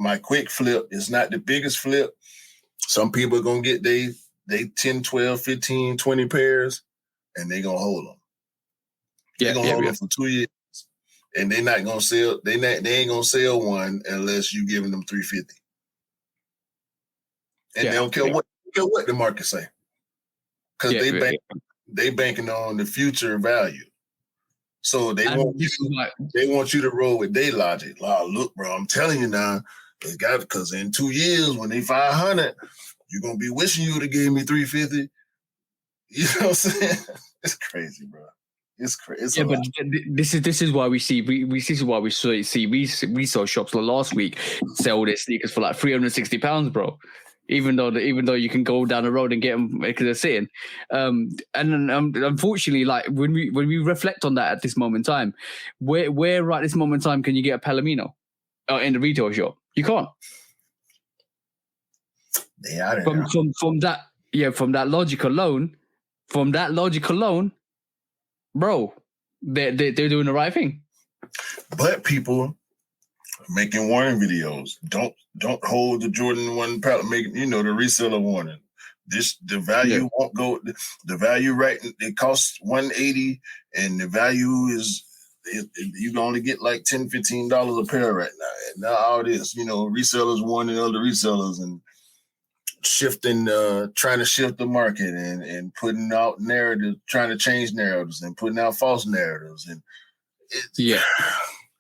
my quick flip is not the biggest flip. Some people are going to get they 10, 12, 15, 20 pairs, and they're going to hold them. They're going to hold them for 2 years, and they're not going to sell. They ain't going to sell one unless you giving them $350. And they don't care what the market say, because they banking on the future value. So they want you to roll with their logic. Oh, look, bro, I'm telling you now, it's got because in 2 years when they 500, you're gonna be wishing you would have gave me 350. You know what I'm saying? It's crazy, bro. It's crazy. But this is why we see resale shops last week sell their sneakers for like £360, bro. Even though you can go down the road and get them because they're sitting, and unfortunately, like when we reflect on that at this moment in time, where right this moment in time can you get a Palomino in the retail shop? You can't. Yeah, from that logic alone, bro, they're doing the right thing. But people making warning videos. Don't hold the Jordan 1 making the reseller warning. The value won't go. The value it costs $180, and the value is you can only get like $10, $15 a pair right now. And now all this, resellers warning other resellers and shifting, trying to shift the market and putting out narratives, trying to change narratives and putting out false narratives and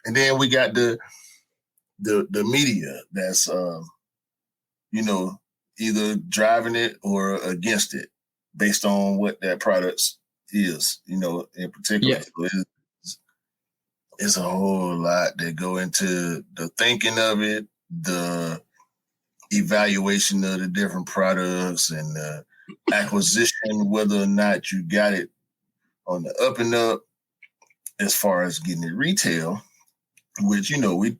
and then we got the media that's either driving it or against it based on what that product is, in particular. So it's a whole lot that go into the thinking of it, the evaluation of the different products, and the acquisition, whether or not you got it on the up and up as far as getting it retail, which,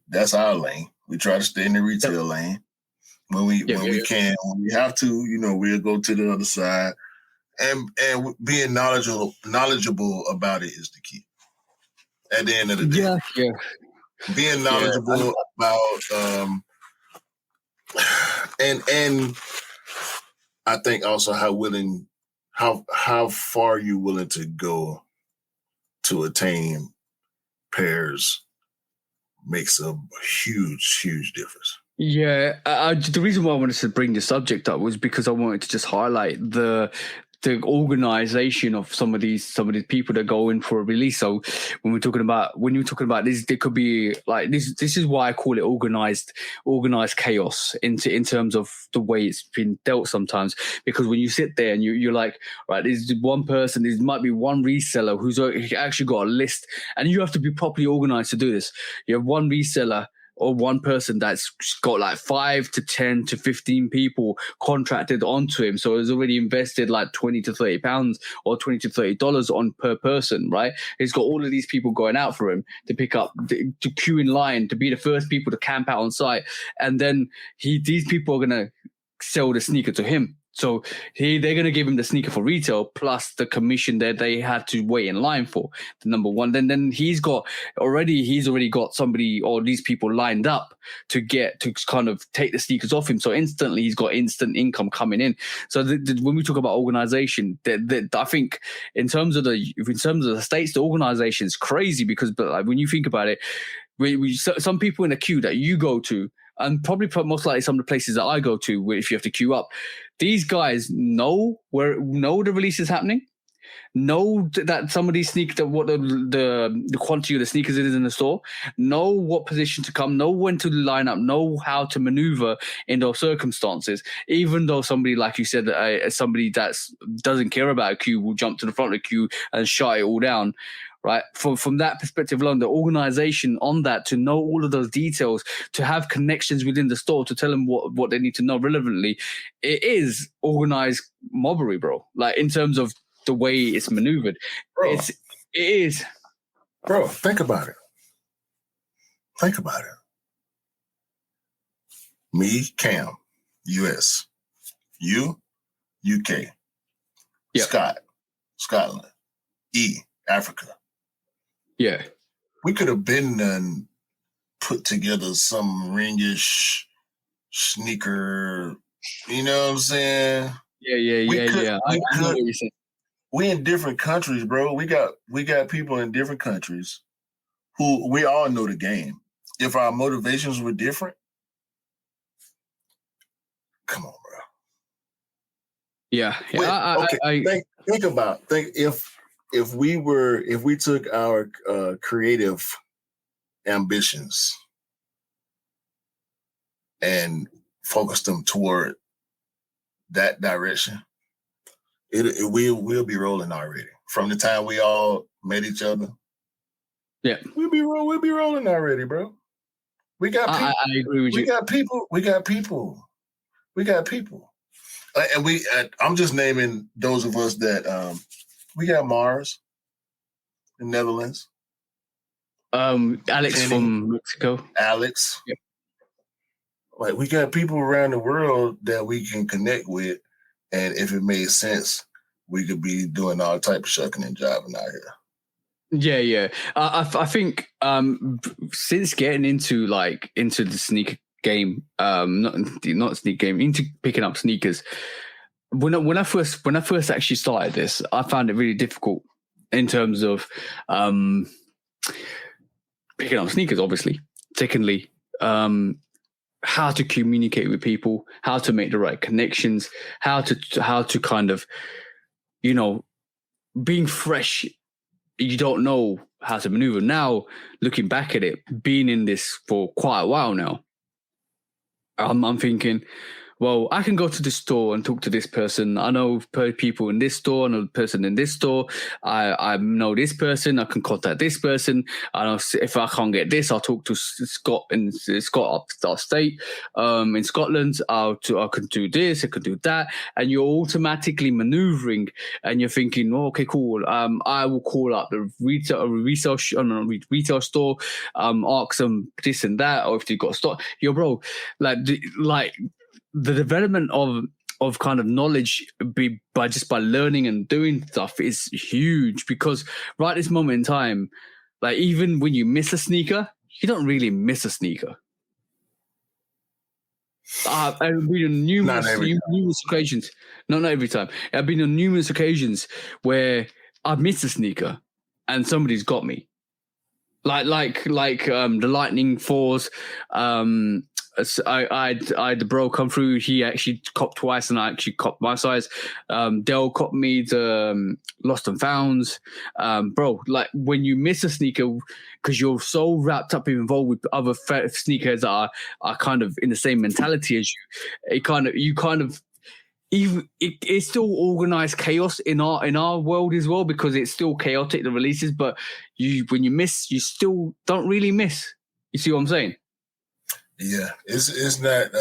that's our lane. We try to stay in the retail lane. When we can, when we have to, we'll go to the other side. And being knowledgeable about it is the key. At the end of the day. Being knowledgeable about and I think also how far you're willing to go to attain pairs makes a huge difference. Yeah, the reason why I wanted to bring the subject up was because I wanted to just highlight the organization of some of these people that go in for a release. So when you're talking about this, there could be like this is why I call it organized chaos in terms of the way it's been dealt sometimes. Because when you sit there and you're like, right, there's one person, there might be one reseller who's actually got a list, and you have to be properly organized to do this. You have one reseller or one person that's got like 5 to 10 to 15 people contracted onto him. So he's already invested like £20 to £30 or $20 to $30 on per person, right? He's got all of these people going out for him to pick up, to queue in line, to be the first people to camp out on site. And then these people are going to sell the sneaker to him. So they're going to give him the sneaker for retail plus the commission that they had to wait in line for, the number one. Then he's already got somebody or these people lined up to kind of take the sneakers off him. So instantly he's got instant income coming in. So when we talk about organization, I think in terms of the states, the organization is crazy because, but like when you think about it, some people in a queue that you go to, and probably most likely some of the places that I go to, if you have to queue up, these guys know the release is happening, know that some of these sneakers, what the quantity of the sneakers it is in the store, know what position to come, know when to line up, know how to maneuver in those circumstances. Even though somebody, like you said, somebody that doesn't care about a queue will jump to the front of the queue and shut it all down. Right. From that perspective alone, the organization on that, to know all of those details, to have connections within the store, to tell them what they need to know relevantly, it is organized mobbery, bro. Like in terms of the way it's maneuvered, bro, it is. Bro, think about it. Me, Cam, US. You, UK. Yep. Scott, Scotland. E, Africa. Yeah. We could have been put together some ringish sneaker. You know what I'm saying? Yeah. I know what you're saying. We in different countries, bro. We got people in different countries who we all know the game. If our motivations were different, come on, bro. Yeah. Think if we took our creative ambitions and focused them toward that direction, we'll be rolling already. From the time we all met each other, yeah, we'll be rolling already, bro. We got people. I agree with you. We got people. And I'm just naming those of us that we got Mars, the Netherlands. Alex from Mexico. Alex. Yep. Like, we got people around the world that we can connect with, and if it made sense, we could be doing all type of shucking and jiving out here. Yeah. I think since getting into the sneaker game, not sneaker game, into picking up sneakers. When I first actually started this, I found it really difficult in terms of picking up sneakers, obviously. Secondly, how to communicate with people, how to make the right connections, how to kind of, being fresh, you don't know how to maneuver. Now, looking back at it, being in this for quite a while now, I'm thinking, well, I can go to this store and talk to this person. I know people in this store. I know the person in this store. I know this person. I can contact this person. I know if I can't get this, I'll talk to Scott upstate. In Scotland, I can do this. I can do that. And you're automatically maneuvering, and you're thinking, oh, okay, cool. I will call up the retail store, ask them this and that, or if they've got stock. Yo, bro, the development of kind of knowledge by learning and doing stuff is huge, because right this moment in time, like, even when you miss a sneaker, you don't really miss a sneaker. I've been on numerous occasions. Not every time. I've been on numerous occasions where I've missed a sneaker and somebody's got me. Like the Lightning 4s. I had the bro come through. He actually copped twice, and I actually copped my size. Dell copped me the Lost and Founds. Bro, like, when you miss a sneaker because you're so wrapped up and involved with other sneakers that are kind of in the same mentality as you, it's still organized chaos in our world as well, because it's still chaotic, the releases. But when you miss, you still don't really miss. You see what I'm saying? Yeah, it's not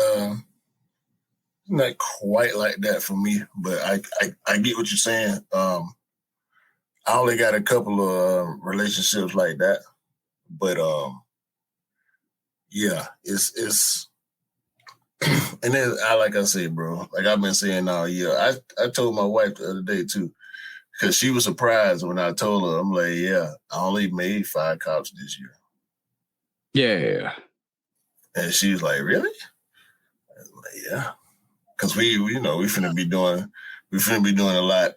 quite like that for me, but I get what you're saying. I only got a couple of relationships like that, but yeah, it's and then like I said, bro, like I've been saying all year. I told my wife the other day too, because she was surprised when I told her. I'm like, yeah, I only made 5 cops this year. Yeah. And she was like, really? I was like, yeah. Because we finna be doing a lot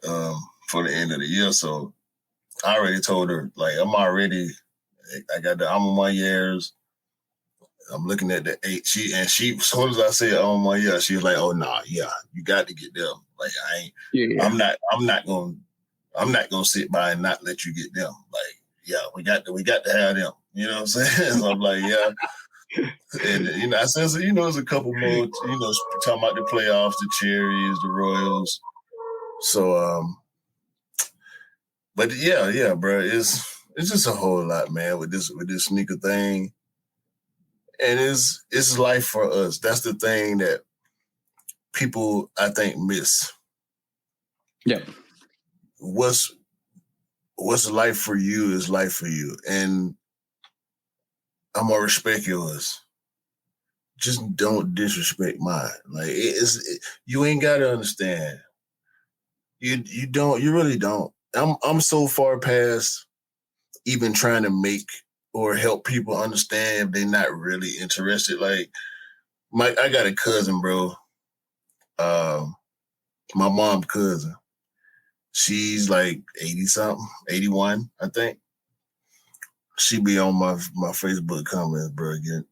for the end of the year. So I already told her, like, I'm on my years. I'm looking at the 8. She, as soon as I said on my year, she was like, oh nah, yeah, you got to get them. Like, I'm not gonna sit by and not let you get them. Like, yeah, we got to have them. You know what I'm saying? So I'm like, yeah. And I said, so, there's a couple more, talking about the playoffs, the Cherries, the Royals. So, but yeah, bro, it's just a whole lot, man, with this sneaker thing, and it's life for us. That's the thing that people, I think, miss. Yeah. What's life for you is life for you, and I'm gonna respect yours. Just don't disrespect mine. Like, you ain't gotta understand. You really don't. I'm so far past even trying to make or help people understand if they're not really interested. Like, I got a cousin, bro. My mom's cousin. She's like 80 something, 81, I think. She be on my Facebook comments, bro. Again.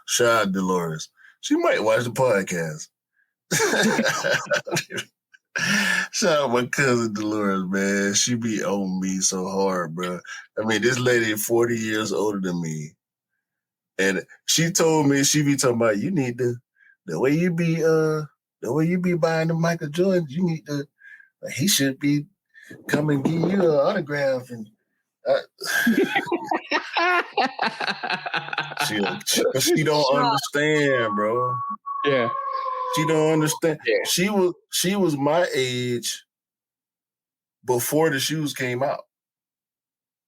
Shout out Dolores. She might watch the podcast. Shout out my cousin Dolores, man. She be on me so hard, bro. I mean, this lady is 40 years older than me. And she told me, she be talking about, you need to, the way you be buying the Michael Jordans, you need to, he should be come and give you an autograph. And she don't understand, bro. Yeah. She don't understand. Yeah. She was my age before the shoes came out.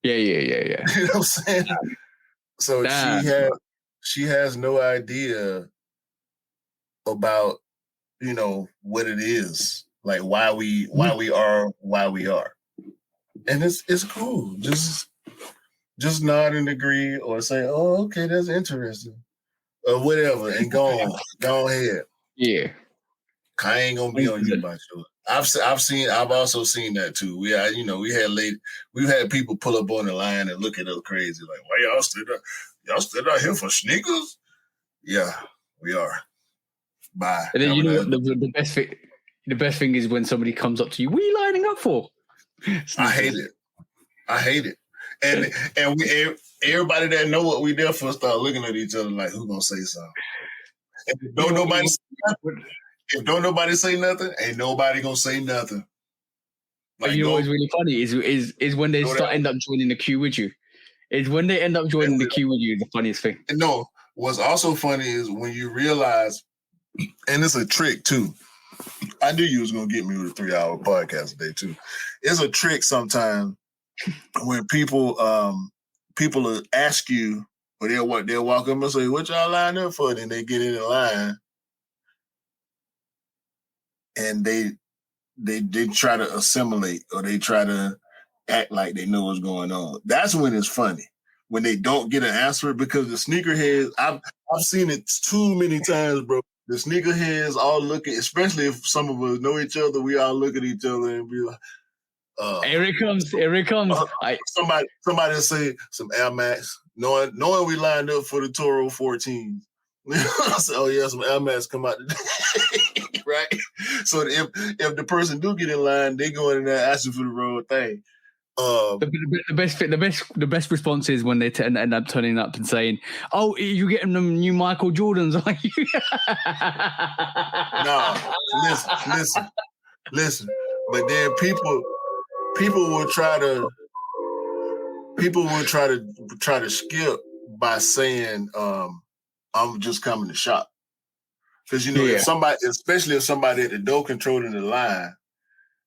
Yeah. You know what I'm saying? So she has no idea about, you know, what it is, like why we are. And it's cool. Just nod and agree or say, oh, okay, that's interesting. Or whatever, and go ahead. Yeah. I ain't gonna be on you about you. I've also seen that too. We've had people pull up on the line and look at us crazy, like, why y'all stood out here for sneakers? Yeah, we are. Bye. And then you know what the best thing is when somebody comes up to you, what are you lining up for? Sneakers. I hate it. And everybody that know what we there for start looking at each other like, who gonna say something? If don't nobody say nothing, ain't nobody gonna say nothing. Like, you know what's really funny is when they end up joining the queue with you. It's when they end up joining the queue with you, the funniest thing. No, what's also funny is when you realize, and it's a trick too. I knew you was gonna get me with a 3-hour podcast today too. It's a trick sometimes when people will ask you, or they'll walk up and say, what y'all lined up for? Then they get in the line and they try to assimilate, or they try to act like they know what's going on. That's when it's funny, when they don't get an answer, because the sneakerheads, I've seen it too many times, bro. The sneakerheads all look at, especially if some of us know each other, we all look at each other and be like, here it comes. Somebody say some Air Max, knowing we lined up for the Toro 14. So, oh yeah, some Air Max come out today, right? So if the person do get in line, they go in there asking for the wrong thing. The best response is when they end up turning up and saying, "Oh, you getting them new Michael Jordans?" No, listen. But then people will try to skip by saying, "I'm just coming to shop," because you know if somebody, especially if somebody at the door controlling the line,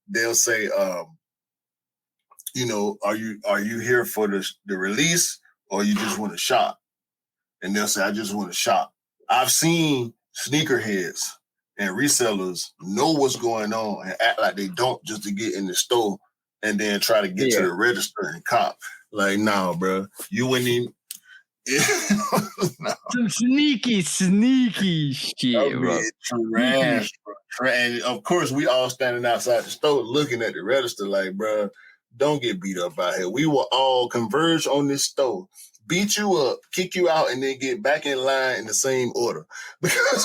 they'll say, you know, are you here for the release, or you just want to shop? And they'll say, I just want to shop. I've seen sneakerheads and resellers know what's going on and act like they don't, just to get in the store and then try to get to the register and cop. Like, nah, bro, you wouldn't even. No. Some sneaky shit, bro. Trash, bro. And of course, we all standing outside the store looking at the register like, bro, don't get beat up out here. We will all converge on this store, beat you up, kick you out, and then get back in line in the same order. Because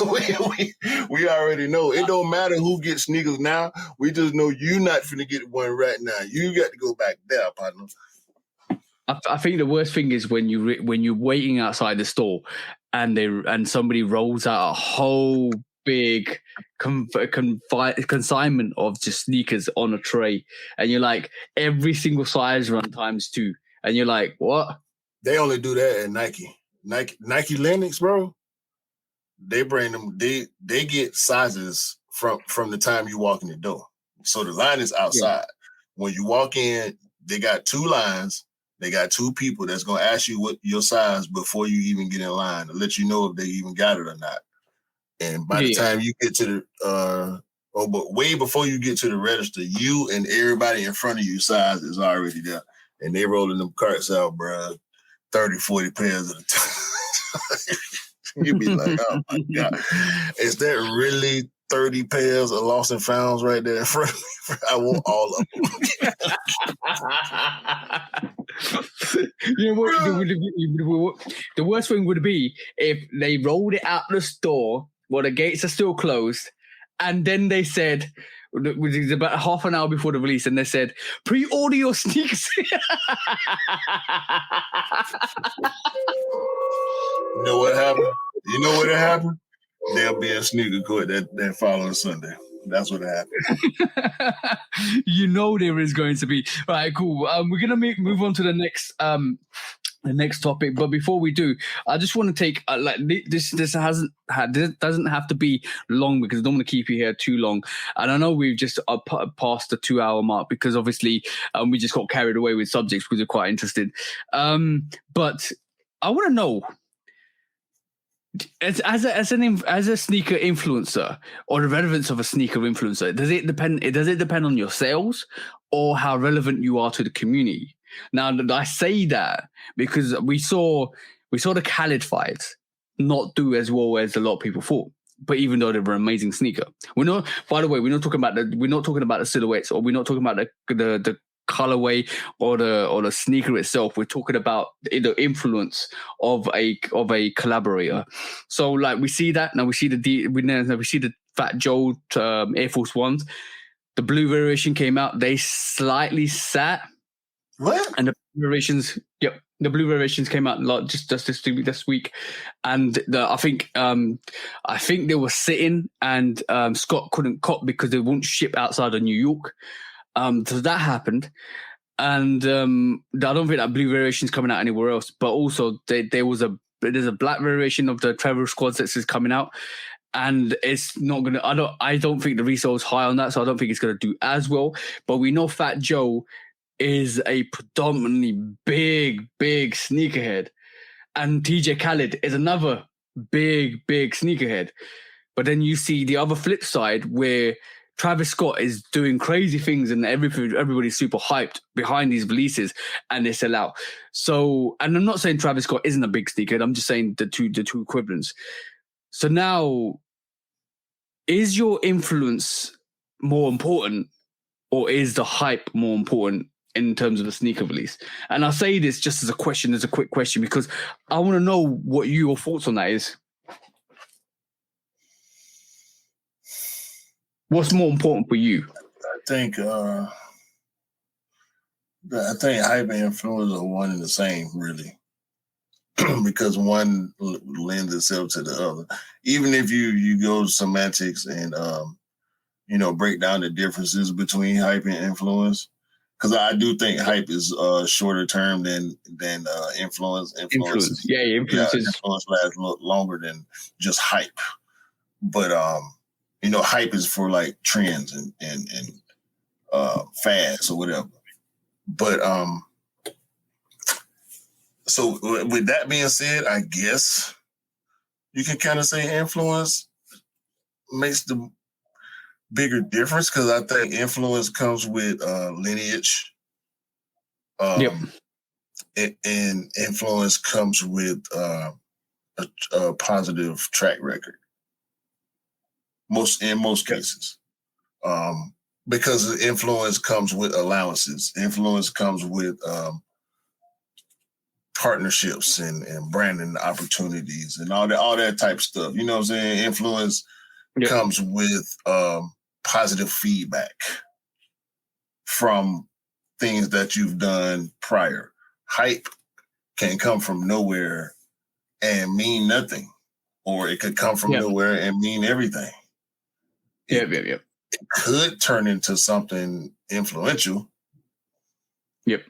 we already know. It don't matter who gets sneakers now. We just know you not finna get one right now. You got to go back there, partner. I think the worst thing is when you're waiting outside the store and somebody rolls out a whole big consignment of just sneakers on a tray, and you're like, every single size run ×2, and you're like, what? They only do that at Nike Linux, bro. They bring them. They get sizes from the time you walk in the door. So the line is outside. When you walk in, they got 2 lines. They got 2 people that's gonna ask you what your size before you even get in line to let you know if they even got it or not. And by the time you get to the but way before you get to the register, you and everybody in front of you size is already there. And they rolling them carts out, bro. 30, 40 pairs at a time. You'd be like, oh my God. Is that really 30 pairs of lost and founds right there in front of me? I want all of them. You know what? The worst thing would be if they rolled it out the store while the gates are still closed, and then they said, which is about half an hour before the release, and they said, pre-order your sneakers. You know what happened? You know what happened? There'll be a sneaker court that following Sunday. That's what happened. You know there is going to be. All right, cool. We're gonna move on to the next topic, but before we do, I just want to take this doesn't have to be long because I don't want to keep you here too long. And I know we've just passed the 2-hour mark because obviously we just got carried away with subjects because we're quite interested. But I want to know, as a sneaker influencer, or the relevance of a sneaker influencer, does it depend on your sales or how relevant you are to the community? Now, I say that because we saw the Khaled fights not do as well as a lot of people thought. But even though they were an amazing sneaker, by the way, we're not talking about the silhouettes, or we're not talking about the colorway or the sneaker itself. We're talking about the influence of a collaborator. So like we see that now, we see the Fat Joe Air Force Ones. The blue variation came out. They slightly sat. What? And the blue variations came out just this week, and I think they were sitting, and Scott couldn't cop because they won't ship outside of New York. So that happened, and I don't think that blue variation is coming out anywhere else. But also there's a black variation of the Travel Squad sets is coming out. And it's not gonna. I don't think the resale is high on that, so I don't think it's gonna do as well. But we know Fat Joe is a predominantly big sneakerhead, and TJ Khaled is another big sneakerhead. But then you see the other flip side where Travis Scott is doing crazy things and everybody's super hyped behind these releases and they sell out. So, and I'm not saying Travis Scott isn't a big sneakerhead, I'm just saying the two equivalents. So now, is your influence more important, or is the hype more important in terms of a sneaker release? And I say this just as a quick question, because I want to know what your thoughts on that is. What's more important for you? I think hype and influence are one and the same, really. Because one lends itself to the other. Even if you go semantics and break down the differences between hype and influence, because I do think hype is shorter term than influence. Influence lasts longer than just hype. But hype is for like trends and fads or whatever. But so with that being said, I guess you can kind of say influence makes the bigger difference, because I think influence comes with lineage. And influence comes with a positive track record. In most cases. Because influence comes with allowances. Influence comes with partnerships and branding opportunities and all that type of stuff. You know what I'm saying? Influence comes with positive feedback from things that you've done prior. Hype can come from nowhere and mean nothing, or it could come from nowhere and mean everything. It could turn into something influential. Yep.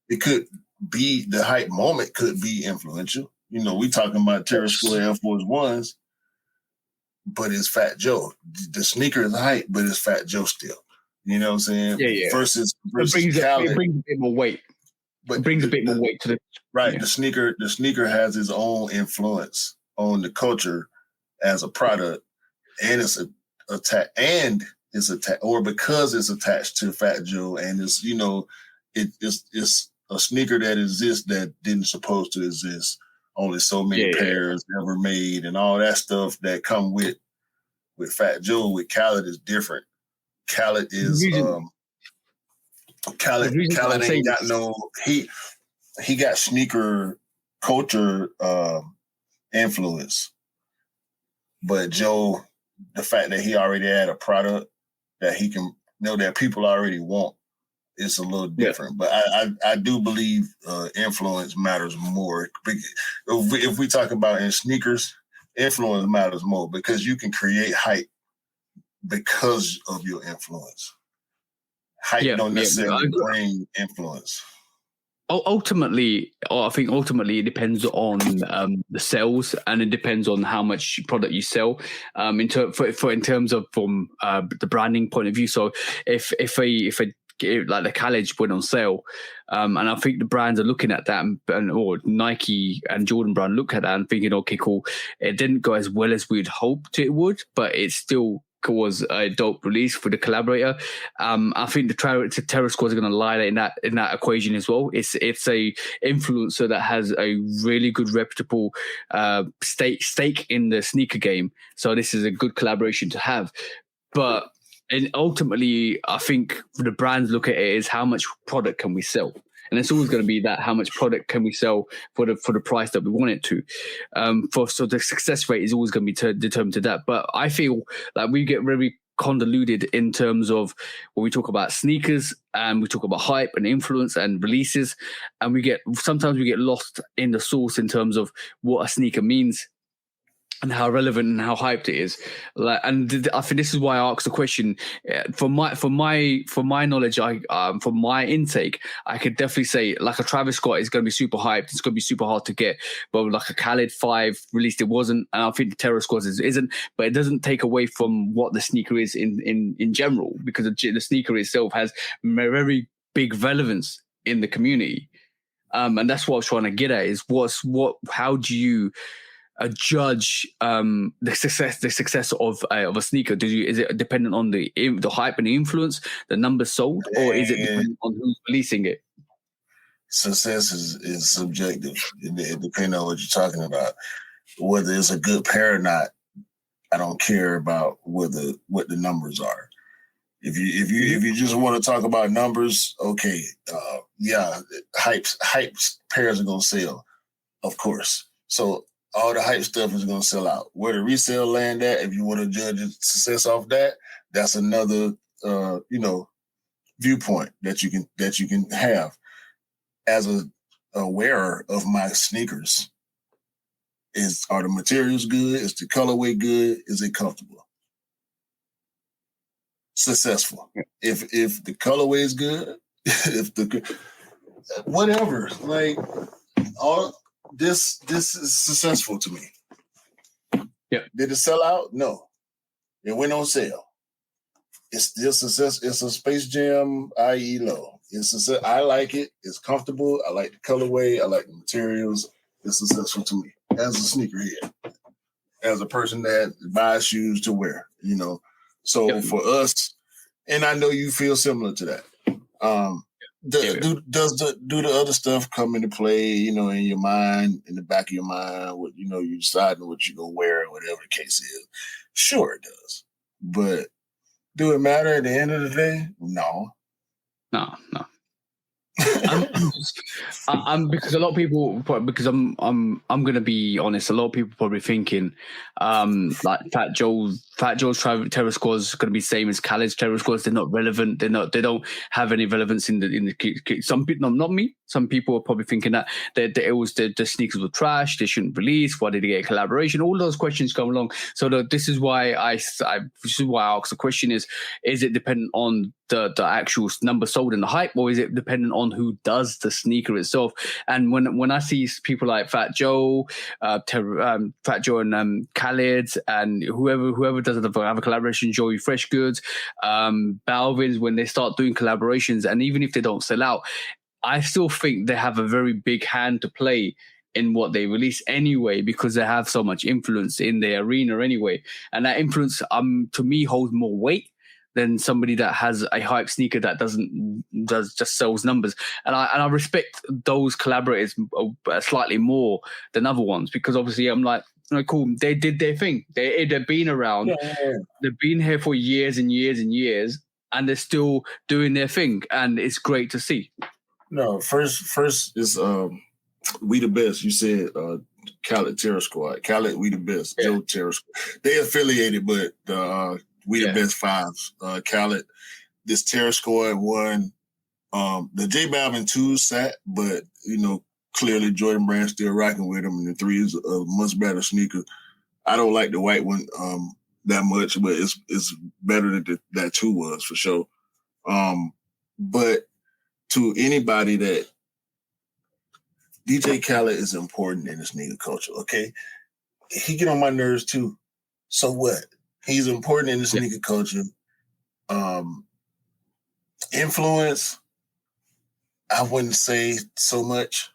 It could be, the hype moment could be influential. We talking about Terrace Square Air Force Ones, but it's Fat Joe. The sneaker is hype, but it's Fat Joe still. You know what I'm saying? Yeah. Versus it brings a bit more weight. But it brings a bit more weight to the right. Yeah. The sneaker has its own influence on the culture as a product, and it's because it's attached to Fat Joe, and it's a sneaker that exists that didn't supposed to exist only so many pairs ever made, and all that stuff that come with Fat Joe. With Khaled is different. Khaled is Khaled ain't got no he got sneaker culture influence, but Joe, the fact that he already had a product that he can know that people already want, it's a little different. But I do believe influence matters more. If we talk about in sneakers, influence matters more because you can create hype because of your influence. Hype don't necessarily bring influence. Ultimately, I think it depends on the sales, and it depends on how much product you sell. In terms of from the branding point of view. So if like the college went on sale, and I think the brands are looking at that, or Nike and Jordan brand look at that and thinking, okay, cool, it didn't go as well as we'd hoped it would, but it still was a dope release for the collaborator. I think the Terror Squad is going to lie in that equation as well. It's a influencer that has a really good reputable stake in the sneaker game, so this is a good collaboration to have. But ultimately, I think the brands look at it as how much product can we sell. And it's always going to be that how much product can we sell for the price that we want it to. So the success rate is always going to be determined to that. But I feel like we get very convoluted in terms of when we talk about sneakers and we talk about hype and influence and releases, and sometimes we get lost in the source in terms of what a sneaker means and how relevant and how hyped it is. And I think this is why I asked the question. For my knowledge, from my intake, I could definitely say like a Travis Scott is going to be super hyped. It's going to be super hard to get. But like a Khaled 5 released, it wasn't. And I think the Terror Squad isn't. But it doesn't take away from what the sneaker is in general, because the sneaker itself has very big relevance in the community. And that's what I was trying to get at is how do you judge the success of a sneaker? Is it dependent on the hype and the influence, the numbers sold, or is it dependent on who's releasing it? Success is subjective. It depends on what you're talking about. Whether it's a good pair or not, I don't care about what the numbers are. If you just want to talk about numbers, okay, hype pairs are gonna sell, of course. So all the hype stuff is going to sell out. Where the resale land at, if you want to judge success off that, that's another, viewpoint that you can have. As a wearer of my sneakers, are the materials good? Is the colorway good? Is it comfortable? Successful. If the colorway is good, whatever, like all. This is successful to me. Yeah. Did it sell out? No. It went on sale. It's still success. It's a Space Jam IE low. I like it. It's comfortable. I like the colorway. I like the materials. It's successful to me as a sneakerhead, as a person that buys shoes to wear. So for us, and I know you feel similar to that. Do the other stuff come into play, in your mind, in the back of your mind, what you deciding what you're gonna wear, or whatever the case is? Sure it does. But do it matter at the end of the day? No. No. I'm because a lot of people, because I'm gonna be honest, a lot of people probably thinking like Fat Joe's Terror Squad is gonna be same as Khaled's Terror Squads. They're not relevant. They don't have any relevance in the some people, not me. Some people are probably thinking that the sneakers were trash. They shouldn't release. Why did they get a collaboration? All those questions come along. So this is why I asked the question: is it dependent on the actual number sold and the hype, or is it dependent on who does the sneaker itself? And when I see people like Fat Joe and Khaled and whoever does have a collaboration, Joey Fresh Goods, Balvin's, when they start doing collaborations, and even if they don't sell out, I still think they have a very big hand to play in what they release anyway, because they have so much influence in the arena anyway, and that influence to me holds more weight than somebody that has a hype sneaker that just sells numbers. And I respect those collaborators slightly more than other ones, because obviously I'm like, cool, they did their thing. They've been around. Yeah. They've been here for years and years and years, and they're still doing their thing, and it's great to see. No, first is We the Best. You said Khaled Terror Squad. Khaled, We the Best. Yeah. Joe Terror Squad. They affiliated, but We the Best Fives. Khaled, this Terror Squad won. The J Balvin 2 sat, but clearly Jordan Brand still rocking with him, and the 3 is a much better sneaker. I don't like the white one that much, but it's better than that 2 was for sure. But to anybody that DJ Khaled is important in the sneaker culture, okay? He get on my nerves too. So what? He's important in the sneaker culture. Influence, I wouldn't say so much,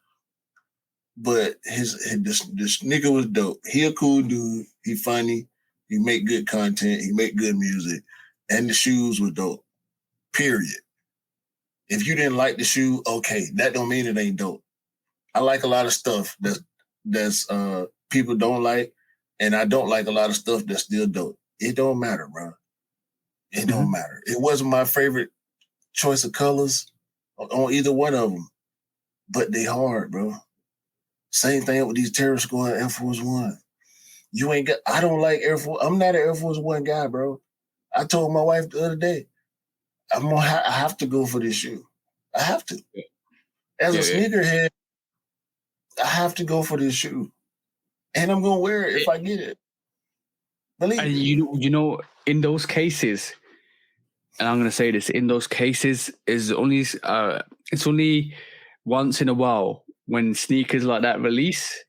but this nigga was dope. He a cool dude. He funny. He make good content. He make good music. And the shoes were dope. Period. If you didn't like the shoe, okay, that don't mean it ain't dope. I like a lot of stuff that's people don't like, and I don't like a lot of stuff that's still dope. It don't matter, bro. It don't matter. It wasn't my favorite choice of colors on either one of them, but they hard, bro. Same thing with these Terror Squad Air Force One. I don't like Air Force. I'm not an Air Force One guy, bro. I told my wife the other day, I have to go for this shoe. I have to. As a sneakerhead, I have to go for this shoe. And I'm going to wear it if I get it. Believe me. You in those cases, and I'm going to say this, in those cases, it's only once in a while when sneakers like that release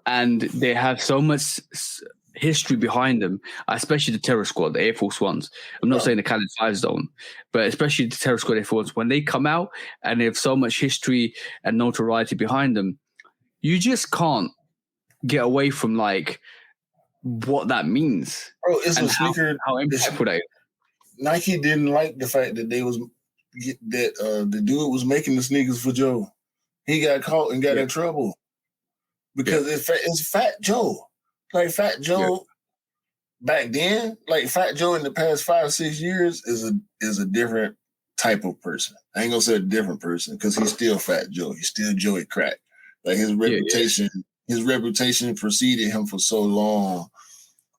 and they have so much history behind them, especially the Terror Squad, the Air Force Ones. I'm not saying the Khaled 5s don't, but especially the Terror Squad Air Force, when they come out and they have so much history and notoriety behind them, you just can't get away from what that means. Bro, it's a sneaker. How impactful that is. Nike didn't like the fact that the dude was making the sneakers for Joe. He got caught and got in trouble because it's Fat Joe. Like Fat Joe back then, like Fat Joe in the past 5-6 years is a different type of person. I ain't gonna say a different person because he's still Fat Joe. He's still Joey Crack. Like his reputation preceded him for so long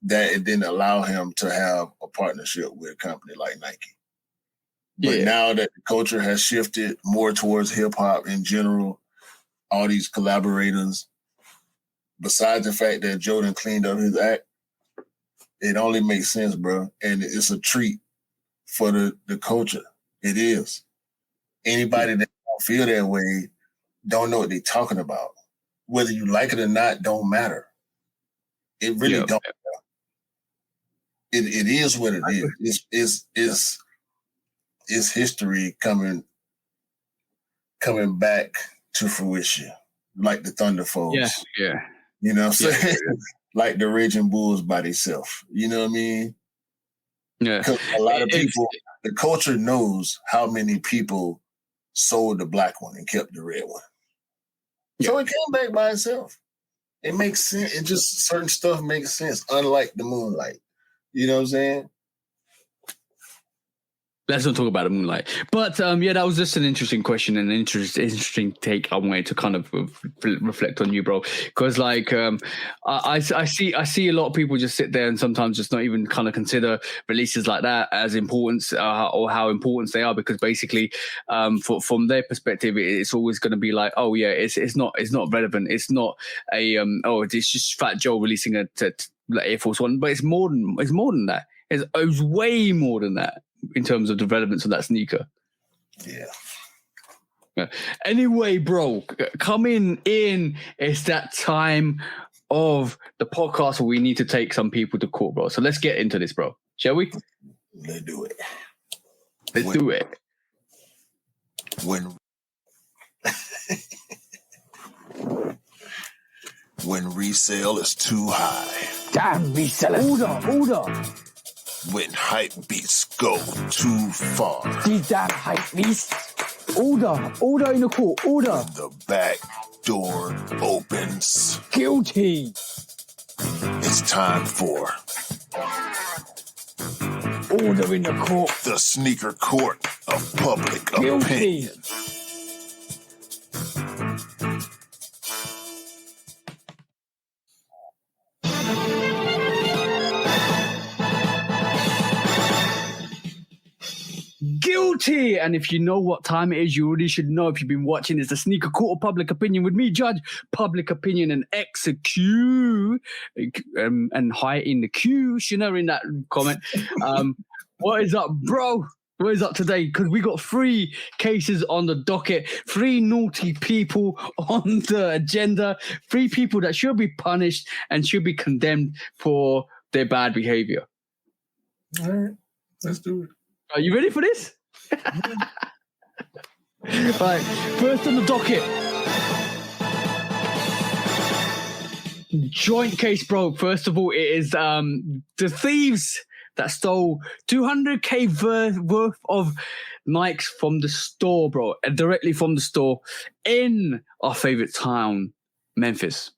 that it didn't allow him to have a partnership with a company like Nike. But now that the culture has shifted more towards hip hop in general, all these collaborators, besides the fact that Jordan cleaned up his act, it only makes sense, bro. And it's a treat for the culture. It is. Anybody that don't feel that way don't know what they're talking about. Whether you like it or not don't matter. It really don't matter. It is what it is. It's history coming back to fruition, like the Thunderfolds. Yeah. You know what I'm saying? Like the Raging Bulls by themselves. You know what I mean? Yeah. Because a lot of people, the culture knows how many people sold the black one and kept the red one. Yeah. So it came back by itself. It makes sense. It just, certain stuff makes sense, unlike the Moonlight. You know what I'm saying? Let's not talk about the Moonlight. But that was just an interesting question and an interesting take I wanted to kind of reflect on you, bro. Because I see a lot of people just sit there and sometimes just not even kind of consider releases like that as important or how important they are, because basically from their perspective it's always going to be like, oh yeah, it's not relevant. It's not it's just Fat Joe releasing a Air Force One, but it's more than that. It's way more than that in terms of the relevance of that sneaker. Yeah. Anyway, bro, coming in, it's that time of the podcast where we need to take some people to court, bro. So let's get into this, bro. Shall we? Let's do it. Let's do it. When resale is too high. Damn resellers. Order. when hype beats go too far. These damn hype beasts. Order in the court, order. The back door opens. Guilty. It's time for Order in the court. the sneaker court of public Guilty. opinion. Guilty. And if you know what time it is, you already should know if you've been watching. It's the Sneaker Court of Public Opinion with me, Judge Public Opinion, and execute and high in the queue. Shana in that comment. What is up, bro? What is up today? Because we got 3 cases on the docket, 3 naughty people on the agenda, 3 people that should be punished and should be condemned for their bad behavior. All right, let's do it. Are you ready for this? Right, first on the docket. Joint case, bro. First of all, it is the thieves that stole 200K worth of Nikes from the store, bro, directly from the store in our favorite town, Memphis.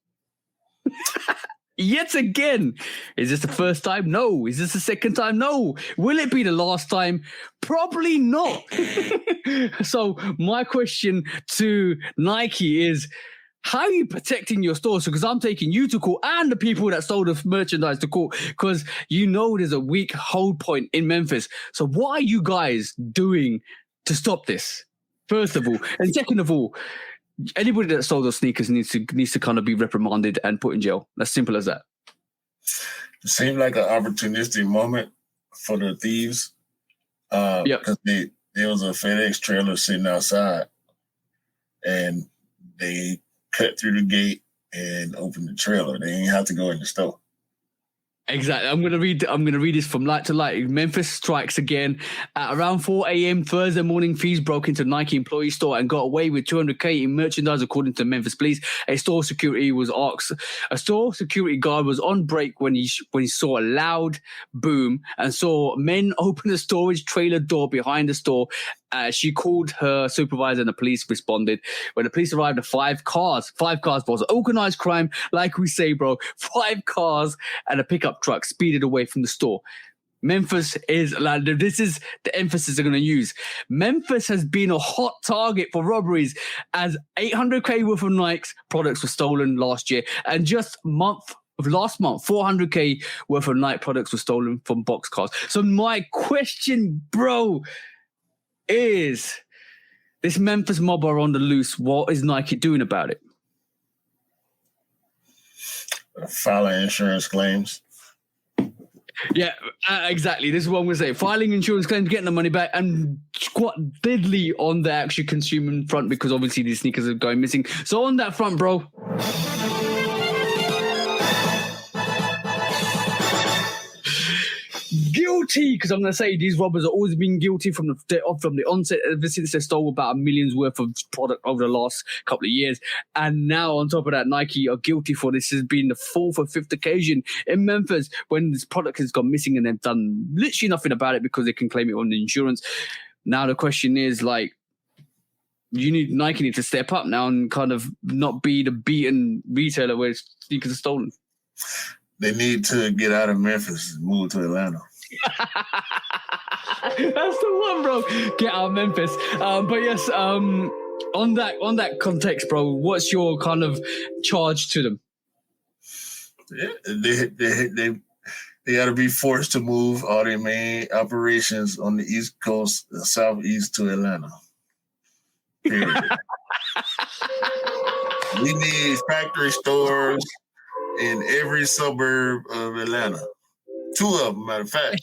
Yet again. Is this the first time? No. Is this the second time? No. Will it be the last time? Probably not. So my question to Nike is, how are you protecting your stores? Because I'm taking you to court and the people that stole the merchandise to court, because you know there's a weak hold point in Memphis. So what are you guys doing to stop this? First of all. And second of all, anybody that stole those sneakers needs to kind of be reprimanded and put in jail. As simple as that. It seemed like an opportunistic moment for the thieves. Because there was a FedEx trailer sitting outside, and they cut through the gate and opened the trailer. They didn't have to go in the store. Exactly. I'm gonna read this from light to light. Memphis strikes again. At around 4 a.m. Thursday morning, thieves broke into Nike employee store and got away with 200K in merchandise, according to Memphis police. A store security guard was on break when he saw a loud boom and saw men open the storage trailer door behind the store. She called her supervisor and the police responded. When the police arrived, 5 cars was organized crime, like we say, bro. 5 cars and a pickup truck speeded away from the store. Memphis is, like, this is the emphasis they're going to use. Memphis has been a hot target for robberies, as 800K worth of Nike's products were stolen last year, and just last month, 400K worth of Nike products were stolen from boxcars. So my question, bro, is this Memphis mob are on the loose. What is Nike doing about it? Filing insurance claims. Yeah, exactly. This is what I'm going to say. Filing insurance claims, getting the money back, and squat deadly on the actual consuming front, because obviously these sneakers are going missing. So on that front, bro, guilty, because I'm going to say these robbers have always been guilty from the onset, ever since they stole about $1 million's worth of product over the last couple of years. And now on top of that, Nike are guilty for this. Has been the 4th or 5th occasion in Memphis when this product has gone missing, and they've done literally nothing about it because they can claim it on the insurance. Now the question is, like, Nike need to step up now and kind of not be the beaten retailer where sneakers are stolen. They need to get out of Memphis and move to Atlanta. That's the one, bro. Get out of Memphis. But yes, on that context, bro, what's your kind of charge to them? Yeah, they got to be forced to move all their main operations on the East Coast, the Southeast, to Atlanta. Period. We need factory stores in every suburb of Atlanta. 2 of them, matter of fact.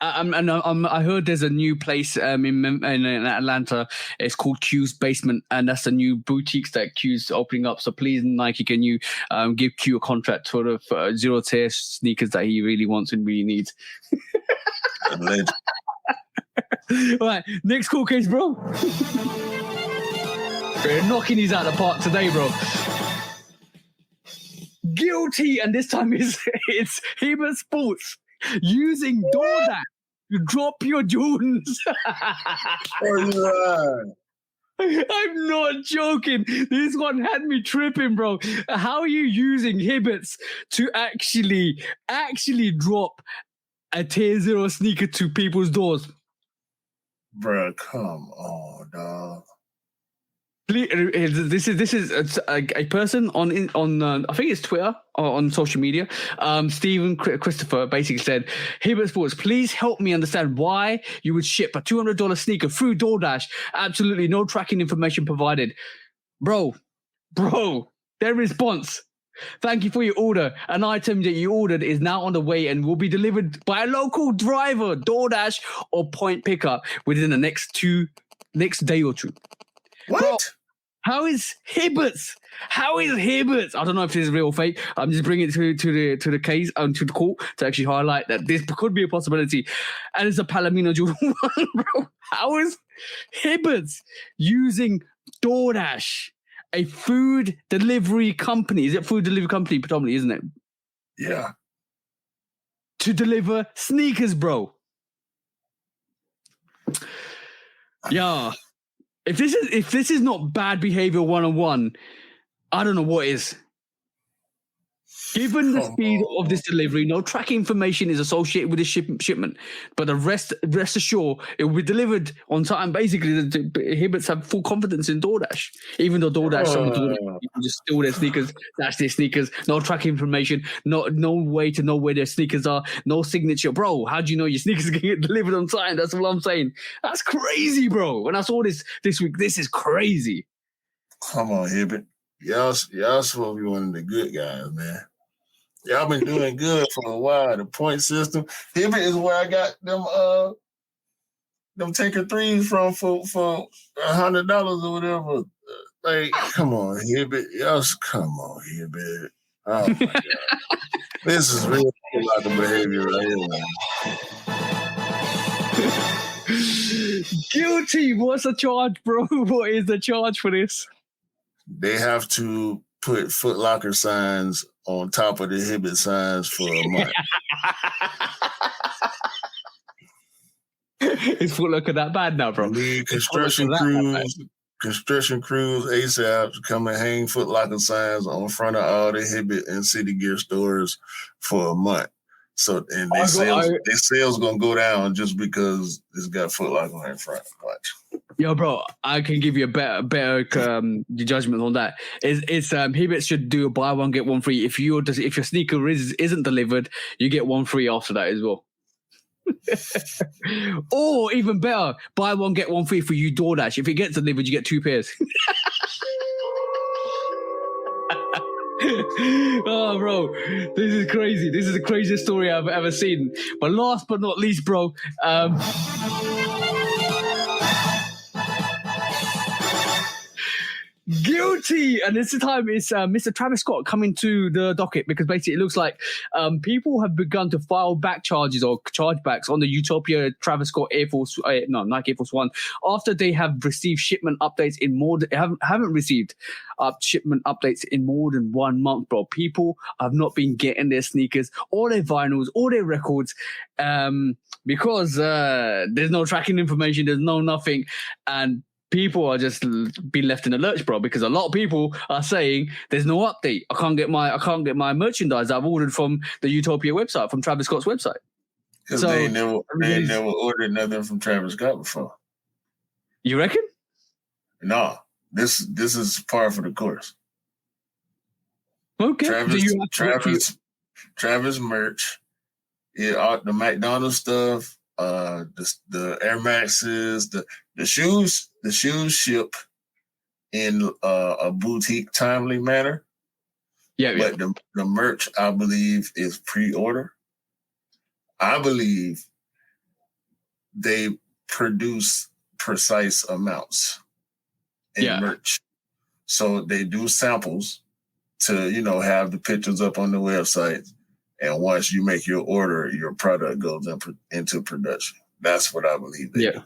I heard there's a new place in Atlanta. It's called Q's Basement, and that's a new boutiques that Q's opening up. So please, Nike, can you give Q a contract for the zero-tier sneakers that he really wants and really needs? All right, next court case, bro. We're knocking these out of the park today, bro. Guilty, and this time it's Hebert Sports. using DoorDash to drop your Jordans. I'm not joking. This one had me tripping, bro. How are you using Hibbets to actually drop a tier 0 sneaker to people's doors? Bruh, come on, dog. This is a person on I think it's Twitter or on social media. Stephen Christopher basically said, Hibbert Sports, please help me understand why you would ship a $200 sneaker through DoorDash. Absolutely no tracking information provided. Bro, their response. Thank you for your order. An item that you ordered is now on the way and will be delivered by a local driver, DoorDash or point pickup within the next day or two. What? Bro, how is Hibberts? I don't know if this is real or fake. I'm just bringing it to the case to the court to actually highlight that this could be a possibility. And it's a Palomino Jordan 1, bro. How is Hibberts using DoorDash, a food delivery company? Is it food delivery company predominantly, isn't it? Yeah. To deliver sneakers, bro. Yeah. If this is not bad behavior 101, I don't know what is. Given the speed of this delivery, no tracking information is associated with the shipment, but the rest assured it will be delivered on time. Basically, the Hibberts have full confidence in DoorDash, even though DoorDash you can just steal their sneakers, dash their sneakers, no tracking information, no way to know where their sneakers are, no signature. Bro, how do you know your sneakers are going to get delivered on time? That's all I'm saying. That's crazy, bro. When I saw this week, this is crazy. Come on, Hibbert. Y'all supposed to be one of the good guys, man. Y'all been doing good for a while. The point system. Hibbert is where I got them taker threes from for $100 or whatever. Like, come on, Hibbert. Come on, Hibbert. Oh my God. This is real like the behavior right here. Guilty. What's the charge, bro? What is the charge for this? They have to put Foot Locker signs on top of the Hibbert signs for a month. Is Foot Locker that bad now, bro? Need construction crews ASAP to come and hang Foot Locker signs on front of all the Hibbert and City Gear stores for a month. So, and their sales gonna go down just because it's got Foot Locker in front. Watch. Yo, bro, I can give you a better judgment on that. It's Hibbert should do a buy one get one free. If your sneaker isn't delivered, you get one free after that as well. Or even better, buy one get one free for you DoorDash. If it gets delivered, you get 2 pairs. Oh, bro, this is crazy. This is the craziest story I've ever seen. But last but not least, bro, guilty, and this time it's Mr. Travis Scott coming to the docket because basically it looks like people have begun to file back charges or chargebacks on the Utopia Travis Scott Nike Air Force One after they have received shipment updates in haven't received shipment updates in more than 1 month, bro. People have not been getting their sneakers or their vinyls or their records because there's no tracking information, there's no nothing, and people are just being left in the lurch, bro, because a lot of people are saying there's no update. I can't get my merchandise I've ordered from the Utopia website, from Travis Scott's website. Because they never ordered nothing from Travis Scott before. You reckon? No. This is par for the course. Okay. Travis merch, the McDonald's stuff, the Air Maxes, the shoes ship in a boutique timely manner. Yeah. But the merch, I believe, is pre-order. I believe they produce precise amounts in merch. So they do samples to, have the pictures up on the website. And once you make your order, your product goes into production. That's what I believe. Yeah.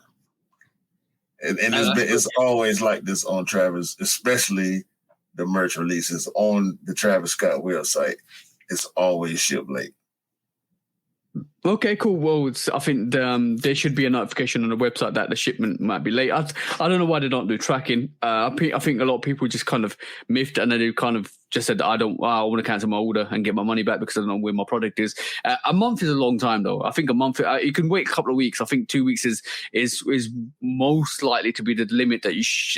And it's always like this on Travis, especially the merch releases on the Travis Scott website. It's always shipped late. Okay, cool. Well, I think there should be a notification on the website that the shipment might be late. I don't know why they don't do tracking. I think a lot of people just kind of miffed, and then they kind of just said, I want to cancel my order and get my money back because I don't know where my product is. A month is a long time, though. I think a month, you can wait a couple of weeks. I think 2 weeks is most likely to be the limit that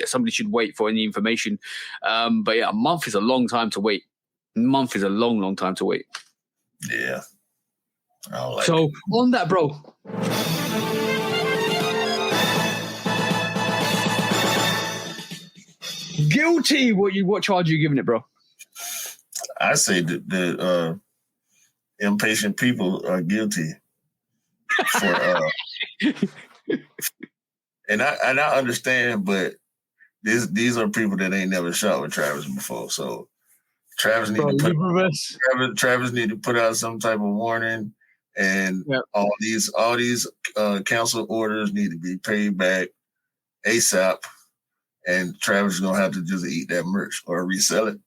somebody should wait for any information. But yeah, a month is a long time to wait. A month is a long, long time to wait. Yeah. So on that, bro. Guilty. What charge are you giving it, bro? I say the impatient people are guilty. And I understand, but these are people that ain't never shot with Travis before. So Travis need to put out some type of warning. And all these council orders need to be paid back ASAP, and Travis is gonna have to just eat that merch or resell it.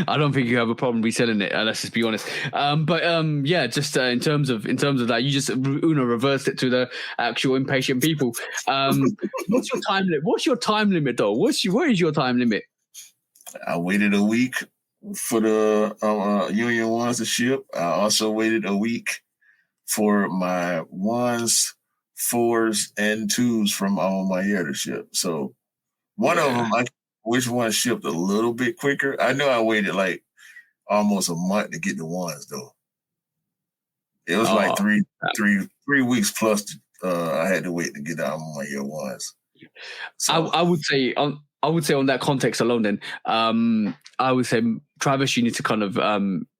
I don't think you have a problem reselling it. Let's just be honest. Just in terms of that, you just reversed it to the actual impatient people. What's your time limit? What's your time limit though? What is your time limit? I waited a week for the Union ones to ship. I also waited a week for my 1s, 4s, and 2s from all my hair to ship. So one of them, which one shipped a little bit quicker? I know I waited like almost a month to get the 1s though. It was like three weeks plus. I had to wait to get out my hair 1s. So, I would say on that context alone, then I would say, Travis, you need to kind of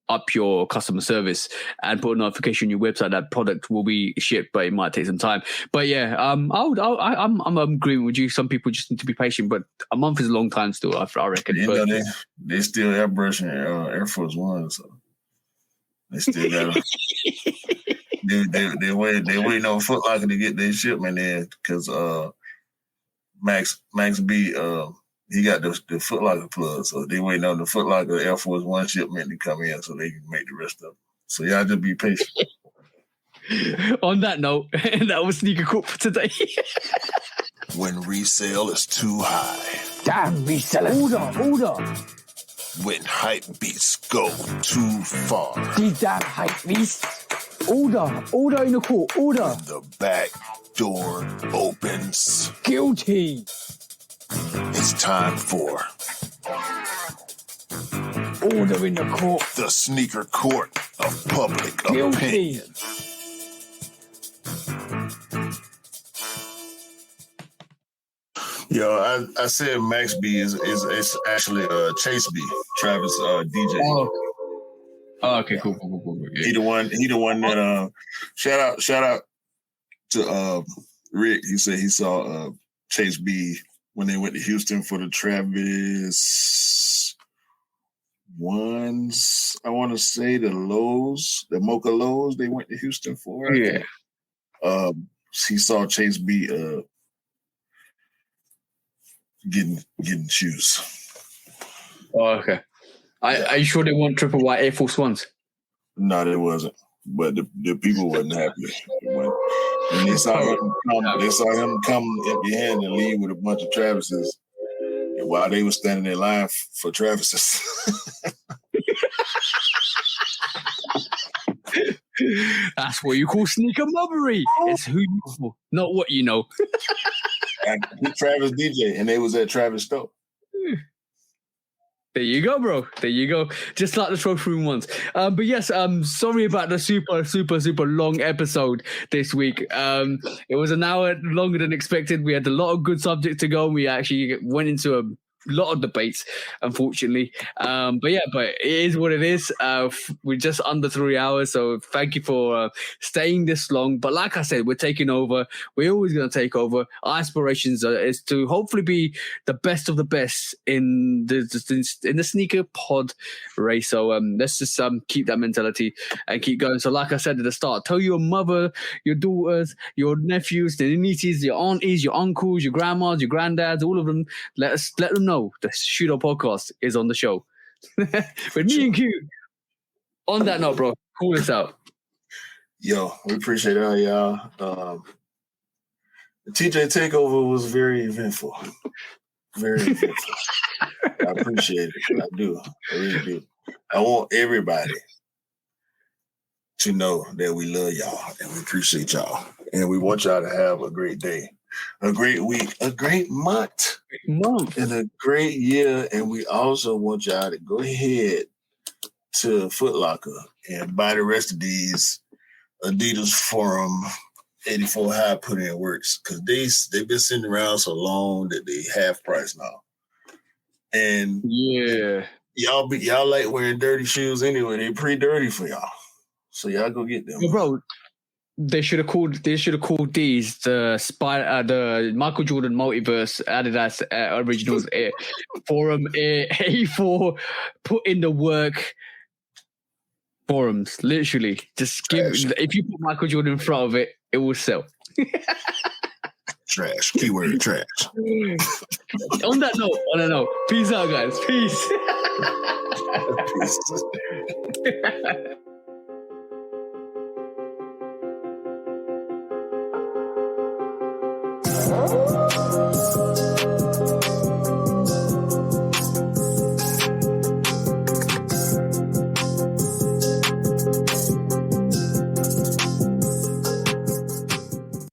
up your customer service and put a notification on your website that product will be shipped, but it might take some time. But yeah, I'm agreeing with you. Some people just need to be patient, but a month is a long time still. I reckon. They still airbrushing Air Force One, so they still got. they waiting on Foot Locker to get their shipment in because Max B, he got the Foot Locker plug, so they waiting on the Foot Locker Air Force One shipment to come in so they can make the rest of it. So y'all just be patient. On that note, that was Sneaker Court for today. When resale is too high. Damn resellers. Order. When hype beats go too far. These damn hype beasts. Order in the court. Order. When the back door opens. Guilty. It's time for order in the court. The Sneaker Court of Public Guilty. Opinion. Yo, I said Max B is actually Chase B, Travis DJ. Oh, okay, cool. Yeah. He the one that shout out to Rick. He said he saw Chase B when they went to Houston for the Travis ones. I want to say the Mocha Lows. They went to Houston for. Yeah. He saw Chase B getting shoes. Oh, okay. Are you sure they weren't triple white Air Force Ones? No, they wasn't. But the people wasn't happy. When they saw him come empty handed and leave with a bunch of Travises while they were standing in line for Travises. That's what you call sneaker mobbery. It's who you know, not what you know. And Travis DJ, and they was at Travis store. There you go, bro. There you go. Just like the trophy room ones. But yes, sorry about the super long episode this week. It was an hour longer than expected. We had a lot of good subjects to go. We actually went into a lot of debates, unfortunately. But it is what it is. We're just under 3 hours, so thank you for staying this long. But like I said, we're taking over. We're always going to take over. Our aspirations is to hopefully be the best of the best in the sneaker pod race. So let's just keep that mentality and keep going. So like I said at the start, tell your mother, your daughters, your nephews, your nieces, your aunties, your uncles, your grandmas, your granddads, all of them. Let them know the Shooter Podcast is on the show with me and Q. On that note, bro, Call us out. Yo, we appreciate all y'all. The TJ takeover was very eventful. Very eventful. I appreciate it. I do. I really do. I want everybody to know that we love y'all and we appreciate y'all. And we want y'all to have a great day, a great week, a great month, and a great year. And we also want y'all to go ahead to Foot Locker and buy the rest of these Adidas Forum 84 High put in works, because they've been sitting around so long that they half price now. And yeah, y'all like wearing dirty shoes anyway. They pretty dirty for y'all, so y'all go get them. Yo, bro. They should have called these the Michael Jordan Multiverse Adidas Originals Forum 84. Put in the work. Forums, literally, just if you put Michael Jordan in front of it, it will sell. Trash. Keyword trash. On that note, peace out, guys. Peace. Peace.